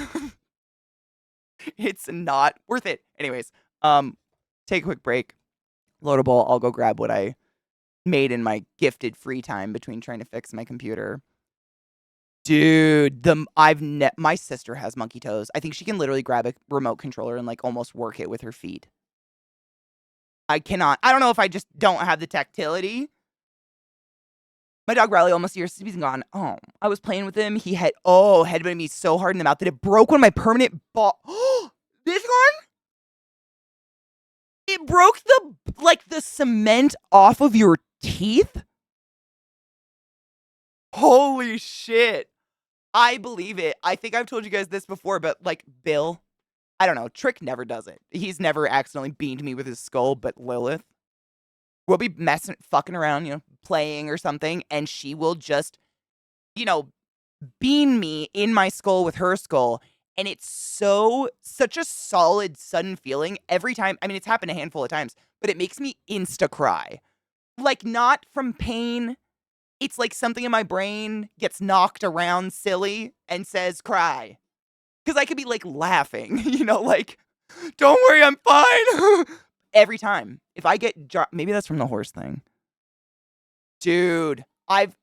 It's not worth it. Anyways, take a quick break. Loadable, I'll go grab what I made in my gifted free time between trying to fix my computer. Dude, my sister has monkey toes. I think she can literally grab a remote controller and like almost work it with her feet. I cannot. I don't know if I just don't have the tactility. My dog Riley almost years he's gone. Oh, I was playing with him. He headbutted me so hard in the mouth that it broke one of my permanent this one? It broke the cement off of your teeth? Holy shit. I believe it. I think I've told you guys this before, but like Bill, I don't know. Trick never does it. He's never accidentally beamed me with his skull, but Lilith will be fucking around, playing or something, and she will just, beam me in my skull with her skull. And it's such a solid, sudden feeling every time. I mean, it's happened a handful of times, but it makes me insta cry. Like, not from pain. It's like something in my brain gets knocked around silly and says, cry. Because I could be like laughing, like, don't worry, I'm fine. Every time. If I get maybe that's from the horse thing. Dude,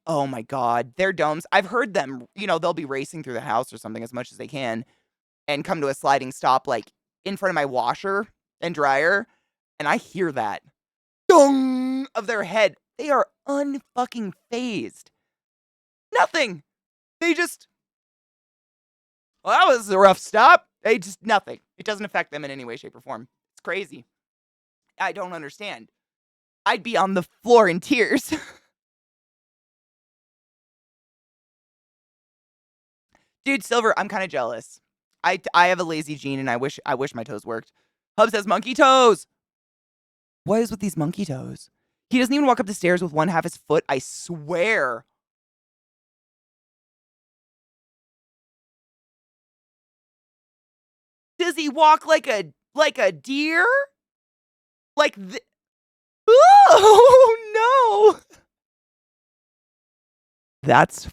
oh my God, their domes. I've heard them, they'll be racing through the house or something as much as they can and come to a sliding stop, like in front of my washer and dryer. And I hear that dong of their head. They are unfucking phased. Nothing. They just, well, that was a rough stop. They just, nothing. It doesn't affect them in any way, shape, or form. It's crazy. I don't understand. I'd be on the floor in tears. Dude, Silver, I'm kind of jealous. I have a lazy gene and I wish my toes worked. Hub says monkey toes. What is with these monkey toes? He doesn't even walk up the stairs with one half his foot, I swear. Does he walk like a deer? Like oh no. That's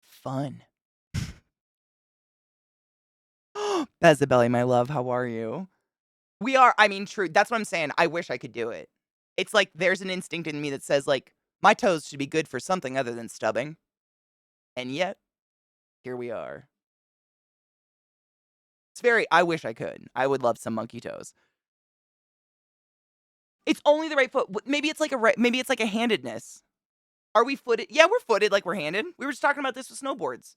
fun. Bezabelly, my love, how are you? We are, I mean, true. That's what I'm saying. I wish I could do it. It's like there's an instinct in me that says, like, my toes should be good for something other than stubbing. And yet, here we are. It's very, I wish I could. I would love some monkey toes. It's only the right foot. Maybe it's like maybe it's like a handedness. Are we footed? Yeah, we're footed like we're handed. We were just talking about this with snowboards.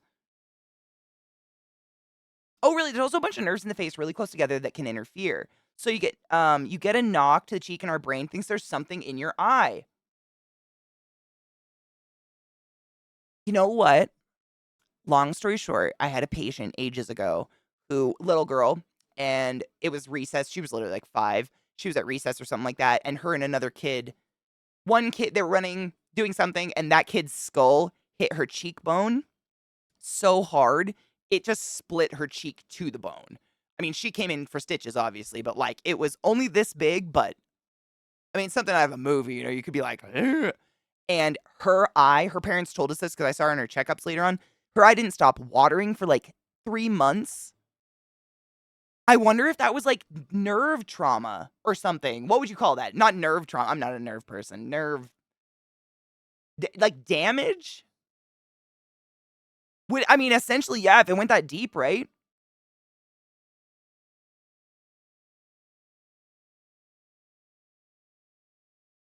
Oh, really? There's also a bunch of nerves in the face really close together that can interfere. So you get a knock to the cheek and our brain thinks there's something in your eye. You know what? Long story short, I had a patient ages ago little girl, and it was recess. She was literally like 5. She was at recess or something like that, and her and another kid, one kid, they were running, doing something, and that kid's skull hit her cheekbone so hard, it just split her cheek to the bone. I mean, she came in for stitches, obviously, but like it was only this big, but I mean, something out of a movie, you could be like, ugh. And her eye, her parents told us this because I saw her in her checkups later on. Her eye didn't stop watering for like 3 months. I wonder if that was like nerve trauma or something. What would you call that? Not nerve trauma. I'm not a nerve person. Like damage? I mean, essentially, yeah, if it went that deep, right?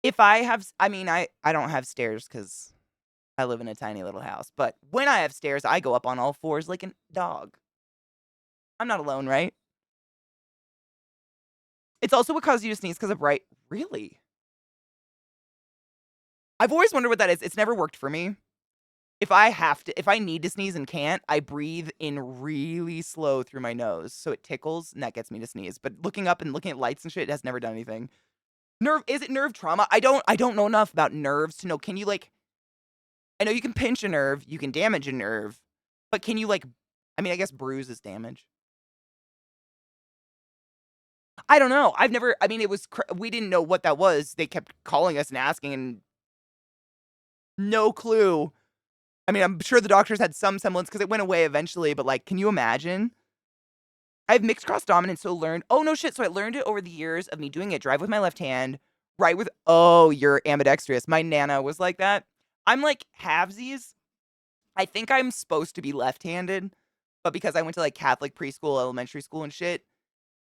If I have, I mean, I don't have stairs because I live in a tiny little house. But when I have stairs, I go up on all fours like a dog. I'm not alone, right? It's also what causes you to sneeze because of bright. Really? I've always wondered what that is. It's never worked for me. If I need to sneeze and can't, I breathe in really slow through my nose. So it tickles and that gets me to sneeze. But looking up and looking at lights and shit has never done anything. Is it nerve trauma? I don't know enough about nerves to know. Can you like, I know you can pinch a nerve, you can damage a nerve, but can you like, I mean, I guess bruise is damage. I don't know. I mean, we didn't know what that was. They kept calling us and asking and no clue. I mean, I'm sure the doctors had some semblance because it went away eventually, but like, can you imagine? I have mixed cross dominance, so oh no shit. So I learned it over the years of me doing it. Drive with my left hand, right with, oh, you're ambidextrous. My nana was like that. I'm like halvesies. I think I'm supposed to be left-handed, but because I went to like Catholic preschool, elementary school and shit,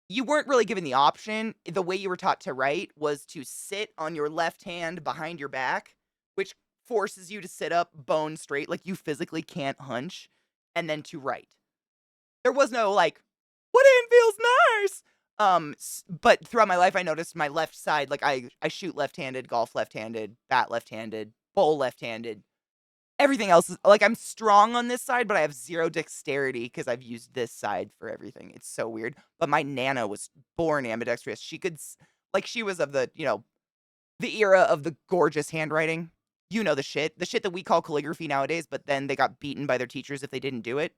you weren't really given the option. The way you were taught to write was to sit on your left hand behind your back, which forces you to sit up bone straight, like you physically can't hunch, and then to write. There was no like, what hand feels nice? But throughout my life, I noticed my left side, like I shoot left-handed, golf left-handed, bat left-handed, bowl left-handed. Everything else is like I'm strong on this side, but I have 0 dexterity because I've used this side for everything. It's so weird. But my nana was born ambidextrous. She could, like, she was of the era of the gorgeous handwriting. You know the shit that we call calligraphy nowadays, but then they got beaten by their teachers if they didn't do it.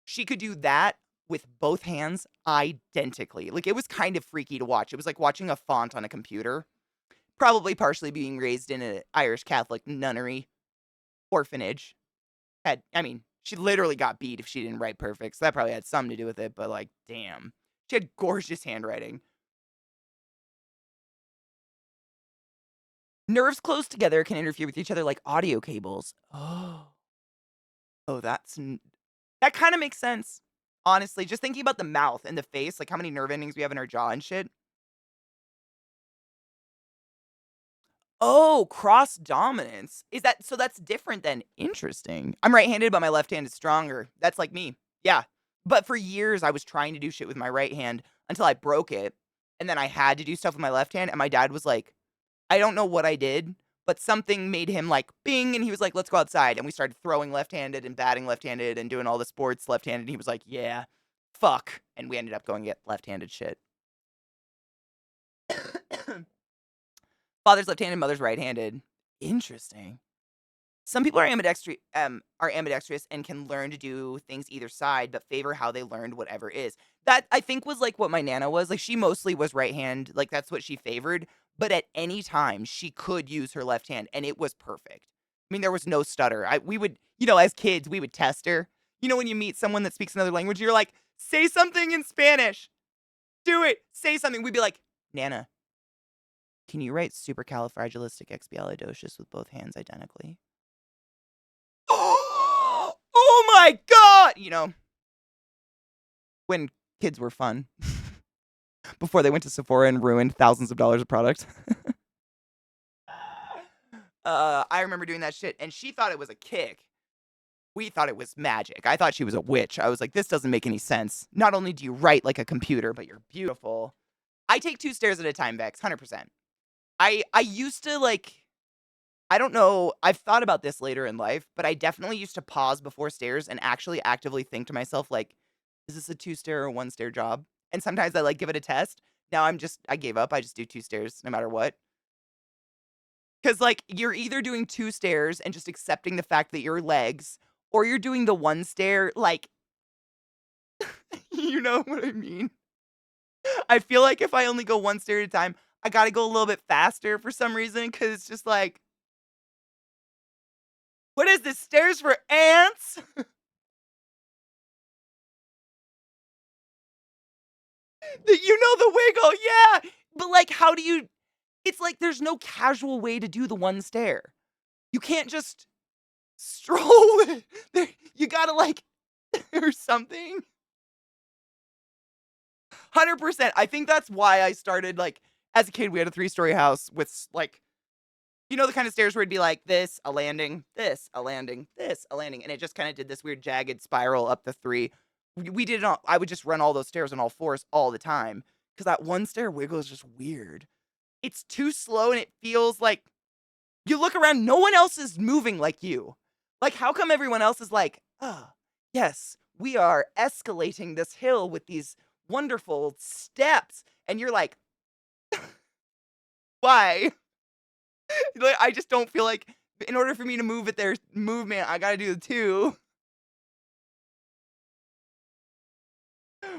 She could do that with both hands identically. Like, it was kind of freaky to watch. It was like watching a font on a computer. Probably partially being raised in an Irish Catholic nunnery orphanage. I mean, she literally got beat if she didn't write perfect, so that probably had something to do with it, but like, damn. She had gorgeous handwriting. Nerves close together can interfere with each other like audio cables. Oh. Oh, that kind of makes sense. Honestly, just thinking about the mouth and the face, like how many nerve endings we have in our jaw and shit. Oh, cross dominance. So that's different than interesting. I'm right-handed, but my left hand is stronger. That's like me. Yeah. But for years I was trying to do shit with my right hand until I broke it. And then I had to do stuff with my left hand. And my dad was like, I don't know what I did, but something made him like bing. And he was like, let's go outside. And we started throwing left-handed and batting left-handed and doing all the sports left-handed. And he was like, yeah, fuck. And we ended up going get left-handed shit. Father's left-handed, mother's right-handed. Interesting. Some people are ambidextrous and can learn to do things either side, but favor how they learned whatever is. That I think was like what my nana was. Like she mostly was right hand, like that's what she favored. But at any time she could use her left hand, and it was perfect. I mean, there was no stutter. We would, as kids, we would test her. When you meet someone that speaks another language, you're like, say something in Spanish. Do it. Say something. We'd be like, Nana, can you write supercalifragilisticexpialidocious with both hands identically? Oh my God! You know, when kids were fun. Before they went to Sephora and ruined thousands of dollars of product. I remember doing that shit, and she thought it was a kick. We thought it was magic. I thought she was a witch. I was like, this doesn't make any sense. Not only do you write like a computer, but you're beautiful. I take 2 stairs at a time, Vex, 100%. I used to, like, I don't know, I've thought about this later in life, but I definitely used to pause before stairs and actually actively think to myself, like, is this a 2-stair or 1-stair job? And sometimes I, like, give it a test. Now I gave up. I just do 2 stairs no matter what. Because, like, you're either doing 2 stairs and just accepting the fact that your legs, or you're doing the 1 stair, like, you know what I mean? I feel like if I only go 1 stair at a time, I gotta go a little bit faster for some reason, because it's just like, what is this, stairs for ants? You know the wiggle, yeah! But, like, how do you... It's like there's no casual way to do the 1 stair. You can't just stroll it. You gotta, like, or something. 100%. I think that's why I started, like, as a kid, we had a 3-story house with, like, you know, the kind of stairs where it'd be like this, a landing, this, a landing, this, a landing. And it just kind of did this weird jagged spiral up the 3. We did it all. I would just run all those stairs on all 4s all the time. Because that 1 stair wiggle is just weird. It's too slow and it feels like you look around, no one else is moving like you. Like, how come everyone else is like, oh, yes, we are escalating this hill with these wonderful steps. And you're like, why? Like, I just don't feel like, in order for me to move at their movement, I gotta do the 2.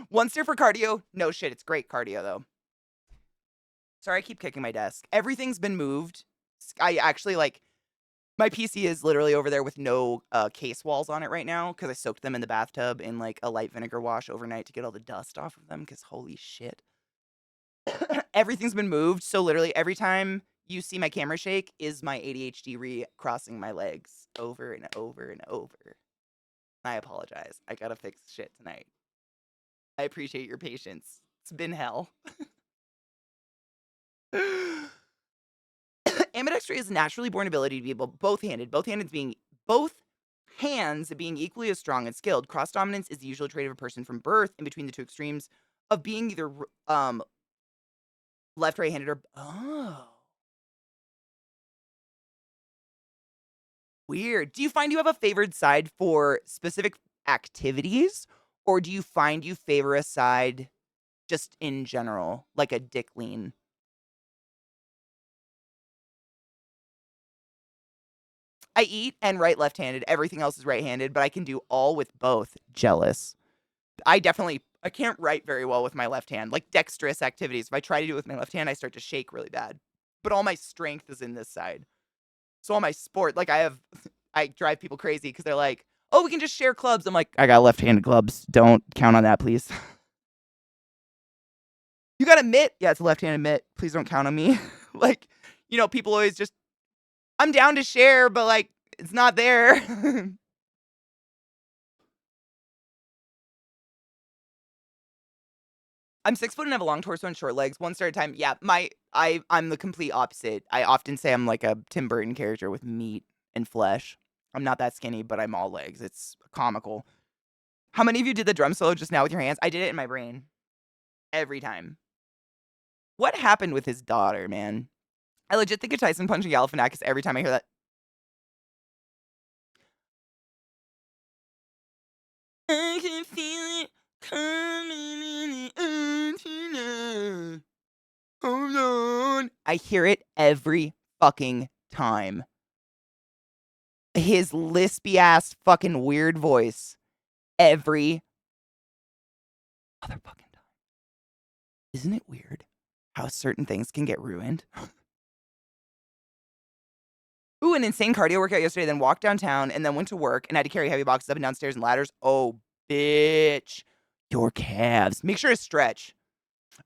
1 stair for cardio? No shit, it's great cardio though. Sorry, I keep kicking my desk. Everything's been moved. I actually, like, my PC is literally over there with no case walls on it right now because I soaked them in the bathtub in, like, a light vinegar wash overnight to get all the dust off of them because holy shit. Everything's been moved, so literally every time you see my camera shake is my ADHD recrossing my legs over and over and over. I apologize. I gotta fix shit tonight. I appreciate your patience. It's been hell. Ambidextry is a naturally born ability to be both-handed. Both hands being equally as strong and skilled. Cross dominance is the usual trait of a person from birth, in between the 2 extremes of being either left, right-handed, or weird. Do you find you have a favored side for specific activities, or do you find you favor a side just in general, like a dick lean? I eat and write left-handed. Everything else is right-handed, but I can do all with both. Jealous. I can't write very well with my left hand. Like dexterous activities. If I try to do it with my left hand, I start to shake really bad. But all my strength is in this side. So all my sport, like I drive people crazy because they're like, oh, we can just share clubs. I'm like, I got left-handed clubs. Don't count on that, please. You got a mitt? Yeah, it's a left-handed mitt. Please don't count on me. Like, you know, people always just, I'm down to share, but like, it's not there. I'm 6 foot and have a long torso and short legs. 1 stair at a time. Yeah, I'm the complete opposite. I often say I'm like a Tim Burton character with meat and flesh. I'm not that skinny, but I'm all legs. It's comical. How many of you did the drum solo just now with your hands? I did it in my brain. Every time. What happened with his daughter, man? I legit think of Tyson punching Galifianakis every time I hear that. I can feel it coming in the air. Hold on. I hear it every fucking time. His lispy ass fucking weird voice. Every motherfucking time. Isn't it weird how certain things can get ruined? Ooh, an insane cardio workout yesterday, then walked downtown and then went to work and had to carry heavy boxes up and down stairs and ladders. Oh, bitch. Your calves. Make sure to stretch.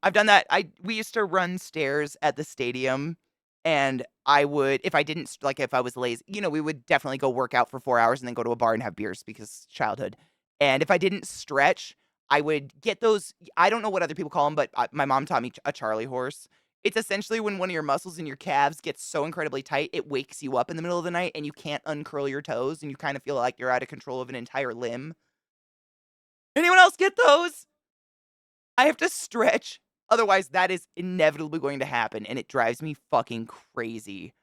I've done that. We used to run stairs at the stadium, and I would if I didn't like if I was lazy, we would definitely go work out for 4 hours and then go to a bar and have beers because childhood. And if I didn't stretch, I would get those. I don't know what other people call them, but my mom taught me a Charlie horse. It's essentially when one of your muscles in your calves gets so incredibly tight, it wakes you up in the middle of the night and you can't uncurl your toes and you kind of feel like you're out of control of an entire limb. Anyone else get those? I have to stretch. Otherwise, that is inevitably going to happen, and it drives me fucking crazy.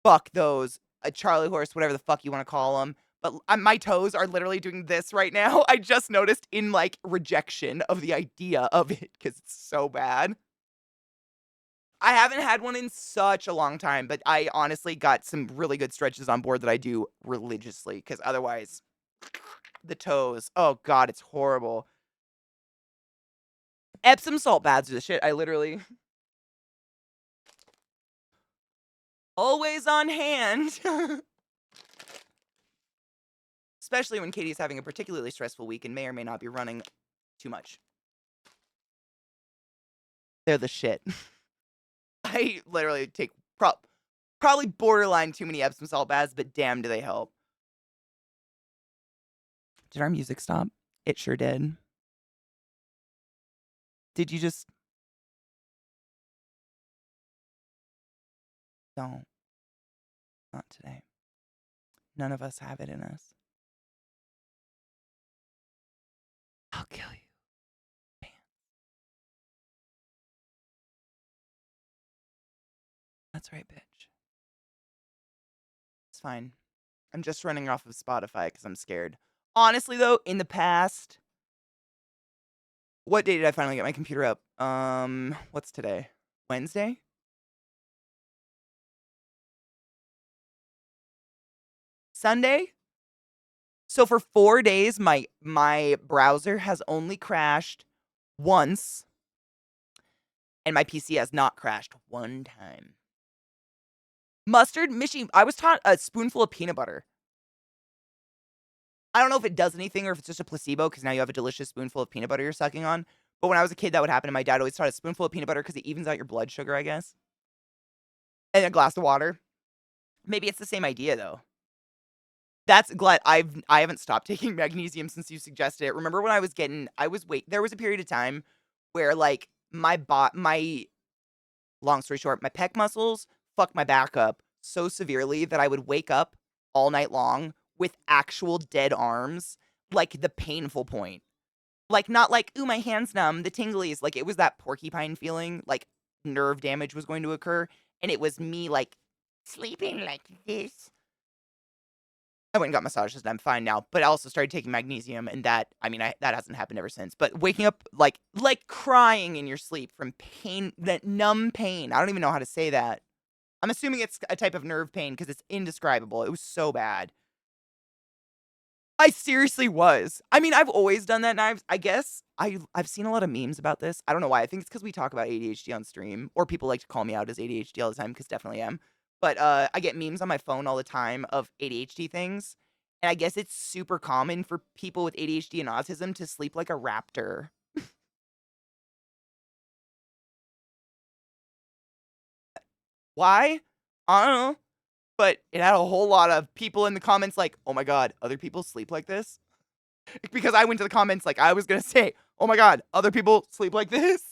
Fuck those. A Charlie horse, whatever the fuck you want to call them. But my toes are literally doing this right now. I just noticed in like rejection of the idea of it because it's so bad. I haven't had one in such a long time, but I honestly got some really good stretches on board that I do religiously because otherwise, the toes. Oh God, it's horrible. Epsom salt baths are the shit. I literally always on hand. Especially when Katie's having a particularly stressful week and may or may not be running too much. They're the shit. I literally take probably borderline too many Epsom salt baths, but damn do they help. Did our music stop? It sure did. Did you just... Don't. Not today. None of us have it in us. I'll kill you. Bam. That's right, bitch. It's fine. I'm just running off of Spotify because I'm scared. Honestly, though, in the past... What day did I finally get my computer up? What's today? Wednesday? Sunday? So for 4 days, my browser has only crashed once, and my PC has not crashed one time. Mustard, Mishy, I was taught a spoonful of peanut butter. I don't know if it does anything or if it's just a placebo because now you have a delicious spoonful of peanut butter you're sucking on. But when I was a kid, that would happen, and my dad always taught a spoonful of peanut butter because it evens out your blood sugar, I guess. And a glass of water. Maybe it's the same idea, though. That's glad I haven't stopped taking magnesium since you suggested it. Remember when there was a period of time where like my long story short, my pec muscles fucked my back up so severely that I would wake up all night long with actual dead arms, like the painful point. Like not like, ooh, my hand's numb, the tinglies, like it was that porcupine feeling, like nerve damage was going to occur, and it was me like sleeping like this. I went and got massages and I'm fine now, but I also started taking magnesium and that hasn't happened ever since. But waking up like crying in your sleep from pain, that numb pain. I don't even know how to say that. I'm assuming it's a type of nerve pain because it's indescribable. It was so bad. I seriously was. I mean, I've always done that, and I guess I've seen a lot of memes about this. I don't know why. I think it's because we talk about ADHD on stream, or people like to call me out as ADHD all the time because definitely am. But I get memes on my phone all the time of ADHD things, and I guess it's super common for people with ADHD and autism to sleep like a raptor. Why? I don't know. But it had a whole lot of people in the comments like, oh my God, other people sleep like this? Because I went to the comments like I was going to say, oh my God, other people sleep like this?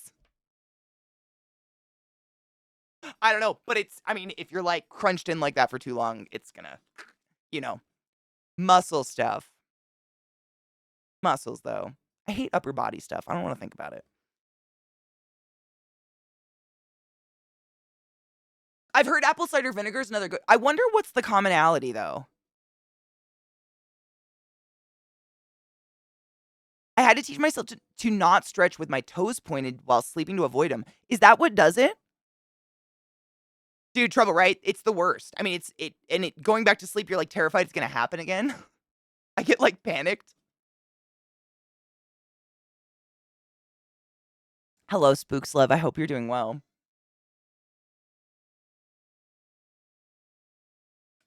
I don't know. But if you're like crunched in like that for too long, it's going to, muscle stuff. Muscles, though. I hate upper body stuff. I don't want to think about it. I've heard apple cider vinegar is another good. I wonder what's the commonality, though. I had to teach myself to not stretch with my toes pointed while sleeping to avoid them. Is that what does it? Dude, trouble, right? It's the worst. I mean, going back to sleep, you're like terrified it's going to happen again. I get like panicked. Hello, Spooks Love. I hope you're doing well.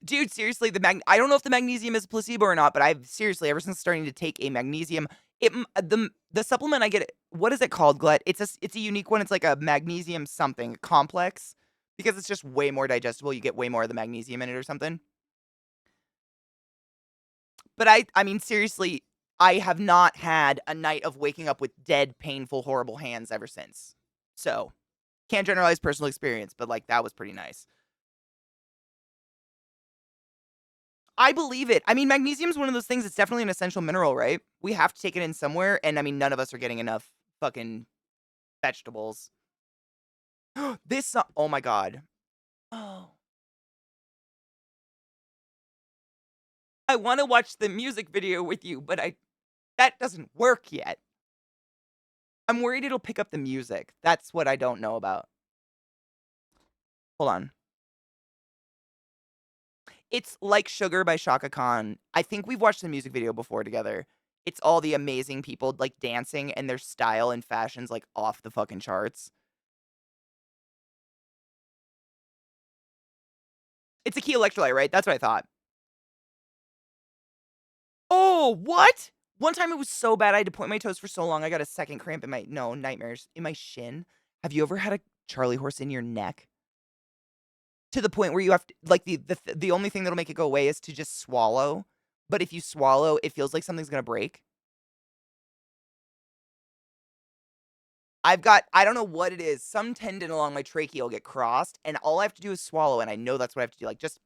Dude, seriously, I don't know if the magnesium is a placebo or not, but I've seriously, ever since starting to take a magnesium The supplement I get, what is it called, Glet? It's a unique one. It's like a magnesium something complex because it's just way more digestible. You get way more of the magnesium in it or something. But I mean, seriously, I have not had a night of waking up with dead, painful, horrible hands ever since. So, can't generalize personal experience, but like that was pretty nice. I believe it. I mean, magnesium is one of those things, it's definitely an essential mineral, right? We have to take it in somewhere, and I mean, none of us are getting enough fucking vegetables. Oh my god. Oh. I want to watch the music video with you, but that doesn't work yet. I'm worried it'll pick up the music. That's what I don't know about. Hold on. It's Like Sugar by Shaka Khan. I think we've watched the music video before together. It's all the amazing people like dancing and their style and fashions like off the fucking charts. It's a key electrolyte, right? That's what I thought. Oh, what? One time it was so bad I had to point my toes for so long I got a second cramp in my nightmares in my shin. Have you ever had a Charlie horse in your neck? To the point where you have to like the only thing that'll make it go away is to just swallow. But if you swallow, it feels like something's gonna break. I don't know what it is. Some tendon along my trachea will get crossed, and all I have to do is swallow, and I know that's what I have to do. Like, just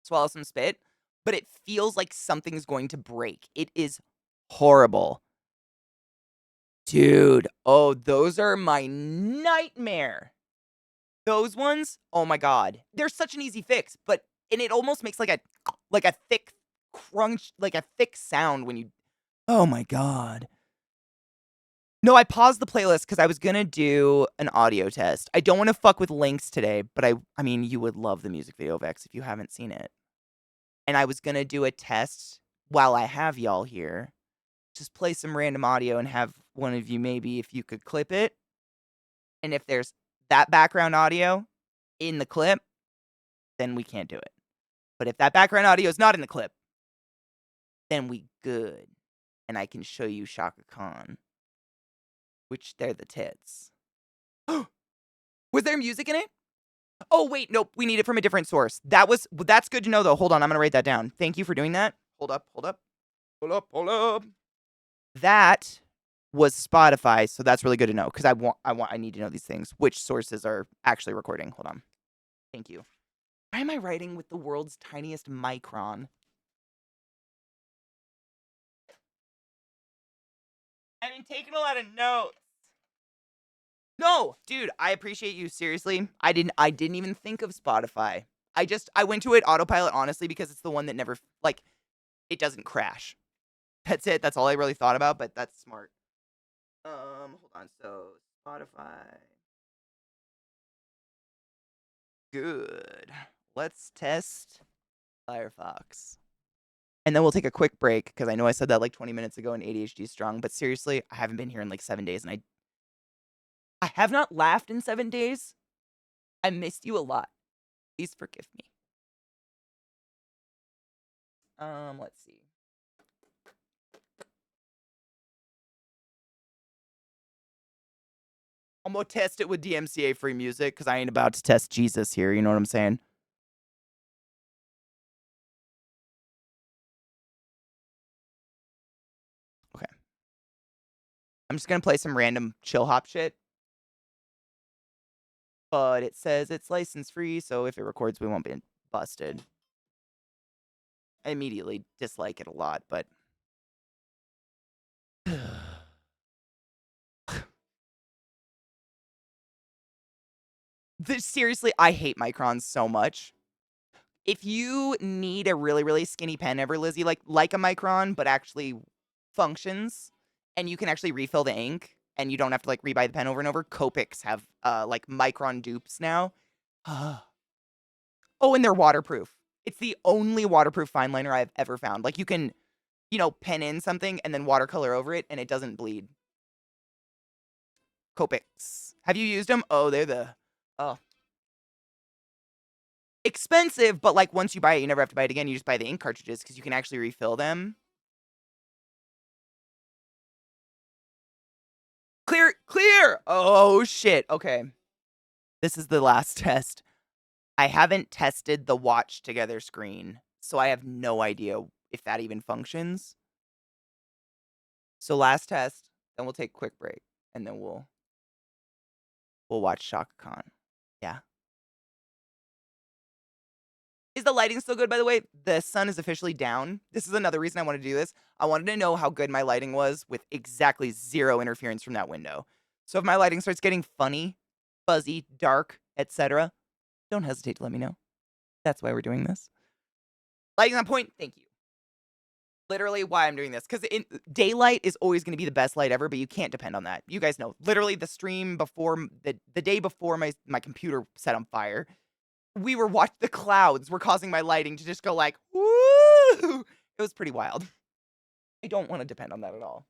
swallow some spit, but it feels like something's going to break. It is horrible. Dude, oh, those are my nightmare. Those ones, oh my god. They're such an easy fix, and it almost makes like a thick crunch, like a thick sound when you oh my god. No, I paused the playlist because I was gonna do an audio test. I don't wanna fuck with links today, but I mean, you would love the music video, Vex, if you haven't seen it. And I was gonna do a test while I have y'all here. Just play some random audio and have one of you maybe if you could clip it. And if there's that background audio in the clip, then we can't do it. But if that background audio is not in the clip, then we good. And I can show you Shaka Khan. Which they're the tits. Was there music in it? Oh, wait, nope. We need it from a different source. That's good to know, though. Hold on, I'm gonna write that down. Thank you for doing that. Hold up, hold up. Hold up, hold up. That was Spotify, so that's really good to know because I need to know these things. Which sources are actually recording? Hold on. Thank you. Why am I writing with the world's tiniest micron? I've been taking a lot of notes. No, dude, I appreciate you. Seriously. I didn't even think of Spotify. I went to it autopilot honestly because it's the one that never like it doesn't crash. That's it. That's all I really thought about, but that's smart. Hold on. So, Spotify. Good. Let's test Firefox. And then we'll take a quick break because I know I said that like 20 minutes ago in ADHD strong, but seriously, I haven't been here in like 7 days and I have not laughed in 7 days. I missed you a lot. Please forgive me. Let's see. I'm gonna test it with DMCA free music because I ain't about to test Jesus here. You know what I'm saying? Okay. I'm just gonna play some random chill hop shit. But it says it's license free, so if it records, we won't be busted. I immediately dislike it a lot, but seriously, I hate microns so much. If you need a really, really skinny pen ever, Lizzie, like a micron, but actually functions, and you can actually refill the ink, and you don't have to like rebuy the pen over and over, Copics have like micron dupes now. Oh, and they're waterproof. It's the only waterproof fine liner I've ever found. Like you can, pen in something and then watercolor over it, and it doesn't bleed. Copics. Have you used them? Oh, oh, expensive, but like once you buy it, you never have to buy it again. You just buy the ink cartridges because you can actually refill them. Clear, clear. Oh, shit. Okay. This is the last test. I haven't tested the watch together screen, so I have no idea if that even functions. So last test, then we'll take a quick break, and then we'll watch Shaka Khan. Yeah. Is the lighting still good, by the way? The sun is officially down. This is another reason I wanted to do this. I wanted to know how good my lighting was with exactly zero interference from that window. So if my lighting starts getting funny, fuzzy, dark, etc., don't hesitate to let me know. That's why we're doing this. Lighting on point, thank you. Literally why I'm doing this. Because daylight is always going to be the best light ever, but you can't depend on that. You guys know. Literally the stream before, the day before my computer set on fire, we were watching the clouds were causing my lighting to just go like, woo! It was pretty wild. I don't want to depend on that at all.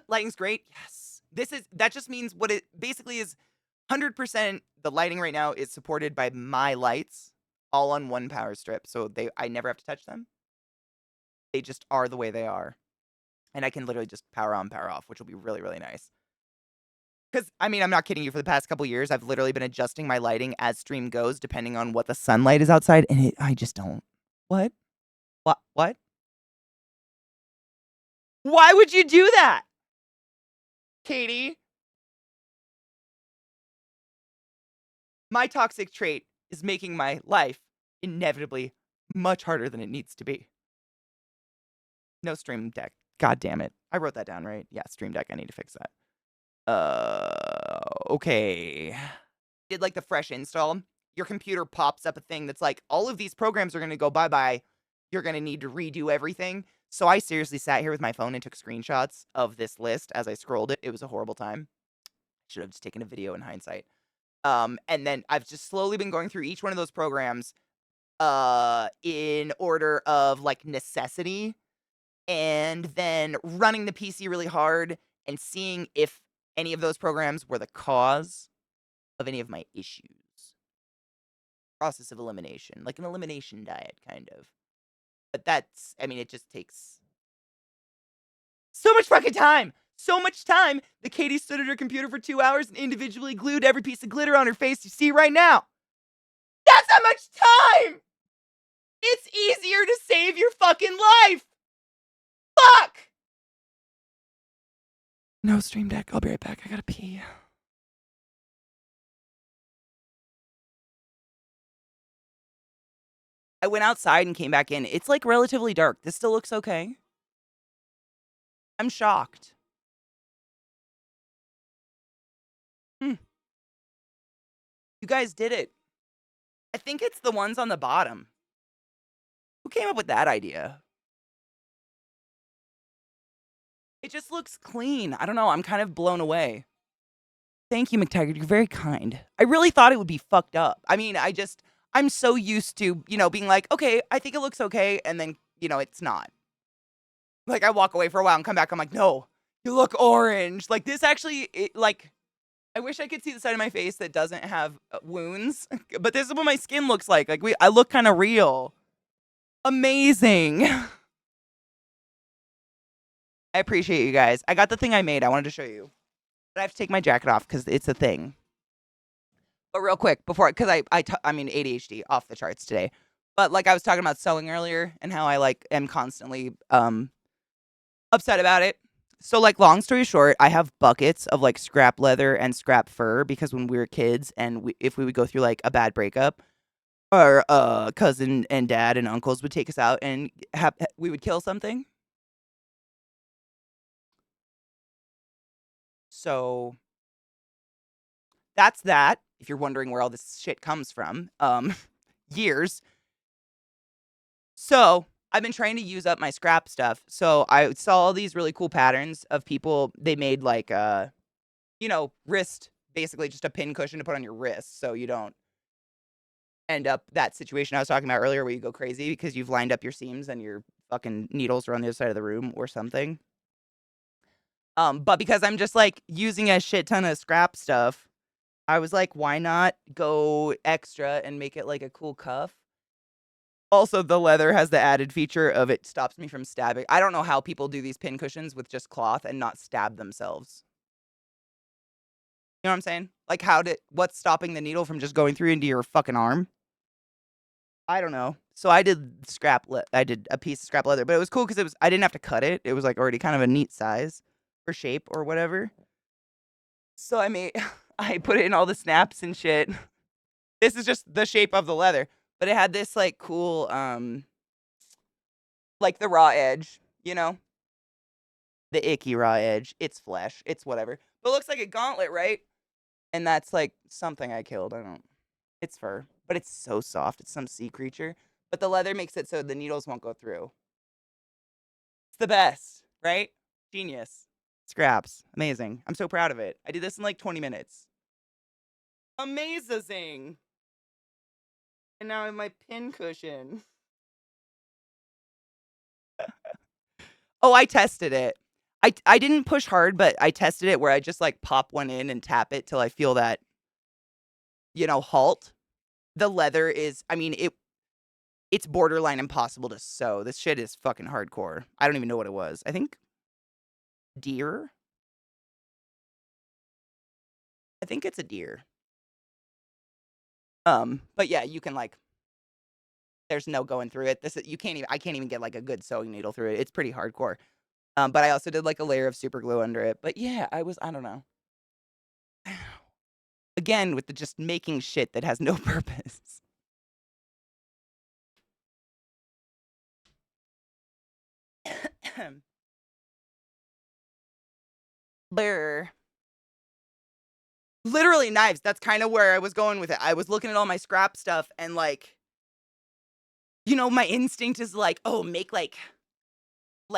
Lighting's great. Yes. That just means what it basically is 100% the lighting right now is supported by my lights all on one power strip. So I never have to touch them. They just are the way they are. And I can literally just power on, power off, which will be really, really nice. Because, I mean, I'm not kidding you. For the past couple years, I've literally been adjusting my lighting as stream goes, depending on what the sunlight is outside, and I just don't. What? What? Why would you do that? Katie? My toxic trait is making my life inevitably much harder than it needs to be. No Stream Deck. God damn it. I wrote that down, right? Yeah, Stream Deck. I need to fix that. Okay. Did like the fresh install. Your computer pops up a thing that's like, all of these programs are going to go bye-bye. You're going to need to redo everything. So I seriously sat here with my phone and took screenshots of this list as I scrolled it. It was a horrible time. Should have just taken a video in hindsight. And then I've just slowly been going through each one of those programs in order of like necessity, and then running the PC really hard and seeing if any of those programs were the cause of any of my issues. Process of elimination, like an elimination diet, kind of. But that's, I mean, it just takes so much fucking time. So much time that Katie stood at her computer for 2 hours and individually glued every piece of glitter on her face you see right now. That's how much time! It's easier to save your fucking life! Fuck! No Stream Deck. I'll be right back. I gotta pee. I went outside and came back in. It's like relatively dark. This still looks okay. I'm shocked. You guys did it. I think it's the ones on the bottom. Who came up with that idea? It just looks clean. I don't know. I'm kind of blown away. Thank you, McTaggart. You're very kind. I really thought it would be fucked up. I mean, I'm so used to, being like, okay, I think it looks okay. And then, it's not. Like, I walk away for a while and come back. I'm like, no, you look orange. Like, this actually, I wish I could see the side of my face that doesn't have wounds. But this is what my skin looks like. Like, I look kind of real. Amazing. I appreciate you guys. I got the thing I made. I wanted to show you. But I have to take my jacket off because it's a thing. But real quick, because I mean, ADHD off the charts today. But like I was talking about sewing earlier and how I like am constantly upset about it. So like long story short, I have buckets of like scrap leather and scrap fur because when we were kids and if we would go through like a bad breakup, our cousin and dad and uncles would take us out and we would kill something. So that's that. If you're wondering where all this shit comes from, years. So I've been trying to use up my scrap stuff. So I saw all these really cool patterns of people. They made like wrist, basically just a pin cushion to put on your wrist so you don't end up that situation I was talking about earlier where you go crazy because you've lined up your seams and your fucking needles are on the other side of the room or something. But because I'm just like using a shit ton of scrap stuff, I was like, why not go extra and make it like a cool cuff? Also, the leather has the added feature of it stops me from stabbing. I don't know how people do these pin cushions with just cloth and not stab themselves. You know what I'm saying? Like, what's stopping the needle from just going through into your fucking arm? I don't know. So I did I did a piece of scrap leather, but it was cool because I didn't have to cut it. It was like already kind of a neat size or shape or whatever. So I put it in all the snaps and shit. This is just the shape of the leather, but it had this like cool, like the raw edge, you know, the icky raw edge. It's flesh. It's whatever. But it looks like a gauntlet, right? And that's like something I killed. I don't. It's fur, but it's so soft. It's some sea creature. But the leather makes it so the needles won't go through. It's the best, right? Genius. Scraps. Amazing. I'm so proud of it. I did this in like 20 minutes. Amazing. And now I have my pin cushion. Oh, I tested it. I didn't push hard, but I tested it where I just like pop one in and tap it till I feel that, halt. The leather is, it's borderline impossible to sew. This shit is fucking hardcore. I don't even know what it was. I think deer. I think it's a deer. But yeah, you can like there's no going through it. I can't even get like a good sewing needle through it. It's pretty hardcore. But I also did like a layer of super glue under it. But yeah, I don't know. Again, with the just making shit that has no purpose. Blur. Literally knives. That's kind of where I was going with it. I was looking at all my scrap stuff and like, my instinct is like, oh, make like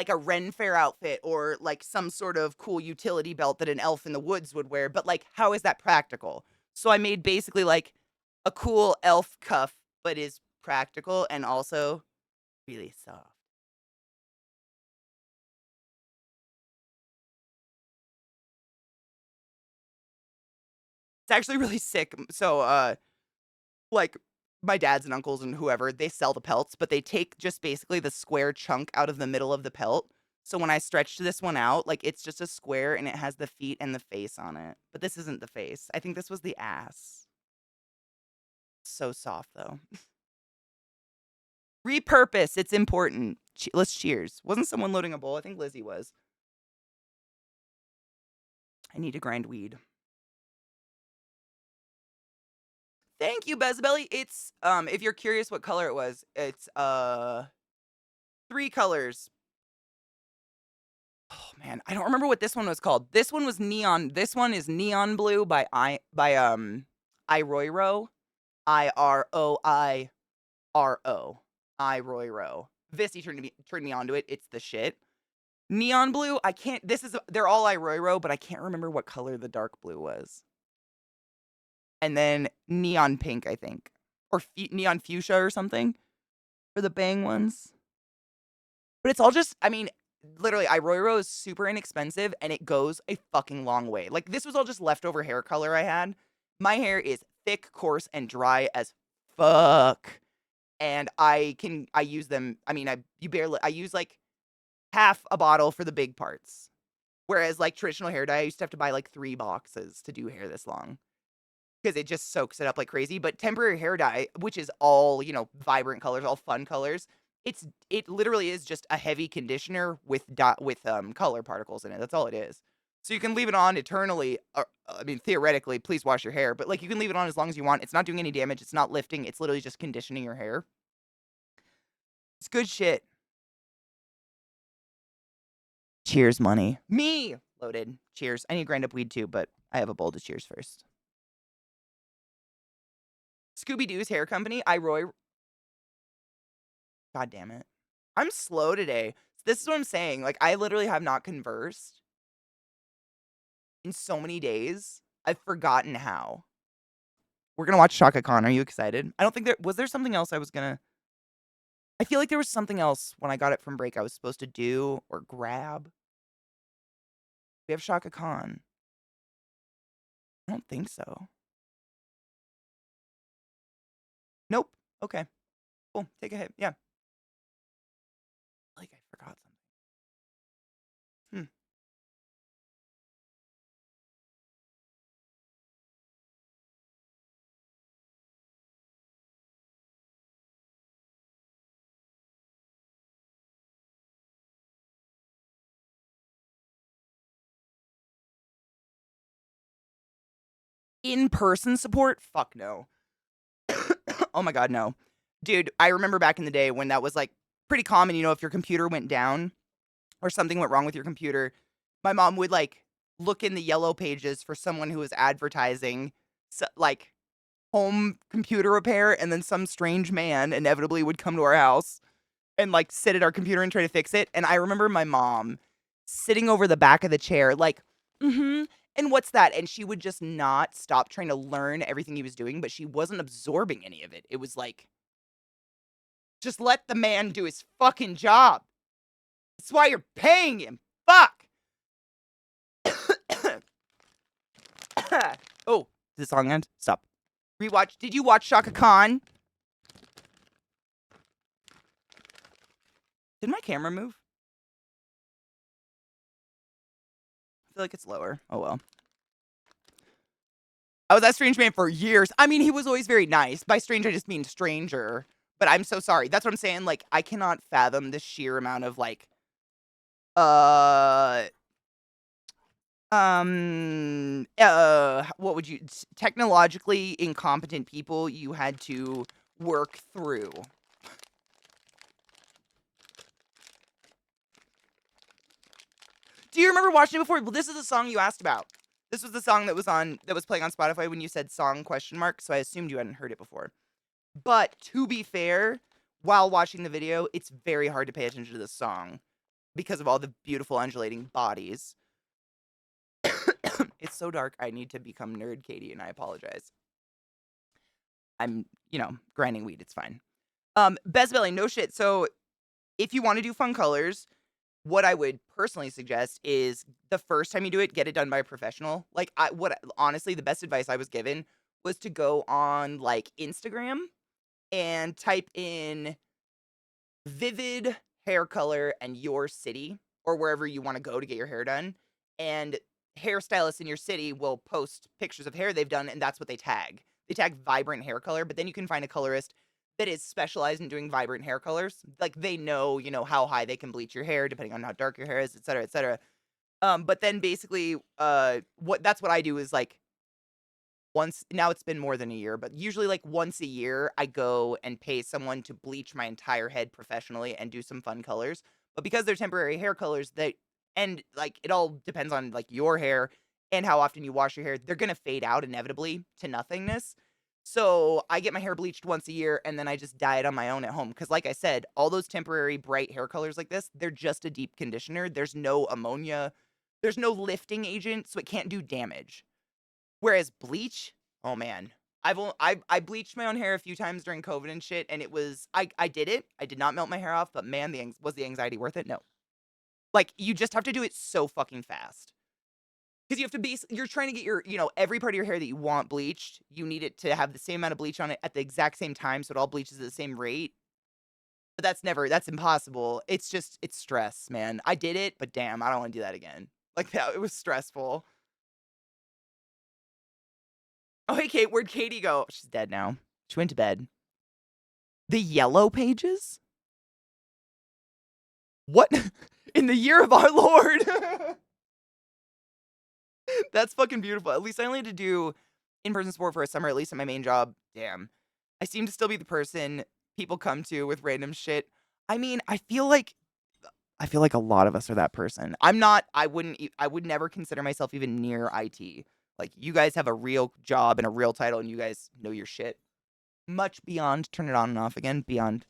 a Ren Fair outfit or like some sort of cool utility belt that an elf in the woods would wear. But like, how is that practical? So I made basically like a cool elf cuff, but is practical and also really soft. It's actually really sick. So, like my dads and uncles and whoever, they sell the pelts, but they take just basically the square chunk out of the middle of the pelt. So when I stretched this one out, like it's just a square and it has the feet and the face on it. But this isn't the face. I think this was the ass. So soft though. Repurpose. It's important. Let's cheers. Wasn't someone loading a bowl? I think Lizzie was. I need to grind weed. Thank you, Bezbelly. It's if you're curious what color it was, it's 3 colors. Oh man, I don't remember what this one was called. This one was neon. This one is neon blue by Iroiro. Iroiro. Iroiro. Vissy turned me onto it. It's the shit. Neon blue, I can't they're all Iroiro, but I can't remember what color the dark blue was. And then neon pink, I think. Or neon fuchsia or something for the bang ones. But it's all just, literally, Iroiro is super inexpensive and it goes a fucking long way. Like, this was all just leftover hair color I had. My hair is thick, coarse, and dry as fuck. And I use them, I use like half a bottle for the big parts. Whereas, like, traditional hair dye, I used to have to buy like 3 boxes to do hair this long. Because it just soaks it up like crazy. But temporary hair dye, which is all, vibrant colors, all fun colors, it literally is just a heavy conditioner with color particles in it. That's all it is. So you can leave it on eternally. Or, theoretically, please wash your hair. But like you can leave it on as long as you want. It's not doing any damage. It's not lifting. It's literally just conditioning your hair. It's good shit. Cheers, money. Me loaded. Cheers. I need to grind up weed too, but I have a bowl to cheers first. Scooby-Doo's hair company, God damn it. I'm slow today. This is what I'm saying. Like, I literally have not conversed in so many days. I've forgotten how. We're gonna watch Shaka Khan. Are you excited? I don't think was there something else I feel like there was something else when I got it from break I was supposed to do or grab. We have Shaka Khan. I don't think so. Nope. Okay. Cool. Take a hit. Yeah. Like I forgot something. Hmm. In-person support? Fuck no. Oh my god, no. Dude, I remember back in the day when that was, like, pretty common, if your computer went down or something went wrong with your computer, my mom would, like, look in the yellow pages for someone who was advertising, like, home computer repair, and then some strange man inevitably would come to our house and, like, sit at our computer and try to fix it, and I remember my mom sitting over the back of the chair like, "Mhm, and what's that?" And she would just not stop trying to learn everything he was doing, but she wasn't absorbing any of it. It was like, "Just let the man do his fucking job. That's why you're paying him. Fuck." Oh, did the song end? Stop. Rewatch. Did you watch Shaka Khan? Did my camera move? I feel like it's lower. Oh well. I was that strange man for years. I mean, he was always very nice. By strange, I just mean stranger. But I'm so sorry. That's what I'm saying. Like, I cannot fathom the sheer amount of like, uh, what would you technologically incompetent people you had to work through. Do you remember watching it before? Well, this is the song you asked about. This was the song that was playing on Spotify when you said song question mark, so I assumed you hadn't heard it before. But to be fair, while watching the video, it's very hard to pay attention to the song because of all the beautiful undulating bodies. It's so dark, I need to become nerd Katie, and I apologize. I'm, grinding weed, it's fine. Bezbelly, no shit. So if you want to do fun colors, what I would personally suggest is the first time you do it, get it done by a professional. Like honestly, the best advice I was given was to go on like Instagram and type in vivid hair color and your city or wherever you want to go to get your hair done. And hairstylists in your city will post pictures of hair they've done, and that's what they tag. They tag vibrant hair color, but then you can find a colorist that is specialized in doing vibrant hair colors. Like they know, how high they can bleach your hair depending on how dark your hair is, et cetera, et cetera. But then basically, that's what I do is like once now it's been more than a year, but usually like once a year I go and pay someone to bleach my entire head professionally and do some fun colors. But because they're temporary hair colors, and like it all depends on like your hair and how often you wash your hair, they're gonna fade out inevitably to nothingness. So I get my hair bleached once a year and then I just dye it on my own at home. Because like I said, all those temporary bright hair colors like this, they're just a deep conditioner. There's no ammonia, there's no lifting agent, so it can't do damage. Whereas bleach, oh man, I bleached my own hair a few times during COVID and shit, and I did it. I did not melt my hair off, but man, was the anxiety worth it? No. Like you just have to do it so fucking fast. Because you have to you're trying to get your, every part of your hair that you want bleached, you need it to have the same amount of bleach on it at the exact same time so it all bleaches at the same rate. But that's impossible. It's stress, man. I did it, but damn, I don't want to do that again. Like that, it was stressful. Oh, hey, Kate, where'd Katie go? She's dead now. She went to bed. The yellow pages? What? In the year of our Lord? That's fucking beautiful. At least I only had to do in-person sport for a summer, at least at my main job. Damn. I seem to still be the person people come to with random shit. I mean, I feel like a lot of us are that person. I would never consider myself even near IT. Like, you guys have a real job and a real title, and you guys know your shit. Much beyond turn it on and off again, beyond,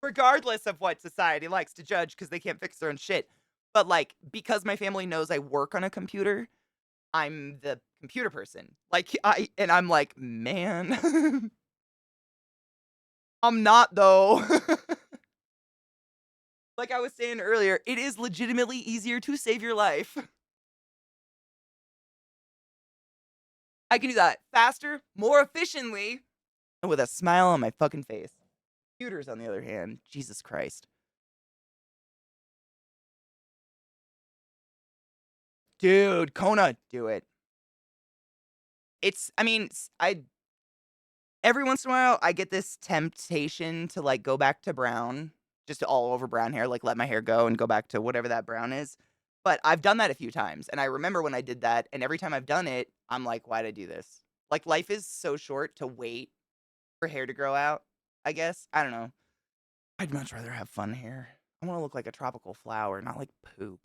regardless of what society likes to judge because they can't fix their own shit. But, like, because my family knows I work on a computer, I'm the computer person. Like, I'm like, man, I'm not, though. Like I was saying earlier, it is legitimately easier to save your life. I can do that faster, more efficiently, and with a smile on my fucking face. Computers, on the other hand, Jesus Christ. Dude, Kona, do it. I mean, every once in a while, I get this temptation to, like, go back to brown, just all over brown hair, like, let my hair go and go back to whatever that brown is. But I've done that a few times, and I remember when I did that, and every time I've done it, I'm like, "Why'd I do this?" Like, life is so short to wait for hair to grow out, I guess. I don't know. I'd much rather have fun hair. I wanna look like a tropical flower, not like poop.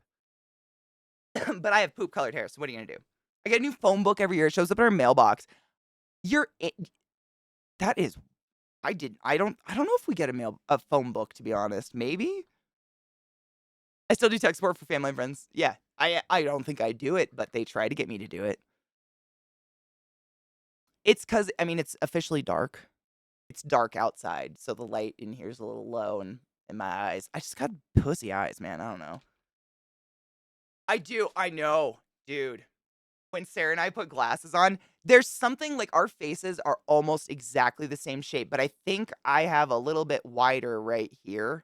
But I have poop-colored hair, so what are you gonna do? I get a new phone book every year, it shows up in our mailbox. You're I that is I don't know if we get a phone book, to be honest. Maybe? I still do tech support for family and friends. Yeah. I don't think I do it, but they try to get me to do it. It's 'cause I mean, it's officially dark. It's dark outside, so the light in here is a little low in my eyes. I just got pussy eyes, man, I don't know. I do, I know, dude. When Sarah and I put glasses on, there's something like our faces are almost exactly the same shape, but I think I have a little bit wider right here.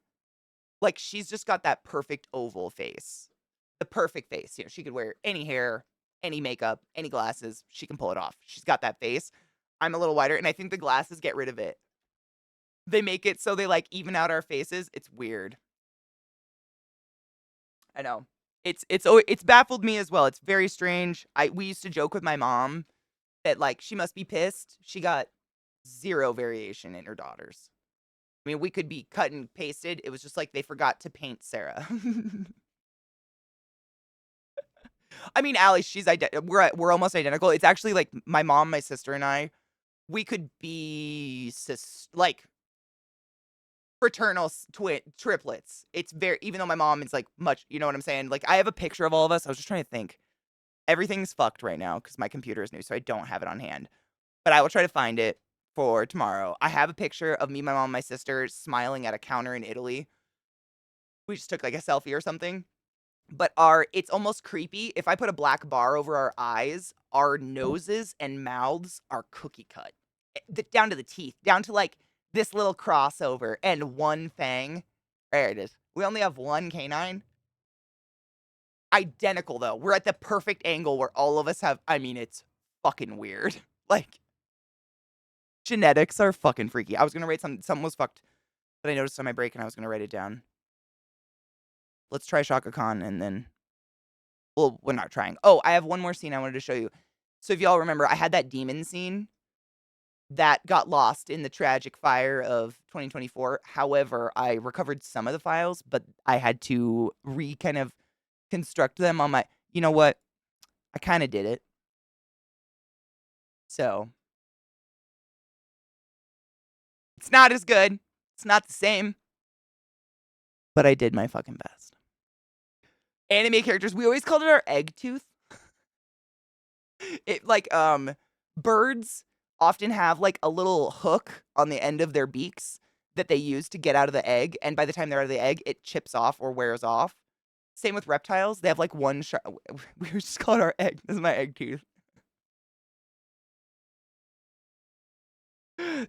Like, she's just got that perfect oval face. The perfect face, she could wear any hair, any makeup, any glasses, she can pull it off. She's got that face. I'm a little wider, and I think the glasses get rid of it. They make it so they, like, even out our faces. It's weird. I know. It's baffled me as well. It's very strange. We used to joke with my mom that, like, she must be pissed. She got 0 variation in her daughters. I mean, we could be cut and pasted. It was just like they forgot to paint Sarah. I mean, Allie, we're almost identical. It's actually like my mom, my sister, and I, we could be like fraternal triplets. It's very, even though my mom is like much, you know what I'm saying? Like, I have a picture of all of us. I was just trying to think. Everything's fucked right now because my computer is new, so I don't have it on hand. But I will try to find it for tomorrow. I have a picture of me, my mom, and my sister smiling at a counter in Italy. We just took like a selfie or something. But it's almost creepy. If I put a black bar over our eyes, our noses and mouths are cookie cut. Down to the teeth, down to like this little crossover and one fang. There it is. We only have one canine. Identical though. We're at the perfect angle where all of us have, I mean, it's fucking weird. Like, genetics are fucking freaky. I was gonna write something was fucked that I noticed on my break and I was gonna write it down. Let's try Shaka Khan and then well, we're not trying. Oh, I have one more scene I wanted to show you. So if y'all remember, I had that demon scene that got lost in the tragic fire of 2024. However, I recovered some of the files, but I had to kind of construct them on my, you know what? I kind of did it. So it's not as good. It's not the same. But I did my fucking best. Anime characters, we always called it our egg tooth. It like birds often have like a little hook on the end of their beaks that they use to get out of the egg, and by the time they're out of the egg, it chips off or wears off. Same with reptiles. They have like one we were just calling our egg. This is my egg tooth.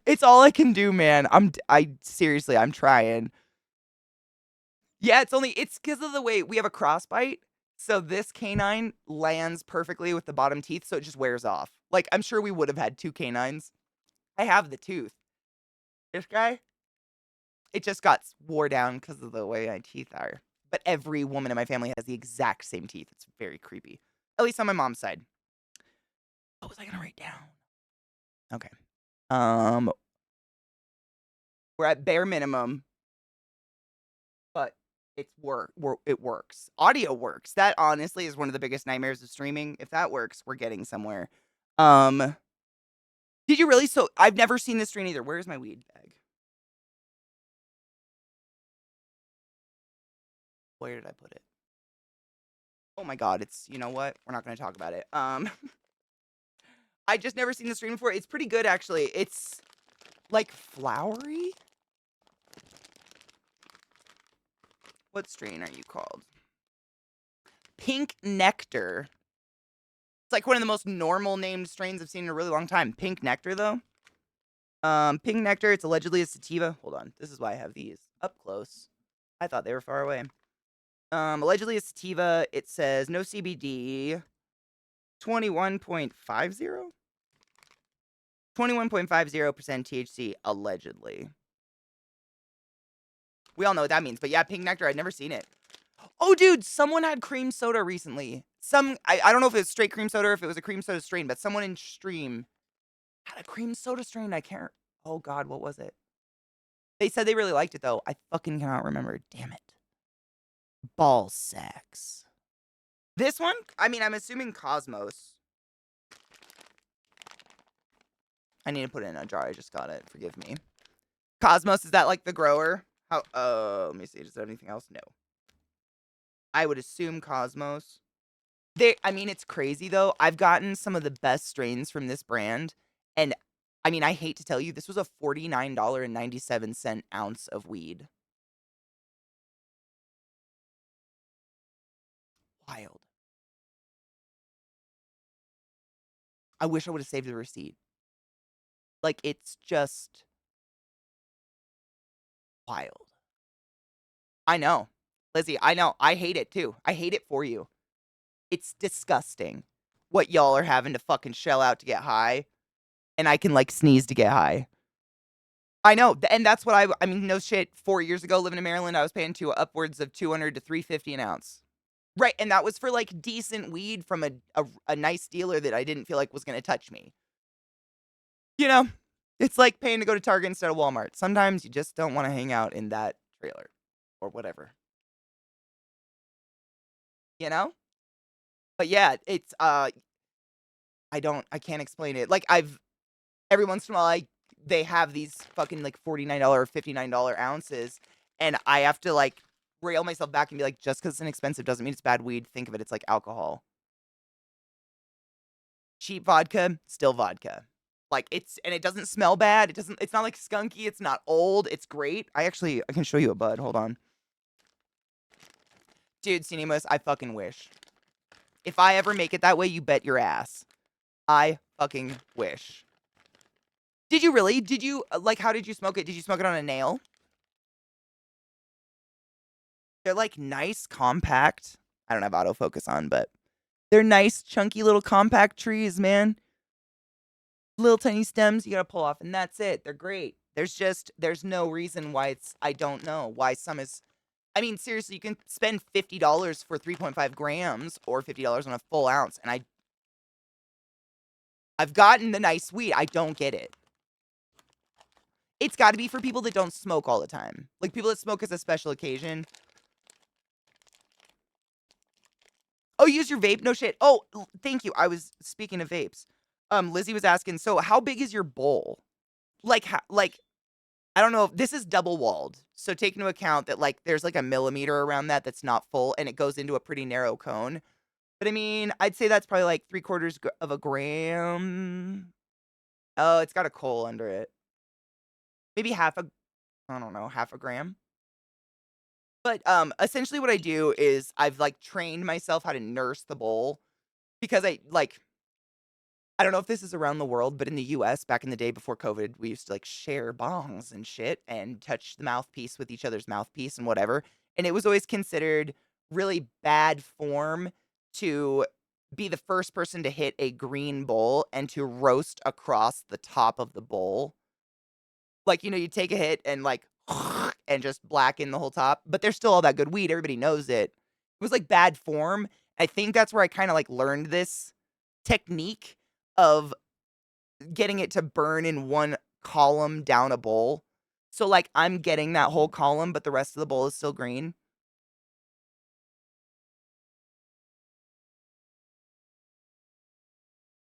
It's all I can do, man. I seriously, I'm trying. Yeah, it's because of the way we have a crossbite. So this canine lands perfectly with the bottom teeth, so it just wears off. Like, I'm sure we would have had 2 canines. I have the tooth. This guy, it just got wore down because of the way my teeth are. But every woman in my family has the exact same teeth. It's very creepy. At least on my mom's side. What was I gonna write down? Okay. Um, we're at bare minimum, but it works. Audio works. That honestly is one of the biggest nightmares of streaming. If that works, we're getting somewhere. Did you really? So I've never seen this screen either. Where's my weed bag? Where did I put it? Oh my god, it's, you know what? We're not going to talk about it. I just never seen the stream before. It's pretty good actually. It's like flowery. What strain are you called? Pink Nectar. It's like one of the most normal named strains I've seen in a really long time. Pink Nectar though. Pink nectar, it's allegedly a sativa. Hold on. This is why I have these up close. I thought they were far away. Allegedly a sativa. It says no CBD. 21.50? 21.50% THC, allegedly. We all know what that means, but yeah, pink nectar, I'd never seen it. Oh, dude, someone had cream soda recently. I don't know if it was straight cream soda or if it was a cream soda strain, but someone in stream had a cream soda strain. I can't. Oh, God, what was it? They said they really liked it, though. I fucking cannot remember. Damn it. Ball sacks. This one? I mean, I'm assuming Cosmos. I need to put it in a jar. I just got it. Forgive me. Cosmos, is that like the grower? How? Oh, let me see. Does there anything else? No. I would assume Cosmos. I mean, it's crazy though. I've gotten some of the best strains from this brand, and I mean, I hate to tell you, this was a $49.97 ounce of weed. Wild. I wish I would have saved the receipt. Like, it's just wild. I know. Lizzie, I know. I hate it too. I hate it for you. It's disgusting what y'all are having to fucking shell out to get high, and I can like sneeze to get high. I know, and that's what I mean, no shit. 4 years ago, living in Maryland, I was paying upwards of 200 to 350 an ounce. Right, and that was for like decent weed from a nice dealer that I didn't feel like was gonna touch me. You know, it's like paying to go to Target instead of Walmart. Sometimes you just don't want to hang out in that trailer or whatever. You know? But yeah, it's I can't explain it. Like every once in a while they have these fucking like $49 or $59 ounces, and I have to like rail myself back and be like, just because it's inexpensive doesn't mean it's bad weed. Think of it's like alcohol. Cheap vodka, still vodka. Like and it doesn't smell bad. It's not like skunky, it's not old, it's great. I can show you a bud. Hold on. Dude, Cinemas, I fucking wish. If I ever make it that way, you bet your ass. I fucking wish. Did you really? Did you, like, how did you smoke it? Did you smoke it on a nail? They're, like, nice, compact. I don't have autofocus on, but they're nice, chunky little compact trees, man. Little tiny stems you gotta pull off, and that's it. They're great. There's no reason why I don't know why some is, I mean, seriously, you can spend $50 for 3.5 grams or $50 on a full ounce, and I've gotten the nice weed. I don't get it. It's got to be for people that don't smoke all the time. Like, people that smoke as a special occasion. Oh, you use your vape? No shit. Oh, thank you. I was speaking of vapes. Lizzie was asking, so how big is your bowl? Like, I don't know if this is double walled. So take into account that, like, there's like a millimeter around that's not full, and it goes into a pretty narrow cone. But I mean, I'd say that's probably like 3/4 of a gram. Oh, it's got a coal under it. Maybe I don't know, half a gram. But, essentially what I do is I've, like, trained myself how to nurse the bowl because I don't know if this is around the world, but in the US, back in the day before COVID, we used to, like, share bongs and shit and touch the mouthpiece with each other's mouthpiece and whatever, and it was always considered really bad form to be the first person to hit a green bowl and to roast across the top of the bowl. Like, you take a hit and, like, and just blacken the whole top, but there's still all that good weed, everybody knows it. It was, like, bad form. I think that's where I kinda, like, learned this technique of getting it to burn in one column down a bowl. So, like, I'm getting that whole column, but the rest of the bowl is still green.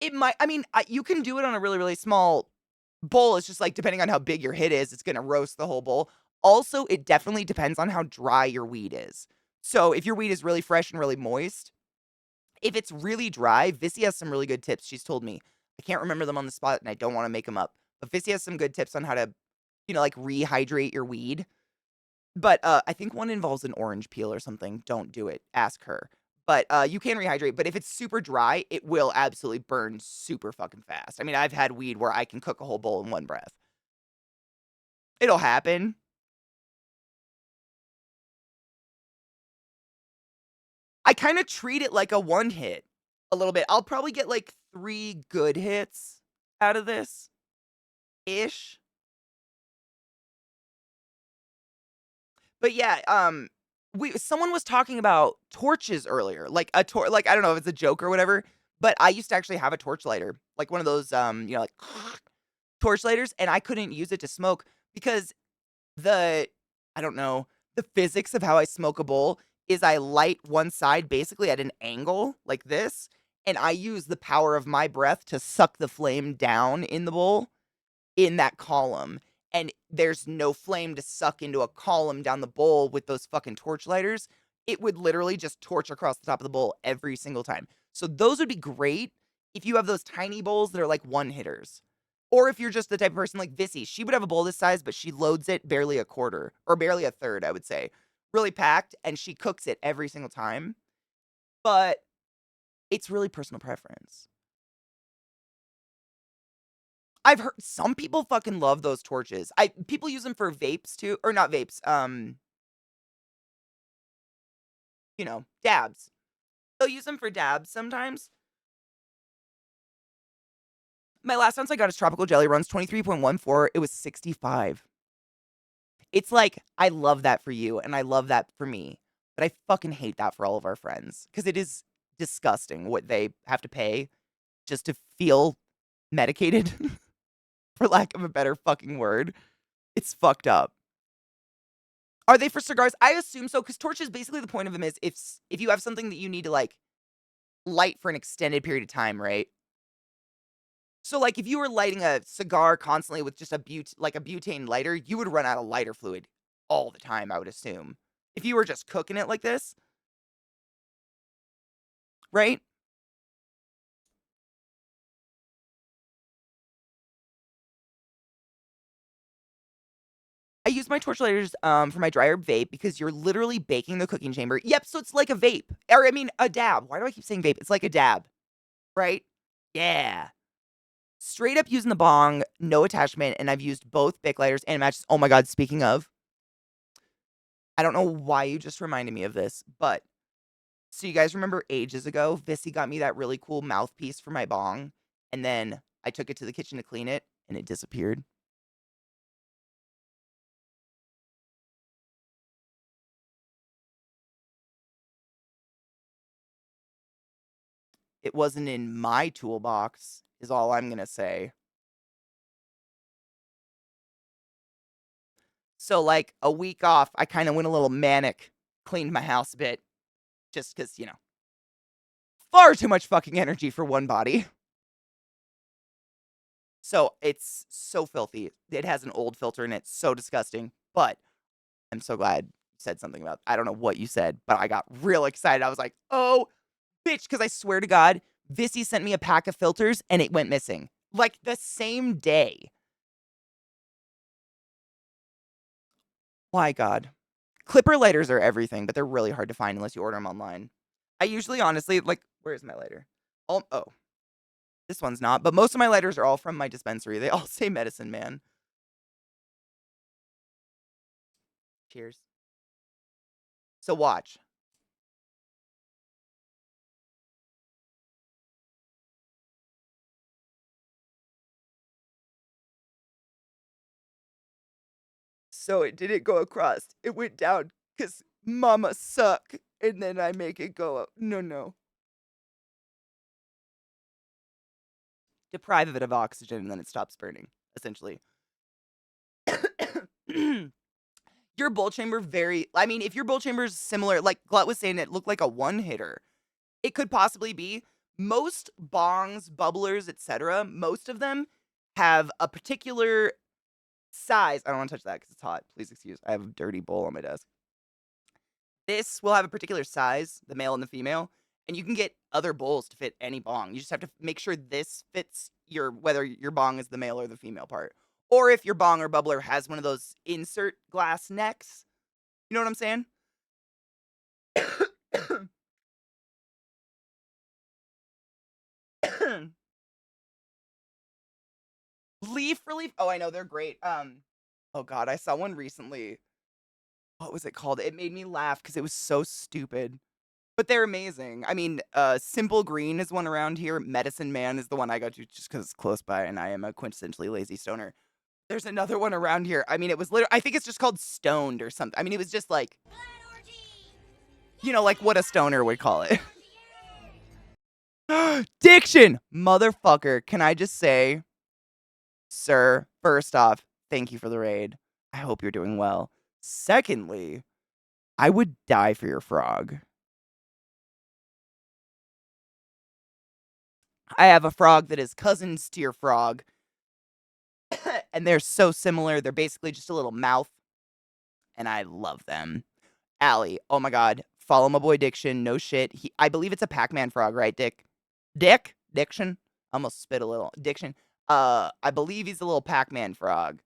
It might I mean, you can do it on a really, really small bowl. It's just, like, depending on how big your hit is, it's gonna roast the whole bowl. Also, it definitely depends on how dry your weed is. So, if your weed is really fresh and really moist, if it's really dry, Vissy has some really good tips she's told me. I can't remember them on the spot, and I don't wanna make them up, but Vissy has some good tips on how to, like, rehydrate your weed. But, I think one involves an orange peel or something. Don't do it. Ask her. But, you can rehydrate, but if it's super dry, it will absolutely burn super fucking fast. I mean, I've had weed where I can cook a whole bowl in one breath. It'll happen. I kind of treat it like a one hit a little bit. I'll probably get like 3 good hits out of this ish. But yeah, someone was talking about torches earlier, like like I don't know if it's a joke or whatever, but I used to actually have a torch lighter, like one of those like torch lighters, and I couldn't use it to smoke because the I don't know, the physics of how I smoke a bowl is I light one side basically at an angle like this, and I use the power of my breath to suck the flame down in the bowl in that column. And there's no flame to suck into a column down the bowl with those fucking torch lighters. It would literally just torch across the top of the bowl every single time. So those would be great if you have those tiny bowls that are like one hitters. Or if you're just the type of person like Vissy, she would have a bowl this size, but she loads it barely a quarter or barely a third, I would say. Really packed, and she cooks it every single time. But it's really personal preference. I've heard some people fucking love those torches. People use them for vapes too, or not vapes, dabs. They'll use them for dabs sometimes. My last ounce I got is Tropical Jelly runs 23.14. It was 65. It's like, I love that for you, and I love that for me, but I fucking hate that for all of our friends, because it is disgusting what they have to pay just to feel medicated, for lack of a better fucking word. It's fucked up. Are they for cigars? I assume so, because torches, basically the point of them is if you have something that you need to, like, light for an extended period of time, right? So, like, if you were lighting a cigar constantly with just a butane lighter, you would run out of lighter fluid all the time, I would assume. If you were just cooking it like this, right? I use my torch lighters, for my dry herb vape because you're literally baking the cooking chamber. Yep, so it's like a vape, or I mean, a dab. Why do I keep saying vape? It's like a dab, right? Yeah. Straight up using the bong, no attachment, and I've used both Bic lighters and matches. Oh my god, speaking of, I don't know why you just reminded me of this, but so you guys remember ages ago, Vissy got me that really cool mouthpiece for my bong, and then I took it to the kitchen to clean it, and it disappeared. It wasn't in my toolbox, is all I'm gonna say. So, like, a week off, I kinda went a little manic, cleaned my house a bit, just because, far too much fucking energy for one body. So, it's so filthy. It has an old filter in it, so disgusting, but I'm so glad you said something about I don't know what you said, but I got real excited. I was like, "Oh, bitch," because I swear to God, Vissy sent me a pack of filters, and it went missing, like, the same day. My God. Clipper lighters are everything, but they're really hard to find unless you order them online. I usually honestly like where's my lighter? Oh, this one's not, but most of my lighters are all from my dispensary. They all say Medicine Man. Cheers. So watch. So it didn't go across. It went down because mama suck. And then I make it go up. No, no. Deprive it of oxygen and then it stops burning, essentially. Your bowl chamber I mean, if your bowl chamber is similar, like Glut was saying, it looked like a one hitter. It could possibly be. Most bongs, bubblers, etc., most of them have a particular size. I don't want to touch that because it's hot. Please excuse. I have a dirty bowl on my desk. This will have a particular size, the male and the female, and you can get other bowls to fit any bong. You just have to make sure this fits whether your bong is the male or the female part. Or if your bong or bubbler has one of those insert glass necks. You know what I'm saying? Leaf relief. Oh, I know they're great. Oh god, I saw one recently. What was it called? It made me laugh because it was so stupid, but they're amazing. I mean, Simple Green is one around here. Medicine Man is the one I go to just because it's close by, and I am a quintessentially lazy stoner. There's another one around here. I mean, it was I think it's just called Stoned or something. I mean, it was just like, like what a stoner would call it. Diction! Motherfucker, can I just say, sir, first off, thank you for the raid. I hope you're doing well. Secondly, I would die for your frog. I have a frog that is cousins to your frog, and they're so similar. They're basically just a little mouth, and I love them. Allie, oh my god, follow my boy Diction. No shit. I believe it's a Pac-Man frog, right, Dick? Diction? Almost spit a little. Diction. I believe he's a little Pac-Man frog,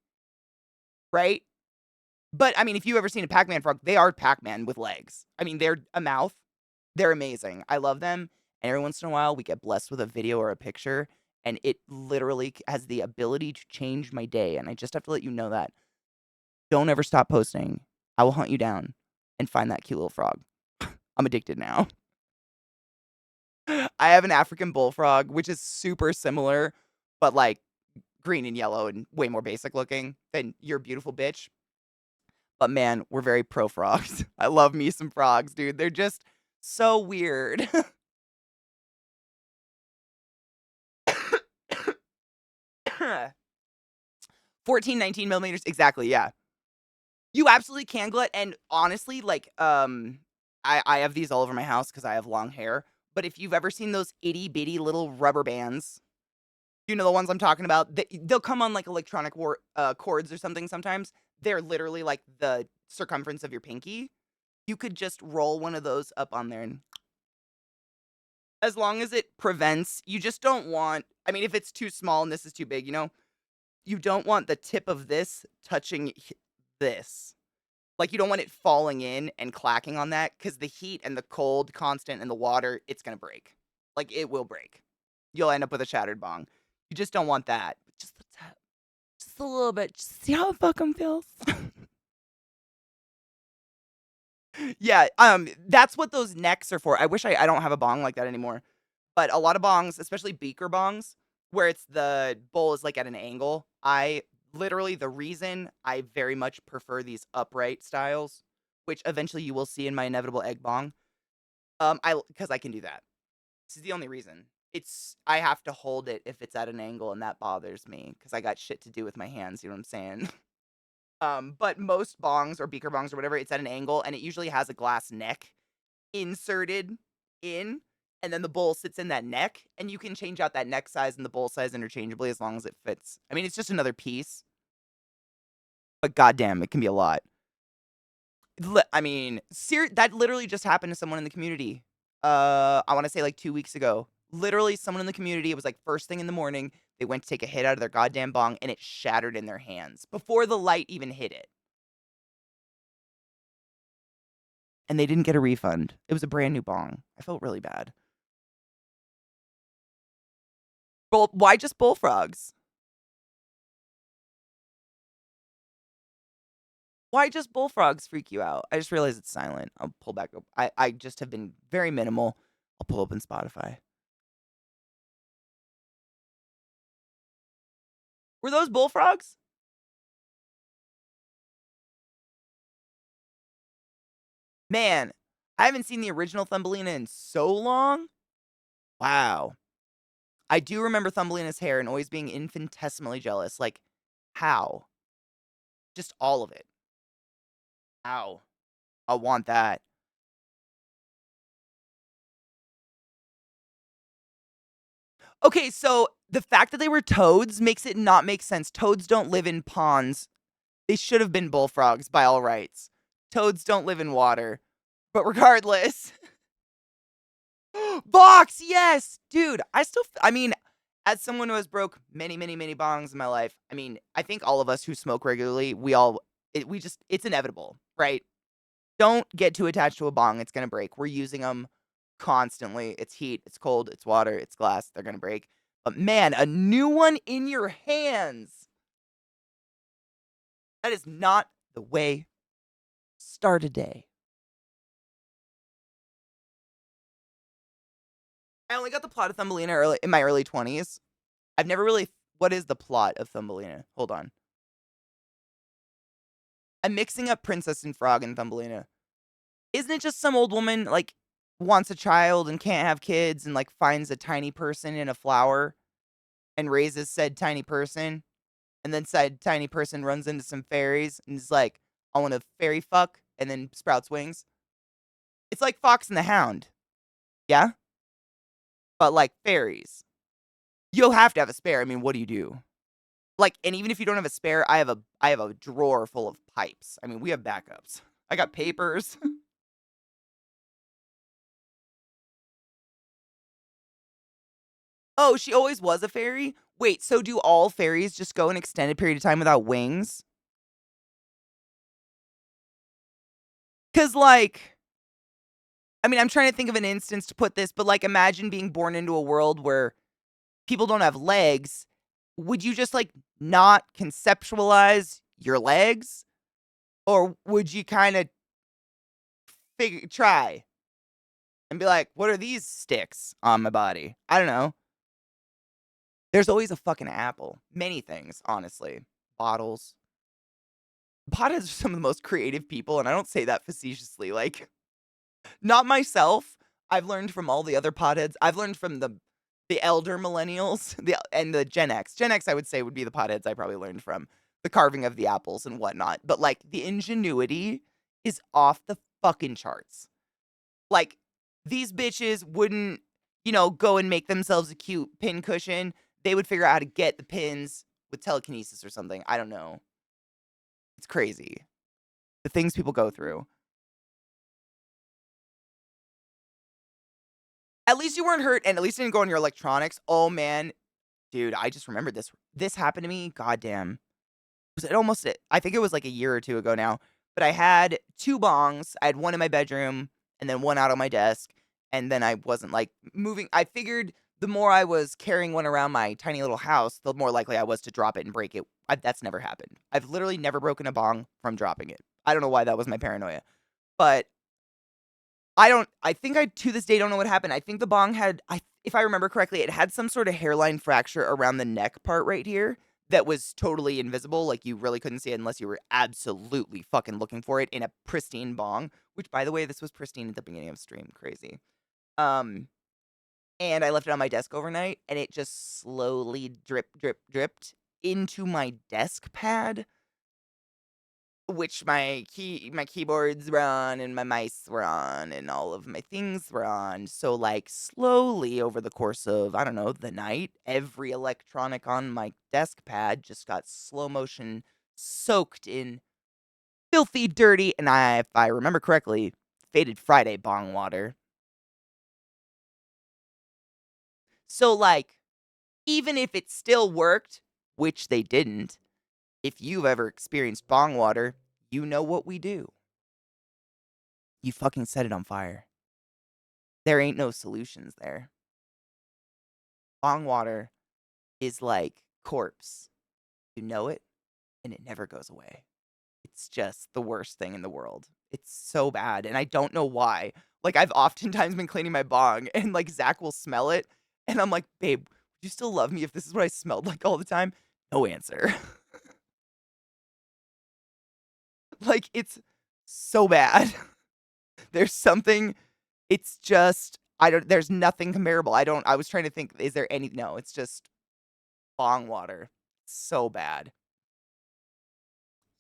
right? But I mean, if you've ever seen a Pac-Man frog, they are Pac-Man with legs. I mean, they're a mouth. They're amazing. I love them. And every once in a while, we get blessed with a video or a picture, and it literally has the ability to change my day. And I just have to let you know that. Don't ever stop posting. I will hunt you down and find that cute little frog. I'm addicted now. I have an African bullfrog, which is super similar, but like green and yellow and way more basic looking than your beautiful bitch. But man, we're very pro frogs. I love me some frogs, dude. They're just so weird. 14, 19 millimeters. Exactly. Yeah. You absolutely can glut. And honestly, like, I have these all over my house because I have long hair. But if you've ever seen those itty bitty little rubber bands, you know the ones I'm talking about? They'll come on like electronic cords or something sometimes. They're literally like the circumference of your pinky. You could just roll one of those up on there, and as long as it prevents, you just don't want, I mean, if it's too small and this is too big, you don't want the tip of this touching this. Like, you don't want it falling in and clacking on that, because the heat and the cold constant and the water, it's gonna break. Like, it will break. You'll end up with a shattered bong. You just don't want that. Just the tip. Just a little bit. Just see how it fucking feels. Yeah, that's what those necks are for. I wish I don't have a bong like that anymore. But a lot of bongs, especially beaker bongs, where it's the bowl is like at an angle. The reason I very much prefer these upright styles, which eventually you will see in my inevitable egg bong. Because I can do that. This is the only reason. I have to hold it if it's at an angle, and that bothers me because I got shit to do with my hands. You know what I'm saying? But most bongs or beaker bongs or whatever, it's at an angle, and it usually has a glass neck inserted in, and then the bowl sits in that neck, and you can change out that neck size and the bowl size interchangeably as long as it fits. I mean, it's just another piece, but goddamn, it can be a lot. I mean, that literally just happened to someone in the community. I want to say like 2 weeks ago. Literally, someone in the community, it was like first thing in the morning, they went to take a hit out of their goddamn bong, and it shattered in their hands before the light even hit it. And they didn't get a refund. It was a brand new bong. I felt really bad. Why just bullfrogs? Why just bullfrogs freak you out? I just realized it's silent. I'll pull back up. I just have been very minimal. I'll pull open Spotify. Were those bullfrogs? Man, I haven't seen the original Thumbelina in so long. Wow. I do remember Thumbelina's hair and always being infinitesimally jealous. Like, how? Just all of it. How? I want that. Okay, so the fact that they were toads makes it not make sense. Toads don't live in ponds. They should have been bullfrogs by all rights. Toads don't live in water. But regardless. Box, yes! Dude, I mean, as someone who has broke many, many, many bongs in my life, I mean, I think all of us who smoke regularly, it's inevitable, right? Don't get too attached to a bong. It's going to break. We're using them constantly. It's heat, it's cold, it's water, it's glass. They're going to break. But man, a new one in your hands. That is not the way to start a day. I only got the plot of Thumbelina in my early 20s. I've never really. What is the plot of Thumbelina? Hold on. I'm mixing up Princess and Frog and Thumbelina. Isn't it just some old woman, like, wants a child and can't have kids and, like, finds a tiny person in a flower and raises said tiny person? And then said tiny person runs into some fairies and is like, I want to fairy fuck, and then sprouts wings. It's like Fox and the Hound. Yeah? But like fairies. You'll have to have a spare. I mean, what do you do? Like, and even if you don't have a spare, I have a drawer full of pipes. I mean, we have backups. I got papers. Oh, she always was a fairy? Wait, so do all fairies just go an extended period of time without wings? Cause like, I mean, I'm trying to think of an instance to put this, but like imagine being born into a world where people don't have legs. Would you just like not conceptualize your legs? Or would you kind of try and be like, what are these sticks on my body? I don't know. There's always a fucking apple. Many things, honestly. Bottles. Potheads are some of the most creative people, and I don't say that facetiously. Like, not myself. I've learned from all the other potheads. I've learned from the elder millennials, and the Gen X. Gen X, I would say, would be the potheads I probably learned from. The carving of the apples and whatnot. But like the ingenuity is off the fucking charts. Like, these bitches wouldn't, go and make themselves a cute pin cushion. They would figure out how to get the pins with telekinesis or something. I don't know. It's crazy. The things people go through. At least you weren't hurt, and at least you didn't go on your electronics. Oh, man. Dude, I just remembered this. This happened to me. Goddamn. Was it almost, I think it was like a year or two ago now. But I had two bongs. I had one in my bedroom and then one out on my desk. And then I wasn't like moving. I figured the more I was carrying one around my tiny little house, the more likely I was to drop it and break it. That's never happened. I've literally never broken a bong from dropping it. I don't know why that was my paranoia. But I think I to this day don't know what happened. I think the bong had, if I remember correctly, it had some sort of hairline fracture around the neck part right here that was totally invisible. Like you really couldn't see it unless you were absolutely fucking looking for it in a pristine bong, which by the way, this was pristine at the beginning of stream. Crazy. Um, and I left it on my desk overnight and it just slowly dripped into my desk pad, which my keyboards were on and my mice were on and all of my things were on. So like slowly over the course of, I don't know, the night, every electronic on my desk pad just got slow motion soaked in filthy, dirty, and if I remember correctly, faded Friday bong water. So like, even if it still worked, which they didn't, if you've ever experienced bong water, you know what we do. You fucking set it on fire. There ain't no solutions there. Bong water is like corpse. You know it, and it never goes away. It's just the worst thing in the world. It's so bad, and I don't know why. Like, I've oftentimes been cleaning my bong, and, like, Zach will smell it, and I'm like, "Babe, would you still love me if this is what I smelled like all the time?" No answer. Like, it's so bad. There's something it's just there's nothing comparable. I was trying to think, is there any no, it's just bong water. So bad.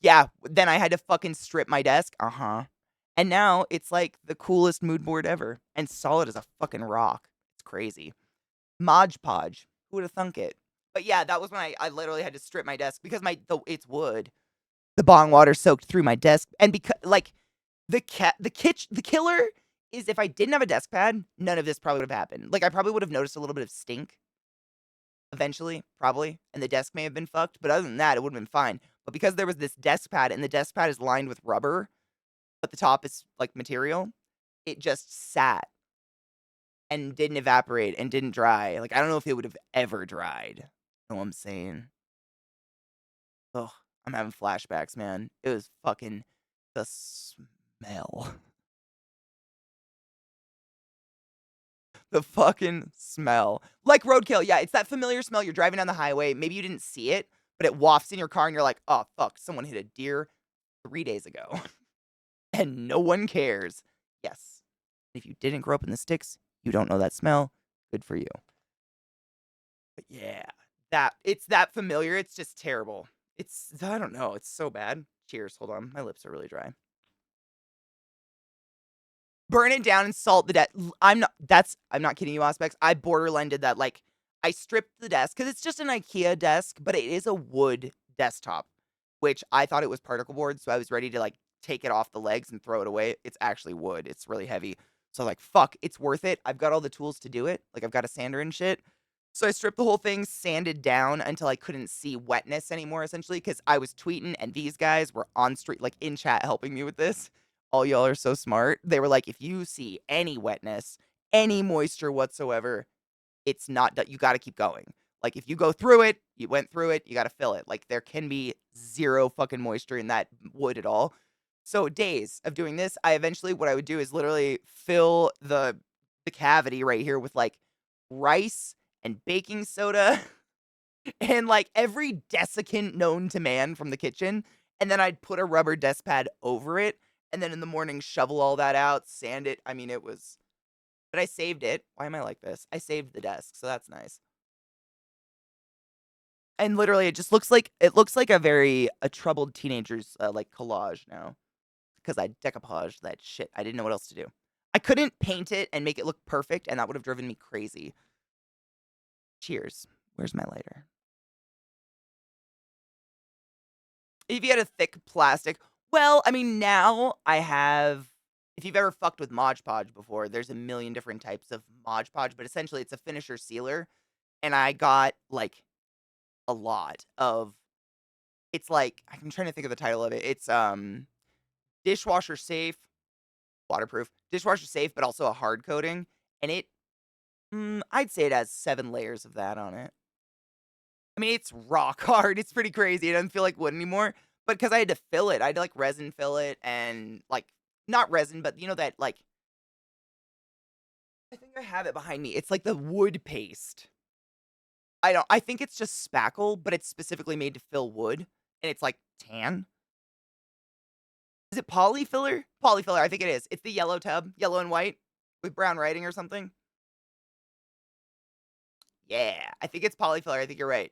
Yeah, then I had to fucking strip my desk. Uh-huh. And now it's like the coolest mood board ever and solid as a fucking rock. It's crazy. Modge Podge. Who would have thunk it? But yeah, that was when I literally had to strip my desk because it's wood. The bong water soaked through my desk and because like the killer is if I didn't have a desk pad, none of this probably would have happened. Like I probably would have noticed a little bit of stink eventually, probably, and the desk may have been fucked, but other than that, it would have been fine. But because there was this desk pad and the desk pad is lined with rubber, but the top is like material, it just sat and didn't evaporate and didn't dry. Like I don't know if it would have ever dried. You know what I'm saying? Ugh. I'm having flashbacks, man. It was fucking the smell. The fucking smell. Like roadkill, yeah, it's that familiar smell. You're driving down the highway, maybe you didn't see it, but it wafts in your car and you're like, "Oh, fuck, someone hit a deer 3 days ago." And no one cares. Yes. If you didn't grow up in the sticks, you don't know that smell. Good for you. But yeah, it's that familiar. It's just terrible. I don't know. It's so bad. Cheers. Hold on. My lips are really dry. Burn it down and salt the desk. I'm not kidding you, Aspects. I borderline did that. Like, I stripped the desk because it's just an IKEA desk, but it is a wood desktop, which I thought it was particle board. So I was ready to like take it off the legs and throw it away. It's actually wood. It's really heavy. So I was like, fuck, it's worth it. I've got all the tools to do it. Like, I've got a sander and shit. So I stripped the whole thing, sanded down until I couldn't see wetness anymore, essentially, because I was tweeting and these guys were on street, like in chat, helping me with this. All y'all are so smart. They were like, if you see any wetness, any moisture whatsoever, it's not that you got to keep going. Like, if you go through it, you went through it, you got to fill it. Like, there can be zero fucking moisture in that wood at all. So days of doing this, what I would do is literally fill the cavity right here with like rice and baking soda and like every desiccant known to man from the kitchen. And then I'd put a rubber desk pad over it. And then in the morning, shovel all that out, sand it. I mean, but I saved it. Why am I like this? I saved the desk, so that's nice. And literally, it looks like a troubled teenager's like collage now because I decoupaged that shit. I didn't know what else to do. I couldn't paint it and make it look perfect, and that would have driven me crazy. Cheers. Where's my lighter? If you had a thick plastic, well, I mean, now I have. If you've ever fucked with Mod Podge before, there's a million different types of Mod Podge, but essentially it's a finisher sealer, and I got like a lot of. It's like I'm trying to think of the title of it. It's dishwasher safe, waterproof, dishwasher safe, but also a hard coating, and I'd say it has 7 layers of that on it. I mean, it's rock hard. It's pretty crazy. It doesn't feel like wood anymore. But because I had to fill it, I had to like resin fill it and like not resin, but you know that like I think I have it behind me. It's like the wood paste. I think it's just spackle, but it's specifically made to fill wood and it's like tan. Is it polyfiller? Polyfiller, I think it is. It's the yellow tub, yellow and white with brown writing or something. Yeah, I think it's polyfiller. I think you're right.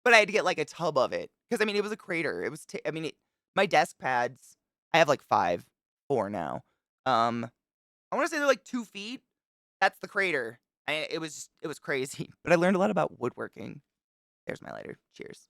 But I had to get like a tub of it because I mean it was a crater. It was I mean my desk pads. I have like 4 now. I want to say they're like 2 feet. That's the crater. It was crazy, but I learned a lot about woodworking. There's my lighter. Cheers.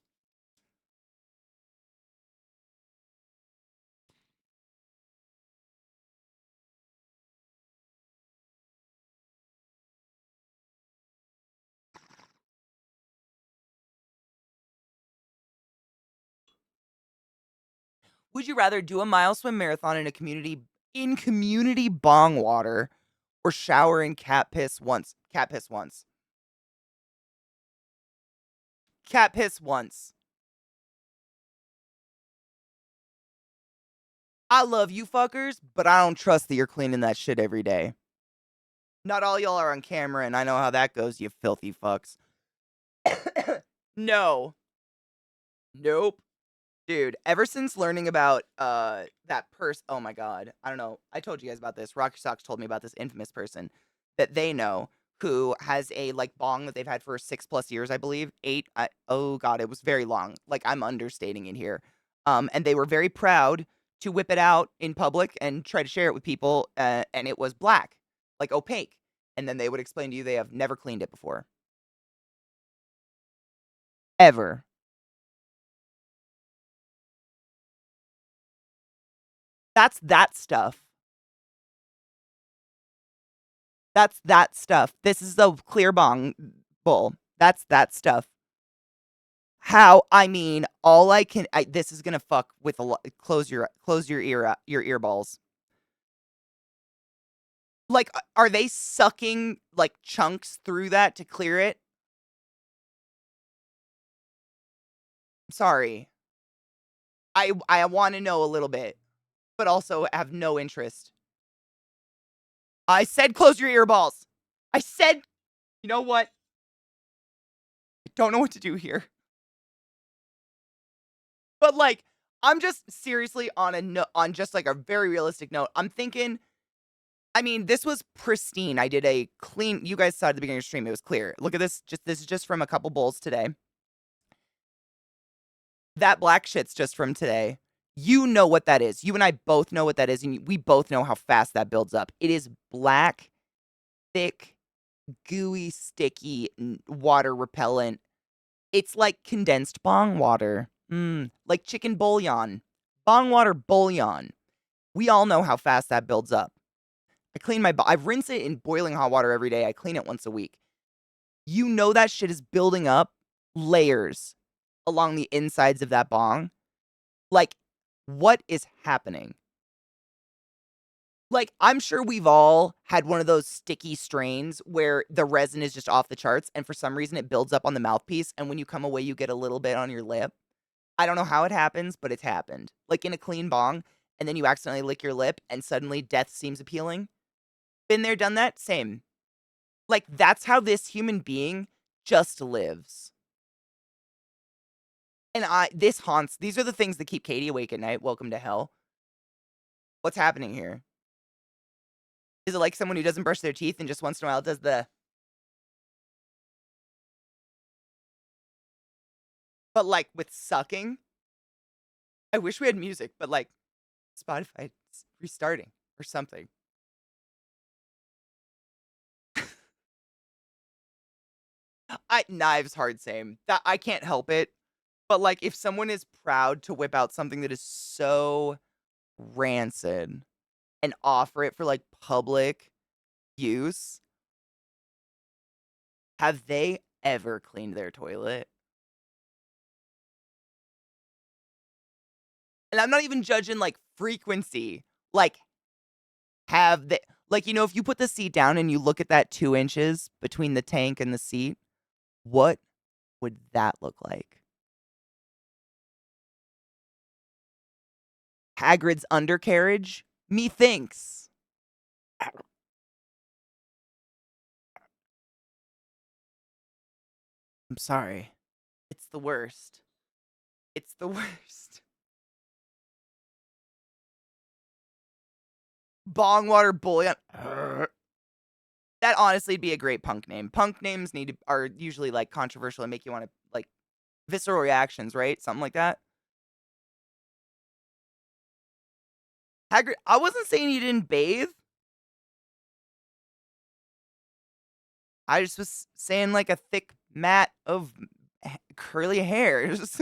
Would you rather do a mile swim marathon in community bong water or shower in cat piss once? Cat piss once. Cat piss once. I love you fuckers, but I don't trust that you're cleaning that shit every day. Not all y'all are on camera, and I know how that goes, you filthy fucks. No. Nope. Dude, ever since learning about that person, oh my god, I don't know. I told you guys about this. Rocky Socks told me about this infamous person that they know who has a like bong that they've had for 6+ years, I believe. 8. Oh god, it was very long. Like I'm understating it here. And they were very proud to whip it out in public and try to share it with people. And it was black, like opaque. And then they would explain to you they have never cleaned it before, ever. That's that stuff. That's that stuff. This is a clear bong bowl. That's that stuff. How? I mean, all I can. This is gonna fuck with a lot. Close your your ear balls. Like, are they sucking like chunks through that to clear it? Sorry. I wanna know a little bit, but also have no interest. I said close your earballs. I said you know what? I don't know what to do here. But, like, I'm just seriously on on just, like, a very realistic note, I'm thinking I mean, this was pristine. I did a clean you guys saw at the beginning of the stream, it was clear. Look at this, this is just from a couple bowls today. That black shit's just from today. You know what that is. You and I both know what that is, and we both know how fast that builds up. It is black, thick, gooey, sticky, water repellent. It's like condensed bong water. Like chicken bouillon. Bong water bouillon. We all know how fast that builds up. I clean I rinse it in boiling hot water every day. I clean it once a week. You know that shit is building up layers along the insides of that bong. Like, what is happening? Like, I'm sure we've all had one of those sticky strains where the resin is just off the charts, and for some reason it builds up on the mouthpiece, and when you come away, you get a little bit on your lip. I don't know how it happens, but it's happened. Like in a clean bong, and then you accidentally lick your lip, and suddenly death seems appealing. Been there, done that? Same. Like, that's how this human being just lives. And this haunts, these are the things that keep Katie awake at night. Welcome to hell. What's happening here? Is it like someone who doesn't brush their teeth and just once in a while does the... But like with sucking? I wish we had music, but like Spotify it's restarting or something. Knives hard same. That I can't help it. But like if someone is proud to whip out something that is so rancid and offer it for like public use, have they ever cleaned their toilet? And I'm not even judging like frequency. Like have they like you know if you put the seat down and you look at that 2 inches between the tank and the seat, what would that look like? Hagrid's undercarriage? Methinks. I'm sorry. It's the worst. It's the worst. Bongwater Bullion. That honestly would be a great punk name. Punk names are usually like controversial and make you want to like visceral reactions, right? Something like that. Hagrid, I wasn't saying you didn't bathe. I just was saying like a thick mat of curly hairs.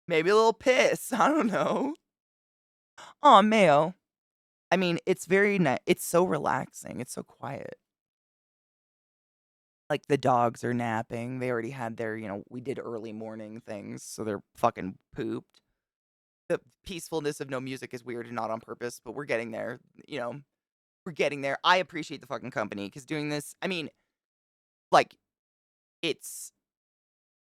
Maybe a little piss. I don't know. Oh, Mayo. I mean, it's very nice. It's so relaxing. It's so quiet. Like the dogs are napping. They already had their, we did early morning things, so they're fucking pooped. The peacefulness of no music is weird and not on purpose, but we're getting there. We're getting there. I appreciate the fucking company because doing this, I mean, like, it's,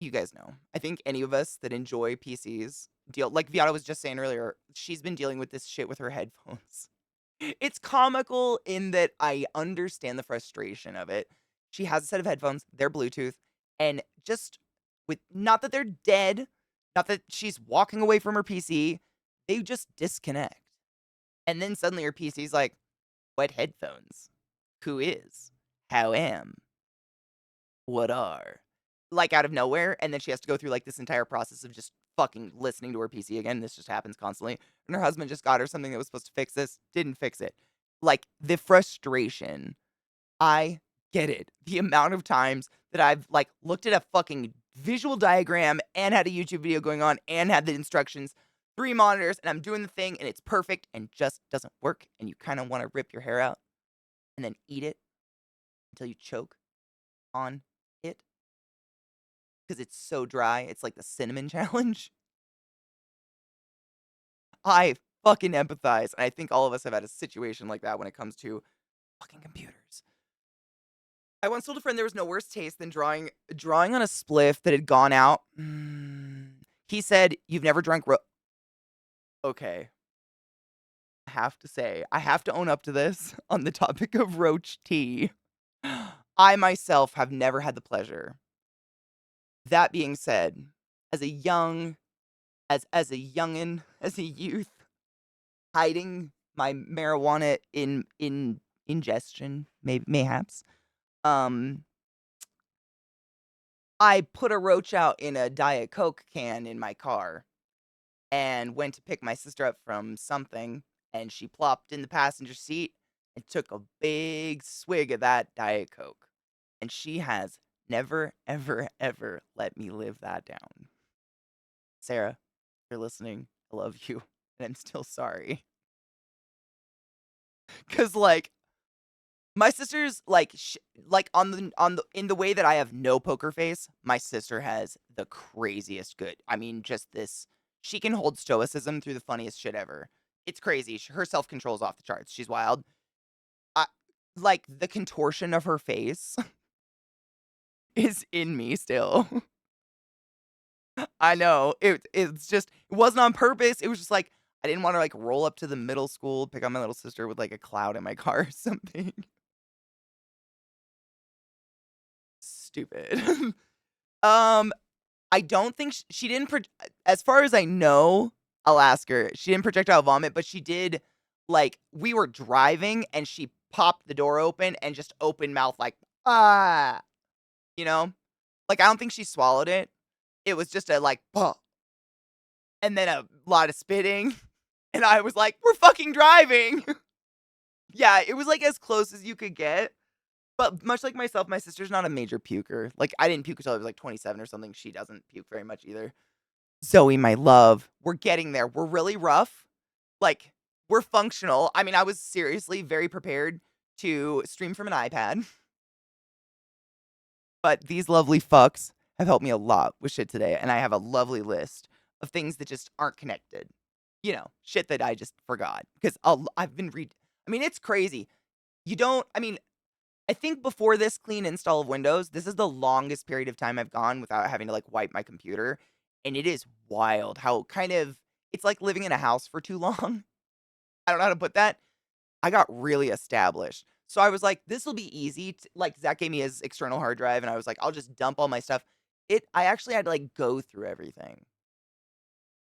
you guys know. I think any of us that enjoy PCs like Viata was just saying earlier, she's been dealing with this shit with her headphones. It's comical in that I understand the frustration of it. She has a set of headphones, they're Bluetooth, and just with not that they're dead, not that she's walking away from her PC, they just disconnect. And then suddenly her PC's like, what headphones? Who is? How am? What are? Like out of nowhere, and then she has to go through like this entire process of just fucking listening to her PC again. This just happens constantly. And her husband just got her something that was supposed to fix this, didn't fix it. Like the frustration, I get it. The amount of times that I've like looked at a fucking visual diagram and had a YouTube video going on and had the instructions, 3 monitors, and I'm doing the thing and it's perfect and just doesn't work. And you kind of want to rip your hair out and then eat it until you choke on it because it's so dry. It's like the cinnamon challenge. I fucking empathize. And I think all of us have had a situation like that when it comes to fucking computers. I once told a friend there was no worse taste than drawing on a spliff that had gone out. He said, "You've never drank Okay. I have to say, I have to own up to this on the topic of roach tea. I myself have never had the pleasure. That being said, as a young as a youngin, as a youth, hiding my marijuana in ingestion, mayhaps, um, I put a roach out in a Diet Coke can in my car and went to pick my sister up from something, and she plopped in the passenger seat and took a big swig of that Diet Coke. And she has never, ever, ever let me live that down. Sarah, if you're listening, I love you, and I'm still sorry. Cause like my sister's like on the in the way that I have no poker face, my sister has the craziest good. I mean, just this. She can hold stoicism through the funniest shit ever. It's crazy. Her self control's off the charts. She's wild. I, like the contortion of her face is in me still. I know it's just it wasn't on purpose. It was just like I didn't want to like roll up to the middle school, pick up my little sister with like a cloud in my car or something. Stupid. um, I don't think she didn't. As far as I know, I'll ask her. She didn't projectile vomit, but she did. Like we were driving, and she popped the door open and just open mouth like ah, you know. Like I don't think she swallowed it. It was just a like, "Bah," and then a lot of spitting, and I was like, "We're fucking driving." Yeah, it was like as close as you could get. But much like myself, my sister's not a major puker. Like I didn't puke until I was like 27 or something. She doesn't puke very much either. Zoe, my love, we're getting there. We're really rough. Like, we're functional. I mean, I was seriously very prepared to stream from an iPad, but these lovely fucks have helped me a lot with shit today, and I have a lovely list of things that just aren't connected. You know, shit that I just forgot because I've been I mean, it's crazy. You don't. I mean, I think before this clean install of Windows, this is the longest period of time I've gone without having to like wipe my computer. And it is wild how kind of it's like living in a house for too long. I don't know how to put that. I got really established. So I was like, this will be easy. Like Zach gave me his external hard drive, and I was like, I'll just dump all my stuff. I actually had to like go through everything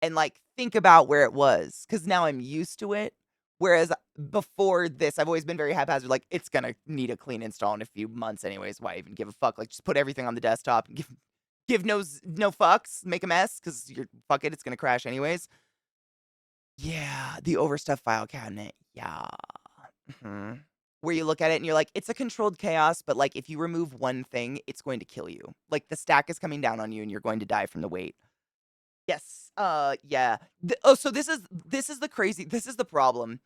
and like think about where it was because now I'm used to it. Whereas before this, I've always been very haphazard. Like it's gonna need a clean install in a few months, anyways. Why even give a fuck? Like just put everything on the desktop and give no fucks. Make a mess because you're fuck it. It's gonna crash anyways. Yeah, the overstuffed file cabinet. Yeah. Mhm. Where you look at it and you're like, it's a controlled chaos, but like if you remove one thing, it's going to kill you. Like the stack is coming down on you and you're going to die from the weight. Yes. Yeah. So this is the problem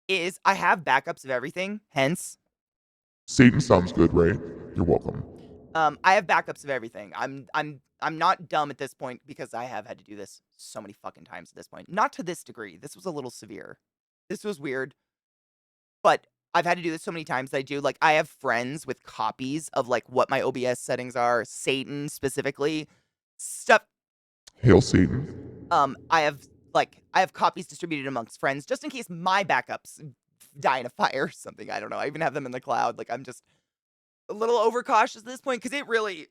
is I have backups of everything. Hence, Satan sounds good, right? You're welcome. I have backups of everything. I'm not dumb at this point because I have had to do this so many fucking times at this point. Not to this degree. This was a little severe. This was weird, but I've had to do this so many times that I do. Like I have friends with copies of like what my OBS settings are, Satan specifically, stuff. Hail Satan. I have copies distributed amongst friends just in case my backups die in a fire or something. I don't know. I even have them in the cloud. Like I'm just a little overcautious at this point because it really,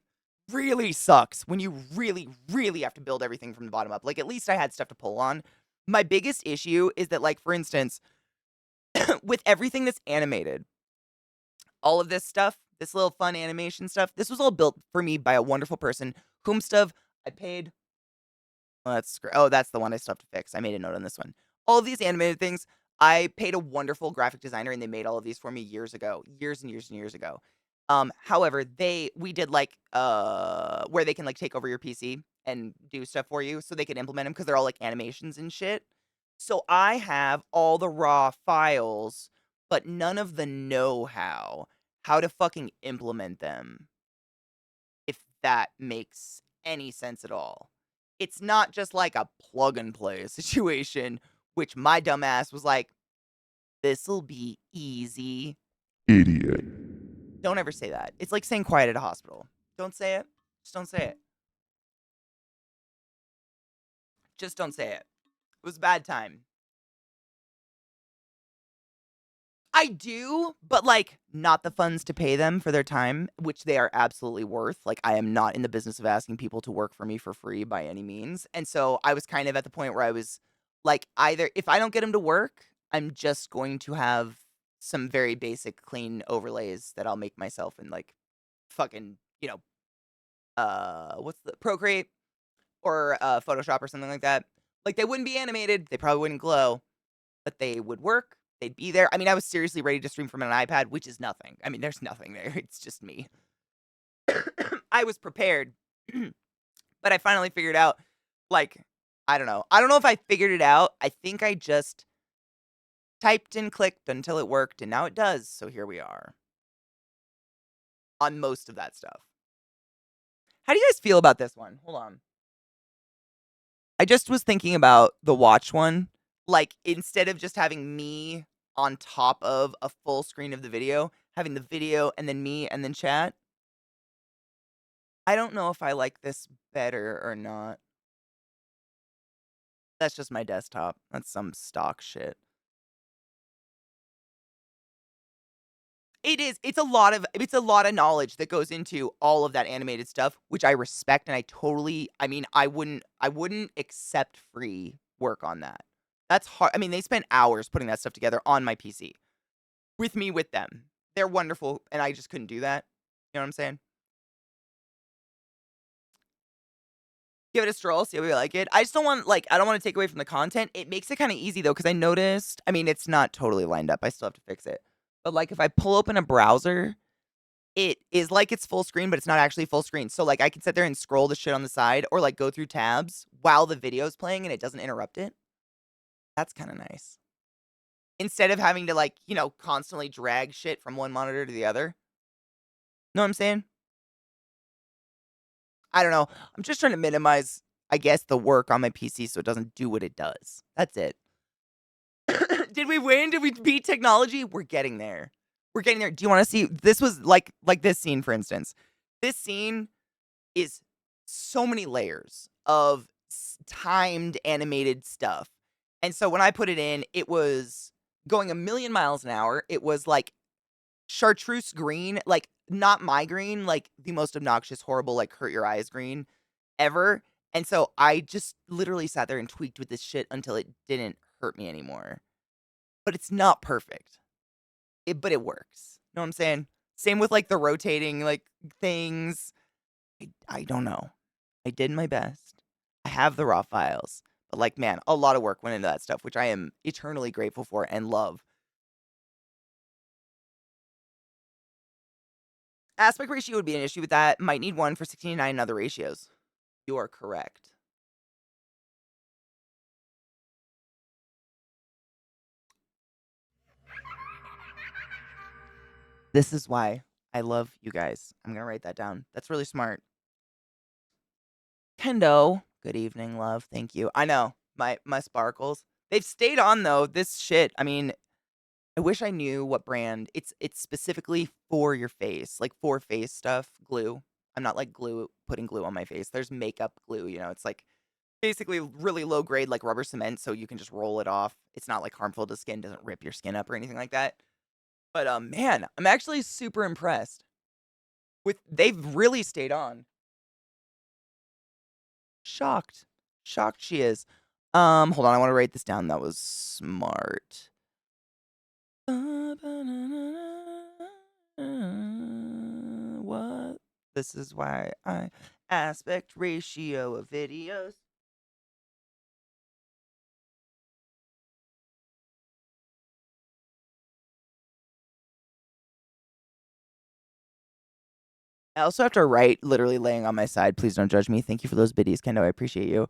really sucks when you really, really have to build everything from the bottom up. Like at least I had stuff to pull on. My biggest issue is that, like, for instance, with everything that's animated, all of this stuff, this little fun animation stuff, this was all built for me by a wonderful person, whomstuff I paid. Oh, that's great. Oh, that's the one I still have to fix. I made a note on this one. All of these animated things, I paid a wonderful graphic designer and they made all of these for me years ago. Years and years and years ago. However, we did like where they can like take over your PC and do stuff for you so they can implement them because they're all like animations and shit. So I have all the raw files, but none of the know-how how to fucking implement them, if that makes any sense at all. It's not just like a plug and play situation, which my dumbass was like, this'll be easy. Idiot. Don't ever say that. It's like saying quiet at a hospital. Don't say it. Just don't say it. Just don't say it. It was a bad time. I do, but, like, not the funds to pay them for their time, which they are absolutely worth. Like, I am not in the business of asking people to work for me for free by any means, and so I was kind of at the point where I was, like, either if I don't get them to work, I'm just going to have some very basic clean overlays that I'll make myself in, like, fucking, what's the Procreate or, Photoshop or something like that. Like, they wouldn't be animated, they probably wouldn't glow, but they would work. They'd be there. I mean, I was seriously ready to stream from an iPad, which is nothing. I mean, there's nothing there. It's just me. I was prepared, but I finally figured out, like, I don't know. I don't know if I figured it out. I think I just typed and clicked until it worked, and now it does. So here we are on most of that stuff. How do you guys feel about this one? Hold on. I just was thinking about the watch one. Like, instead of just having me on top of a full screen of the video, having the video and then me and then chat. I don't know if I like this better or not. That's just my desktop. That's some stock shit. It is. It's a lot of knowledge that goes into all of that animated stuff, which I respect and I mean, I wouldn't accept free work on that. That's hard. I mean, they spent hours putting that stuff together on my PC. With me with them. They're wonderful and I just couldn't do that. You know what I'm saying? Give it a stroll, see how we like it. I just don't want, like, I don't want to take away from the content. It makes it kind of easy though, because I noticed, I mean, it's not totally lined up. I still have to fix it. But like if I pull open a browser, it is like it's full screen, but it's not actually full screen. So like I can sit there and scroll the shit on the side or like go through tabs while the video's playing and it doesn't interrupt it. That's kind of nice. Instead of having to like, constantly drag shit from one monitor to the other. Know what I'm saying? I don't know. I'm just trying to minimize, I guess, the work on my PC so it doesn't do what it does. That's it. Did we win? Did we beat technology? We're getting there. We're getting there. Do you want to see? This was like this scene, for instance. This scene is so many layers of timed animated stuff. And so when I put it in, it was going a million miles an hour. It was like chartreuse green, like not my green, like the most obnoxious, horrible, like hurt your eyes green ever. And so I just literally sat there and tweaked with this shit until it didn't hurt me anymore. But it's not perfect. But it works. Know what I'm saying? Same with like the rotating like things. I don't know. I did my best. I have the raw files. But like, man, a lot of work went into that stuff, which I am eternally grateful for and love. Aspect ratio would be an issue with that. Might need one for 16:9 and other ratios. You are correct. This is why I love you guys. I'm going to write that down. That's really smart. Kendo, good evening, love. Thank you. I know, my sparkles. They've stayed on though. This shit, I mean, I wish I knew what brand. It's specifically for your face, like for face stuff, glue. I'm not like putting glue on my face. There's makeup glue, it's like basically really low grade like rubber cement so you can just roll it off. It's not like harmful to skin, doesn't rip your skin up or anything like that. But man, I'm actually super impressed with they've really stayed on. Shocked. Shocked she is. Hold on, I want to write this down. That was smart. What? This is why I aspect ratio of videos. I also have to write literally laying on my side. Please don't judge me. Thank you for those biddies, Kendo. I appreciate you.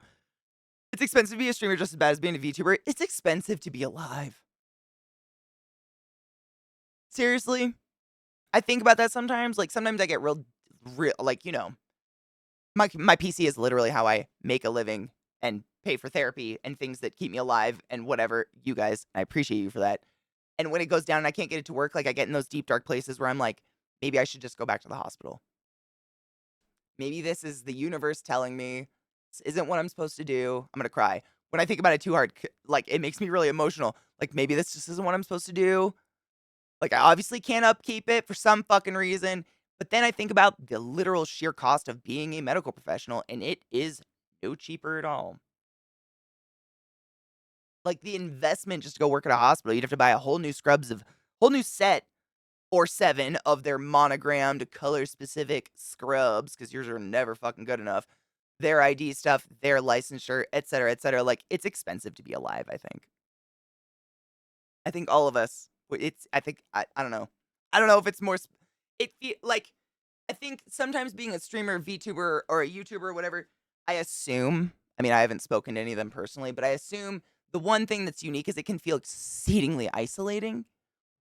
It's expensive to be a streamer just as bad as being a VTuber. It's expensive to be alive. Seriously? I think about that sometimes. Like, sometimes I get real, like, my PC is literally how I make a living and pay for therapy and things that keep me alive and whatever. You guys, I appreciate you for that. And when it goes down and I can't get it to work, like, I get in those deep, dark places where I'm like, maybe I should just go back to the hospital. Maybe this is the universe telling me isn't what I'm supposed to do. I'm gonna cry. When I think about it too hard, like, it makes me really emotional. Like, maybe this just isn't what I'm supposed to do. Like, I obviously can't upkeep it for some fucking reason. But then I think about the literal sheer cost of being a medical professional, and it is no cheaper at all. Like, the investment just to go work at a hospital, you'd have to buy a whole new whole new set or 7 of their monogrammed, color-specific scrubs, because yours are never fucking good enough, their ID stuff, their licensure, etcetera, etcetera. Like, it's expensive to be alive, I think. I think all of us, it's I think I don't know. I don't know if it's more like, I think sometimes being a streamer, VTuber, or a YouTuber or whatever, I assume, I mean, I haven't spoken to any of them personally, but I assume the one thing that's unique is it can feel exceedingly isolating.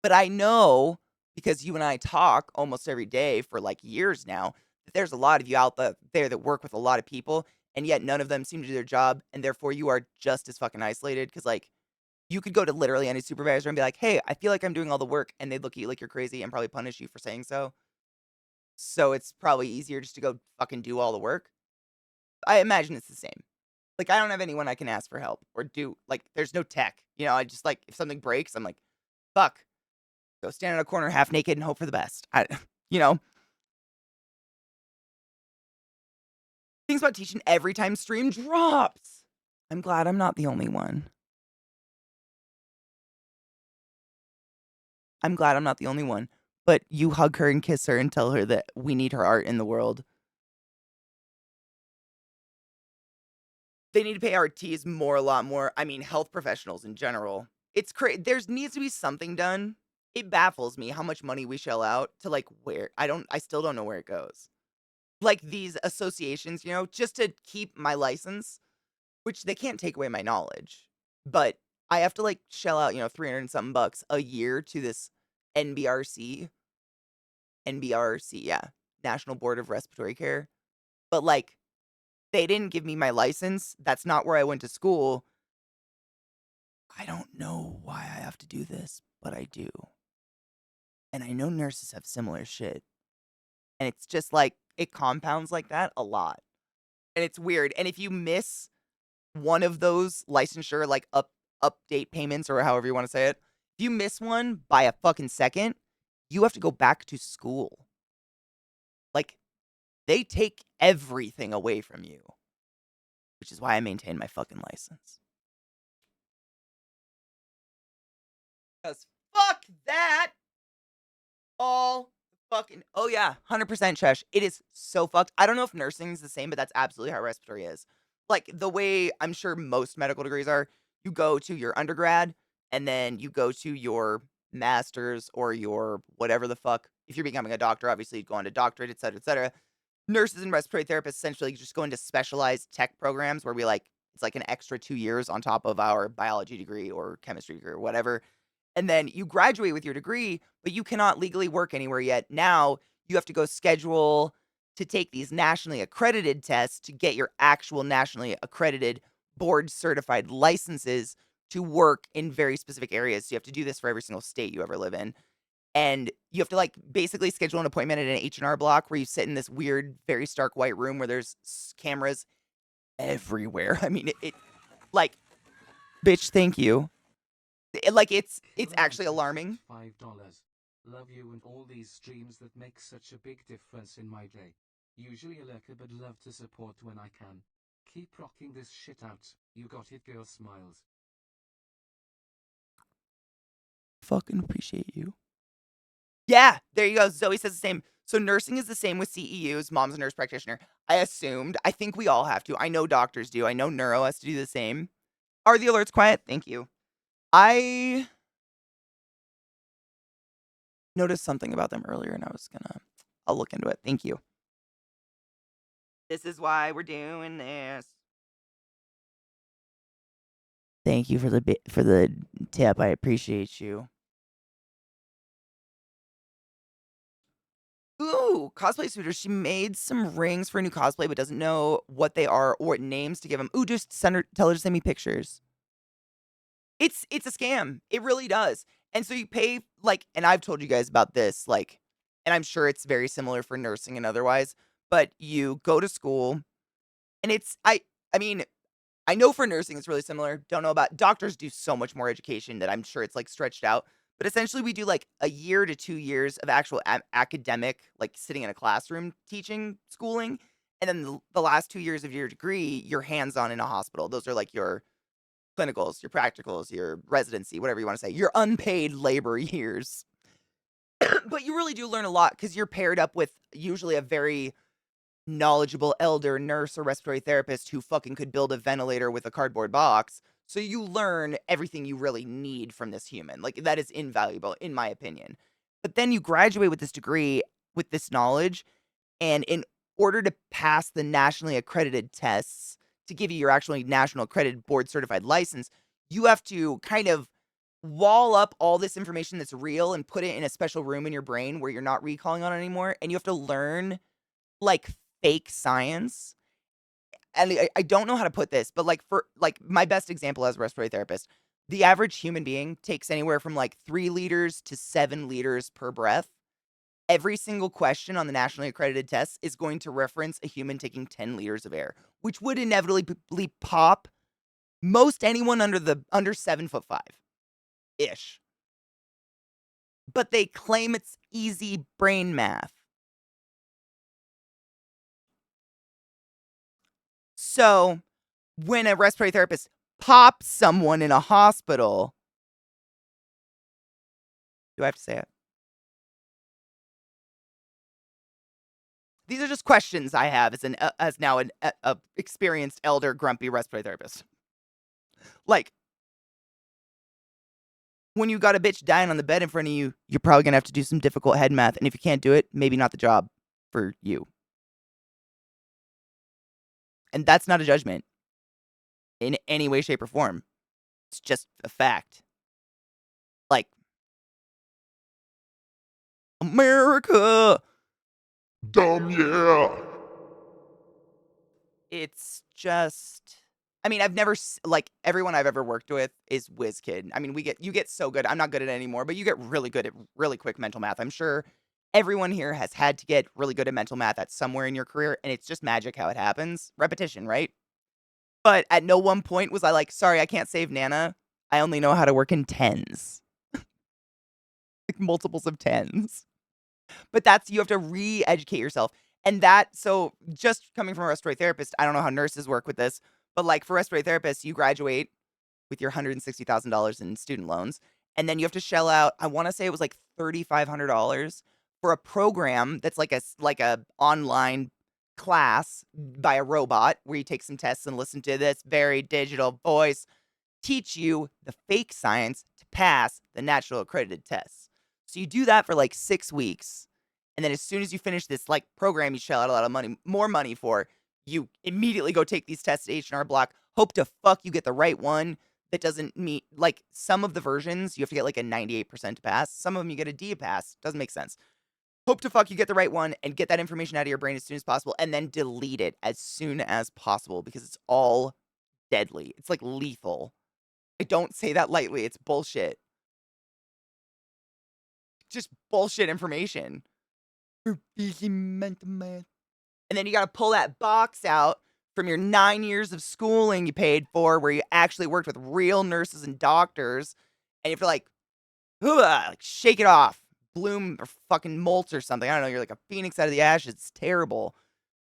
But I know, because you and I talk almost every day for, like, years now, that there's a lot of you out there that work with a lot of people, and yet none of them seem to do their job, and therefore you are just as fucking isolated. Because like, you could go to literally any supervisor and be like, "Hey, I feel like I'm doing all the work," and they'd look at you like you're crazy and probably punish you for saying so. So it's probably easier just to go fucking do all the work. I imagine it's the same. Like, I don't have anyone I can ask for help or do like, there's no tech, I just, like, if something breaks, I'm like, "Fuck." Go stand in a corner half naked and hope for the best. You know? Things about teaching every time stream drops. I'm glad I'm not the only one. I'm glad I'm not the only one. But you hug her and kiss her and tell her that we need her art in the world. They need to pay RTs a lot more. I mean, health professionals in general. It's crazy. There's needs to be something done. It baffles me how much money we shell out to like where I still don't know where it goes. Like these associations, just to keep my license, which they can't take away my knowledge, but I have to, like, shell out, 300 and something bucks a year to this NBRC NBRC, yeah, National Board of Respiratory Care, but, like, they didn't give me my license, that's not where I went to school. I don't know why I have to do this, but I do, and I know nurses have similar shit, and it's just, like, it compounds like that a lot, and it's weird, and if you miss one of those licensure, like, update payments or however you wanna say it, if you miss one by a fucking second, you have to go back to school. Like, they take everything away from you, which is why I maintain my fucking license. 'Cause fuck that all fucking oh, yeah, 100% Chesh. It is so fucked. I don't know if nursing is the same, but that's absolutely how respiratory is. Like, the way I'm sure most medical degrees are, you go to your undergrad, and then you go to your master's or your whatever the fuck. If you're becoming a doctor, obviously, you go on to doctorate, etcetera, etcetera. Nurses and respiratory therapists essentially just go into specialized tech programs where it's like an extra 2 years on top of our biology degree or chemistry degree or whatever, and then you graduate with your degree, but you cannot legally work anywhere yet. Now you have to go schedule to take these nationally accredited tests to get your actual nationally accredited board certified licenses to work in very specific areas. So you have to do this for every single state you ever live in. And you have to like basically schedule an appointment at an H&R Block where you sit in this weird, very stark white room where there's cameras everywhere. I mean, it like, bitch, thank you. Like, it's actually alarming. $5. Love you and all these streams that make such a big difference in my day. Usually a lurker but love to support when I can. Keep rocking this shit out. You got it, girl. Smiles. Fucking appreciate you. Yeah, there you go. Zoe says the same. So nursing is the same with CEUs. Mom's a nurse practitioner. I assumed. I think we all have to. I know doctors do. I know neuro has to do the same. Are the alerts quiet? Thank you. I noticed something about them earlier, and I'll look into it. Thank you. This is why we're doing this. Thank you for the tip. I appreciate you. Ooh, cosplay suitor. She made some rings for a new cosplay, but doesn't know what they are or what names to give them. Ooh, just tell her to send me pictures. It's a scam. It really does. And so you pay like, and I've told you guys about this, like, and I'm sure it's very similar for nursing and otherwise, but you go to school and I mean, I know for nursing it's really similar. Don't know about doctors do so much more education that I'm sure it's like stretched out. But essentially, we do like a year to 2 years of actual academic, like sitting in a classroom teaching, schooling. And then the last 2 years of your degree, you're hands on in a hospital. Those are like your clinicals, your practicals, your residency, whatever you want to say, your unpaid labor years. But you really do learn a lot because you're paired up with usually a very knowledgeable elder nurse or respiratory therapist who fucking could build a ventilator with a cardboard box. So you learn everything you really need from this human. Like, that is invaluable, in my opinion. But then you graduate with this degree, with this knowledge, and in order to pass the nationally accredited tests to give you your actually national accredited board certified license, you have to kind of wall up all this information that's real and put it in a special room in your brain where you're not recalling on it anymore. And you have to learn like fake science. And I don't know how to put this, but like for like my best example as a respiratory therapist, the average human being takes anywhere from like 3 liters to 7 liters per breath. Every single question on the nationally accredited tests is going to reference a human taking 10 liters of air, which would inevitably pop most anyone under 7'5" ish. But they claim it's easy brain math. So when a respiratory therapist pops someone in a hospital, do I have to say it? These are just questions I have as now an experienced elder grumpy respiratory therapist. Like, when you got a bitch dying on the bed in front of you, you're probably gonna have to do some difficult head math, and if you can't do it, maybe not the job for you. And that's not a judgment in any way, shape, or form. It's just a fact. Like, America! Dumb yeah! It's just, I mean, I've never like everyone I've ever worked with is whiz kid. I mean, you get so good. I'm not good at it anymore, but you get really good at really quick mental math. I'm sure everyone here has had to get really good at mental math at somewhere in your career, and it's just magic how it happens. Repetition, right? But at no one point was I like, sorry, I can't save Nana. I only know how to work in tens, like multiples of tens. But that's, you have to re-educate yourself. And that, so just coming from a respiratory therapist, I don't know how nurses work with this, but like for respiratory therapists, you graduate with your $160,000 in student loans, and then you have to shell out, I want to say it was like $3,500 for a program that's like a online class by a robot where you take some tests and listen to this very digital voice teach you the fake science to pass the natural accredited tests. So you do that for like 6 weeks. And then as soon as you finish this like program you shell out a lot of money, more money for, you immediately go take these tests at H&R Block, hope to fuck you get the right one that doesn't meet, like some of the versions you have to get like a 98% to pass. Some of them you get a D pass. Doesn't make sense. Hope to fuck you get the right one and get that information out of your brain as soon as possible and then delete it as soon as possible because it's all deadly. It's like lethal. I don't say that lightly. It's bullshit. Just bullshit information. And then you got to pull that box out from your 9 years of schooling you paid for where you actually worked with real nurses and doctors. And you have to like shake it off. Bloom or fucking molt or something. I don't know. You're like a phoenix out of the ashes. It's terrible.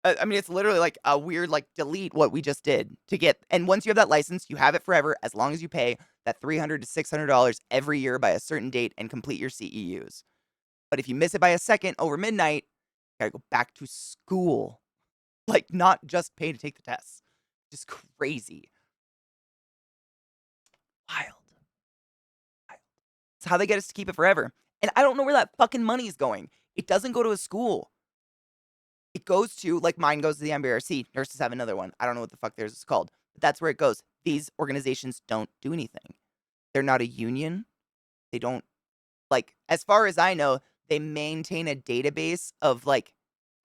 I mean, it's literally like a weird, like, delete what we just did to get. And once you have that license, you have it forever as long as you pay that $300 to $600 every year by a certain date and complete your CEUs. But if you miss it by a second over midnight, you gotta go back to school. Like, not just pay to take the tests. Just crazy. Wild. It's how they get us to keep it forever. And I don't know where that fucking money is going. It doesn't go to a school. It goes to, like mine goes to the MBRC. Nurses have another one. I don't know what the fuck theirs is called. But that's where it goes. These organizations don't do anything. They're not a union. They don't, like, as far as I know, they maintain a database of, like,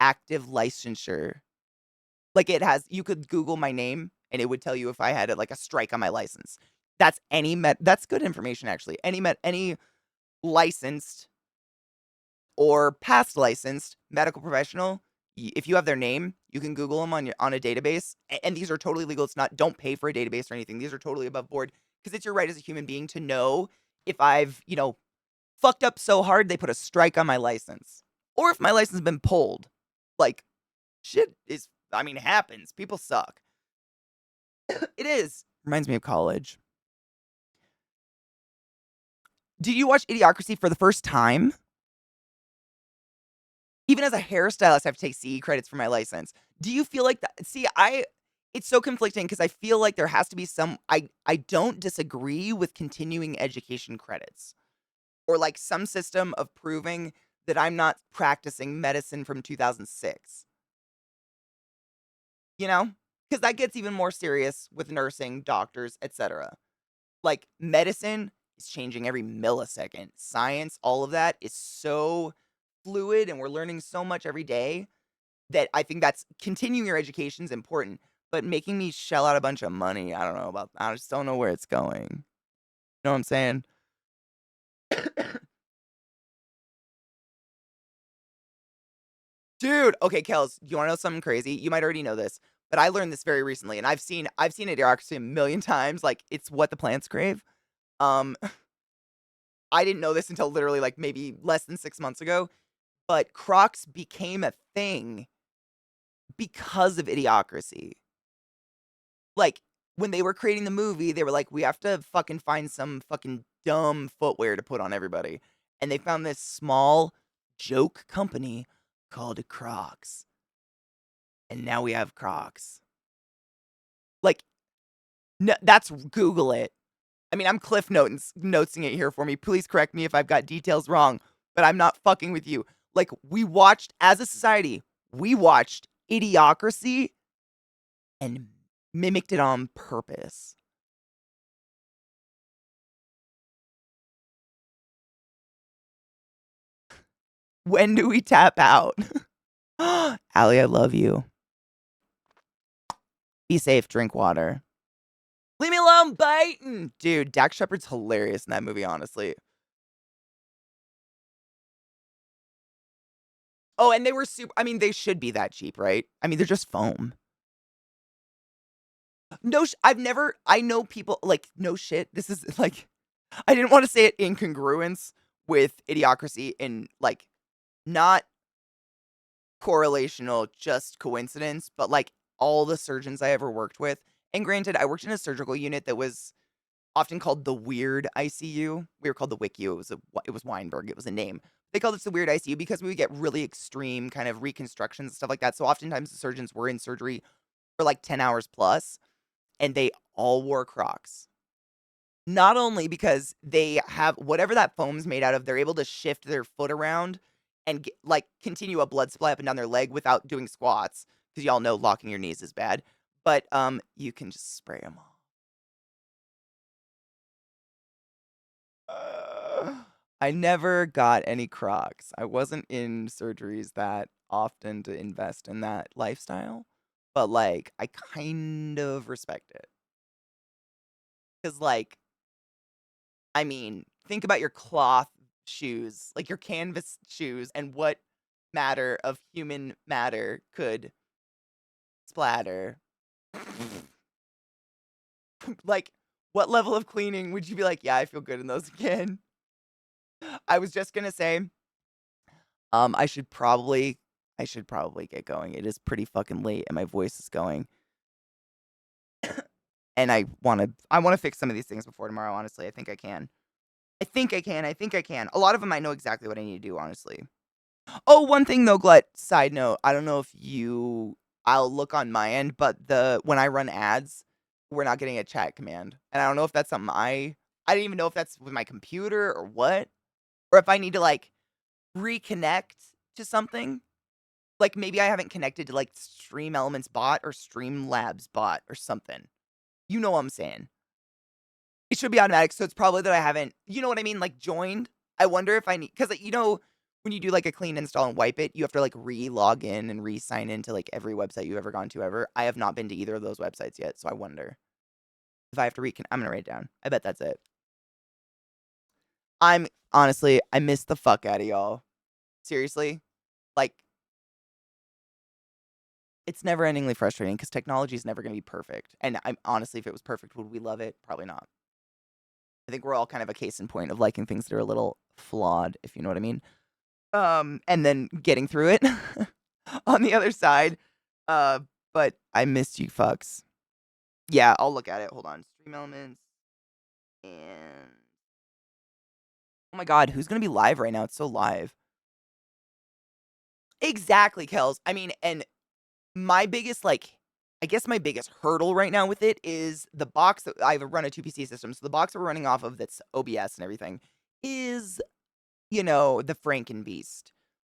active licensure. Like, it has, you could Google my name, and it would tell you if I had, like, a strike on my license. That's that's good information, actually. Any licensed or past licensed medical professional if you have their name, you can Google them on a database, and these are totally legal. It's not, don't pay for a database or anything. These are totally above board because it's your right as a human being to know if I've, fucked up so hard they put a strike on my license, or if my license has been pulled. Like, shit is, it happens. People suck. It is. Reminds me of college. Did you watch Idiocracy for the first time? Even as a hairstylist, I have to take CE credits for my license. Do you feel like that? See, it's so conflicting because I feel like there has to be I don't disagree with continuing education credits or like some system of proving that I'm not practicing medicine from 2006. You know? Because that gets even more serious with nursing, doctors, etc. Like medicine is changing every millisecond. Science, all of that is so fluid and we're learning so much every day that I think that's continuing your education is important. But making me shell out a bunch of money, I don't know about I just don't know where it's going. You know what I'm saying? Dude, okay, Kels, you wanna know something crazy? You might already know this, but I learned this very recently, and I've seen Idiocracy a million times, like, it's what the plants crave. Um, I didn't know this until literally, like, maybe less than 6 months ago, but Crocs became a thing because of Idiocracy. Like, when they were creating the movie, they were like, "We have to fucking find some fucking dumb footwear to put on everybody," and they found this small joke company called Crocs, and now we have Crocs. Like, no, that's Google it. I'm Cliff notesing it here for me. Please correct me if I've got details wrong, but I'm not fucking with you. Like, we watched, as a society, we watched Idiocracy and mimicked it on purpose. When do we tap out? Allie, I love you. Be safe, drink water. Leave me alone, biting! Dude, Dax Shepard's hilarious in that movie, honestly. Oh, and they were they should be that cheap, right? They're just foam. No, I know people, like, no shit. This is, like, I didn't want to say it in congruence with Idiocracy in, like, not correlational, just coincidence, but, like, all the surgeons I ever worked with. And granted, I worked in a surgical unit that was often called the weird ICU. We were called the WICU. It was Weinberg. It was a name. They called it the weird ICU because we would get really extreme kind of reconstructions and stuff like that. So oftentimes the surgeons were in surgery for like 10 hours plus, and they all wore Crocs. Not only because they have whatever that foam's made out of, they're able to shift their foot around and continue a blood supply up and down their leg without doing squats, because y'all know locking your knees is bad. But you can just spray them all. I never got any Crocs. I wasn't in surgeries that often to invest in that lifestyle, but, like, I kind of respect it. Because, like, think about your cloth shoes, like your canvas shoes, and what matter of human matter could splatter. Like, what level of cleaning would you be like, "Yeah, I feel good in those again?" I was just gonna say, I should probably get going. It is pretty fucking late and my voice is going. And I wanna fix some of these things before tomorrow, honestly. I think I can. I think I can. A lot of them I know exactly what I need to do, honestly. Oh, one thing though, Glut, side note, I don't know if I'll look on my end, but when I run ads, we're not getting a chat command. And I don't know if that's something I didn't even know if that's with my computer or what, or if I need to, like, reconnect to something. Like, maybe I haven't connected to, like, Stream Elements bot or Streamlabs bot or something. You know what I'm saying? It should be automatic, so it's probably that I haven't, you know what I mean, like, joined. I wonder if I need, because, like, when you do, like, a clean install and wipe it, you have to, like, re-log in and re-sign into, like, every website you've ever gone to ever. I have not been to either of those websites yet, so I wonder if I have to I'm gonna write it down. I bet that's it. Honestly, I miss the fuck out of y'all. Seriously. Like, It's never-endingly frustrating because technology is never gonna be perfect, and I'm honestly, if it was perfect, would we love it? Probably not. I think we're all kind of a case in point of liking things that are a little flawed, if you know what I mean. And then getting through it on the other side. Uh, but I missed you fucks. Yeah, I'll look at it. Hold on. Stream elements and oh my god, who's gonna be live right now? It's so live. Exactly, Kels. I mean, and my biggest I guess my biggest hurdle right now with it is the box that I run a 2 PC system. So the box that we're running off of that's OBS and everything is, the Frankenbeast.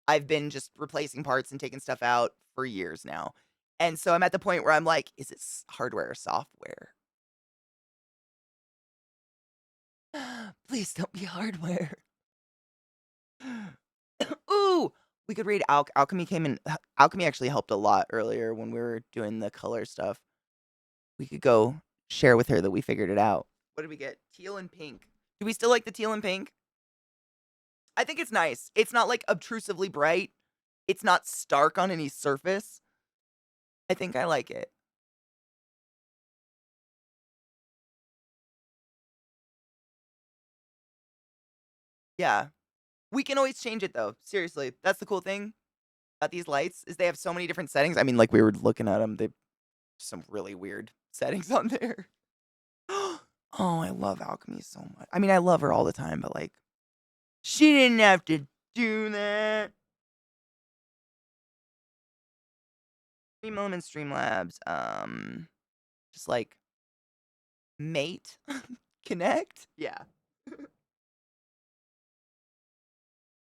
I've been just replacing parts and taking stuff out for years now. And so I'm at the point where I'm like, is it hardware or software? Please don't be hardware. Ooh, we could read Alchemy came in. Alchemy actually helped a lot earlier when we were doing the color stuff. We could go share with her that we figured it out. What did we get? Teal and pink. Do we still like the teal and pink? I think it's nice. It's not like obtrusively bright. It's not stark on any surface. I think I like it. Yeah. We can always change it though. Seriously. That's the cool thing about these lights is they have so many different settings. I mean, like we were looking at them, they some really weird settings on there. Oh, I love Alchemy so much. I mean, I love her all the time, but like she didn't have to do that. Stream Elements, Streamlabs, just like mate, connect. Yeah.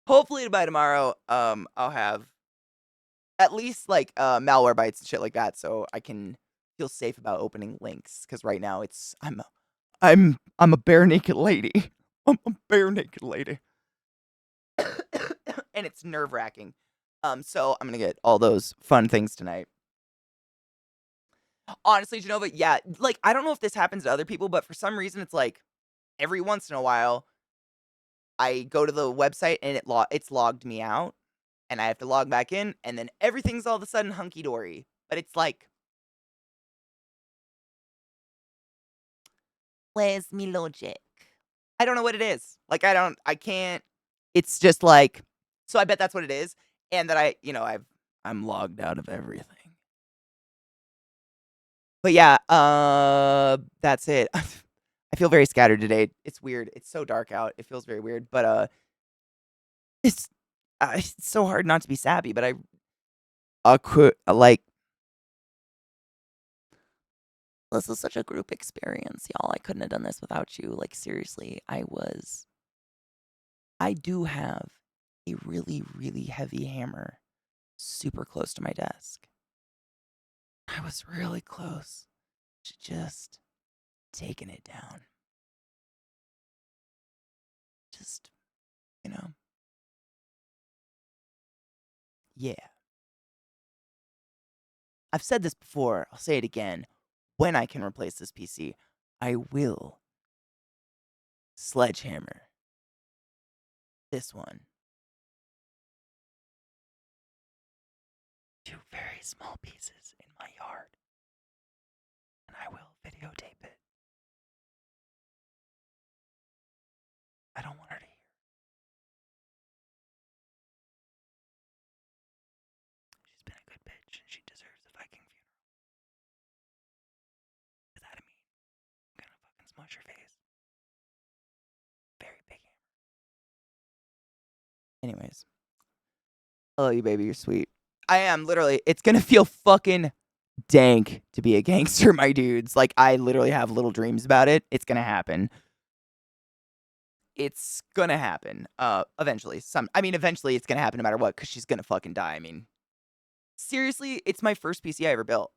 Hopefully by tomorrow, I'll have at least like malware bites and shit like that, so I can feel safe about opening links. Because right now I'm a bare naked lady. I'm a bare naked lady, and it's nerve wracking. So I'm gonna get all those fun things tonight. Honestly, Genova, yeah, like I don't know if this happens to other people, but for some reason it's like every once in a while I go to the website and it's logged me out, and I have to log back in, and then everything's all of a sudden hunky dory. But it's like, where's me logic? I don't know what it is. Like I can't. It's just like, so I bet that's what it is, and that I'm logged out of everything. But yeah, that's it. I feel very scattered today. It's weird. It's so dark out. It feels very weird. But it's it's so hard not to be sappy. But I could like this is such a group experience, y'all. I couldn't have done this without you. Like seriously, I do have a really really heavy hammer super close to my desk. I was really close to just taking it down. Just, you know. Yeah. I've said this before, I'll say it again. When I can replace this PC, I will sledgehammer this one. 2 very small pieces in my yard. And I will videotape it. I don't want her to hear. She's been a good bitch and she deserves a Viking funeral. Is that a mean? I'm gonna fucking smush her face. Very big hammer. Anyways. I love you, baby. You're sweet. I am, literally. It's gonna feel fucking dank to be a gangster, my dudes. Like, I literally have little dreams about it. It's gonna happen. It's gonna happen. Eventually. Eventually it's gonna happen no matter what, because she's gonna fucking die. I mean, seriously, it's my first PC I ever built.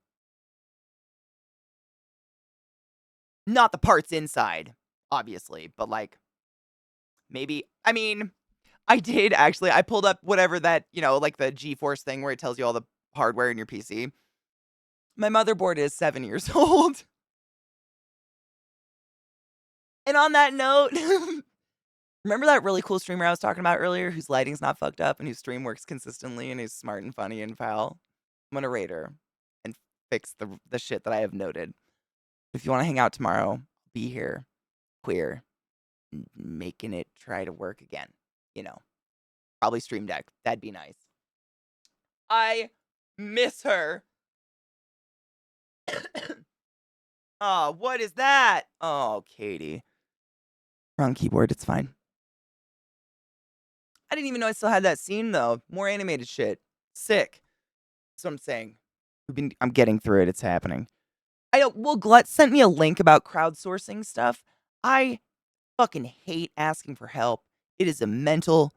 Not the parts inside, obviously, but like, maybe, I did actually. I pulled up whatever that, like the GeForce thing where it tells you all the hardware in your PC. My motherboard is 7 years old. And on that note, remember that really cool streamer I was talking about earlier whose lighting's not fucked up and whose stream works consistently and who's smart and funny and foul? I'm gonna rate her. fix the shit that I have noted. If you want to hang out tomorrow, be here, queer, making it try to work again. You know, probably Stream Deck. That'd be nice. I miss her. Oh, what is that? Oh, Katie. Wrong keyboard. It's fine. I didn't even know I still had that scene though. More animated shit. Sick. That's what I'm saying. I'm getting through it. It's happening. I don't. Well, Glut sent me a link about crowdsourcing stuff. I fucking hate asking for help. It is a mental,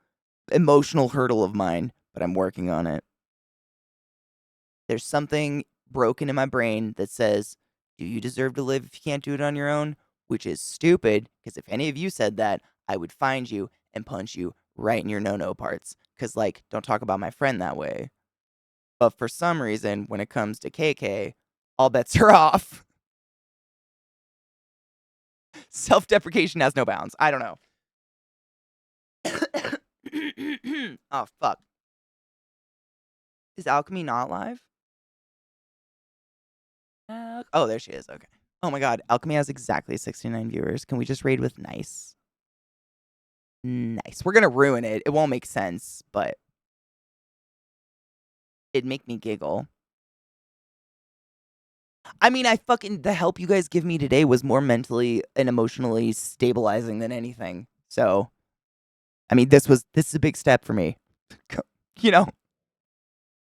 emotional hurdle of mine, but I'm working on it. There's something broken in my brain that says, do you deserve to live if you can't do it on your own? Which is stupid, because if any of you said that, I would find you and punch you right in your no-no parts. Because, like, don't talk about my friend that way. But for some reason, when it comes to KK, all bets are off. Self-deprecation has no bounds. I don't know. Oh, fuck. Is Alchemy not live? Oh, there she is. Okay. Oh my god. Alchemy has exactly 69 viewers. Can we just raid with nice? Nice. We're gonna ruin it. It won't make sense, but it'd make me giggle. I mean, the help you guys give me today was more mentally and emotionally stabilizing than anything. So, I mean, this is a big step for me. You know,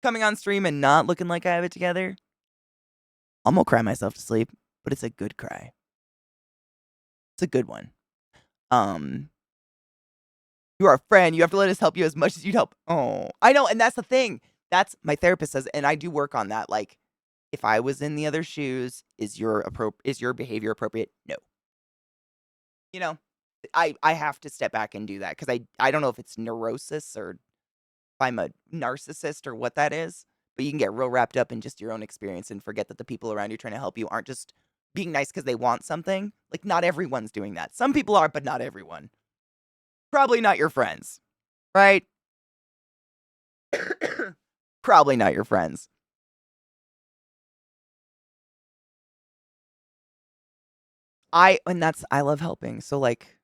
coming on stream and not looking like I have it together. I'm gonna cry myself to sleep, but it's a good cry. It's a good one. You are a friend. You have to let us help you as much as you'd help. Oh, I know, and that's the thing. That's my therapist says, and I do work on that. Like, if I was in the other shoes, is your behavior appropriate? No. You know, I have to step back and do that because I don't know if it's neurosis or if I'm a narcissist or what that is, but you can get real wrapped up in just your own experience and forget that the people around you trying to help you aren't just being nice because they want something. Like, not everyone's doing that. Some people are, but not everyone. Probably not your friends, right? Probably not your friends. I love helping. So like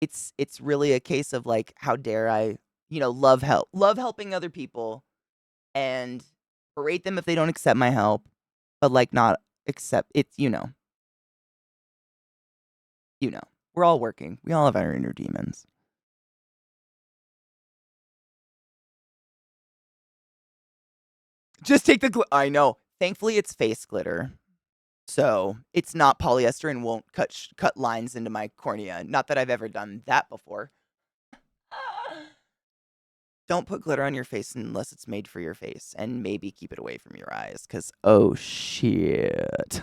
it's really a case of like how dare I, love helping other people and berate them if they don't accept my help, but like not accept it's you know. We're all working. We all have our inner demons. Just take the I know. Thankfully it's face glitter. So, it's not polyester and won't cut lines into my cornea. Not that I've ever done that before. Don't put glitter on your face unless it's made for your face, and maybe keep it away from your eyes, because, oh, shit.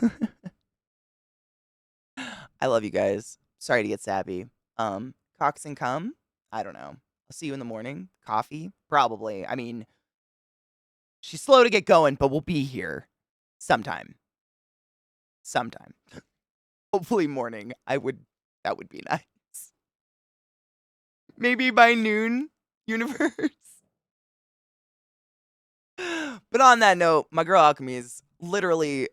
I love you guys. Sorry to get sappy. Cox and cum? I don't know. I'll see you in the morning. Coffee? Probably. I mean, she's slow to get going, but we'll be here sometime. Sometime. Hopefully morning. That would be nice. Maybe by noon, universe. But on that note, my girl Alchemy is literally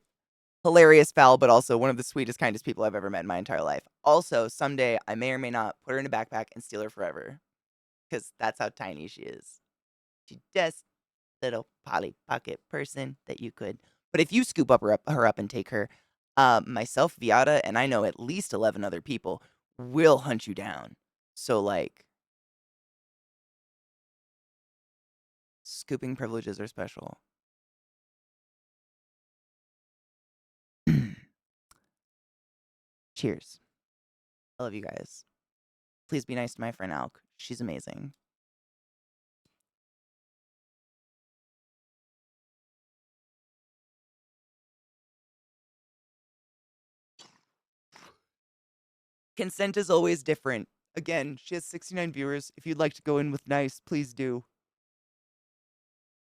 hilarious, foul, but also one of the sweetest, kindest people I've ever met in my entire life. Also, someday I may or may not put her in a backpack and steal her forever. Because that's how tiny she is. She's just little Polly Pocket person that you could. But if you scoop her up and take her, myself, Viata, and I know at least 11 other people will hunt you down. So, like, scooping privileges are special. Cheers. I love you guys. Please be nice to my friend Alk. She's amazing. Consent is always different. Again, she has 69 viewers. If you'd like to go in with nice, please do.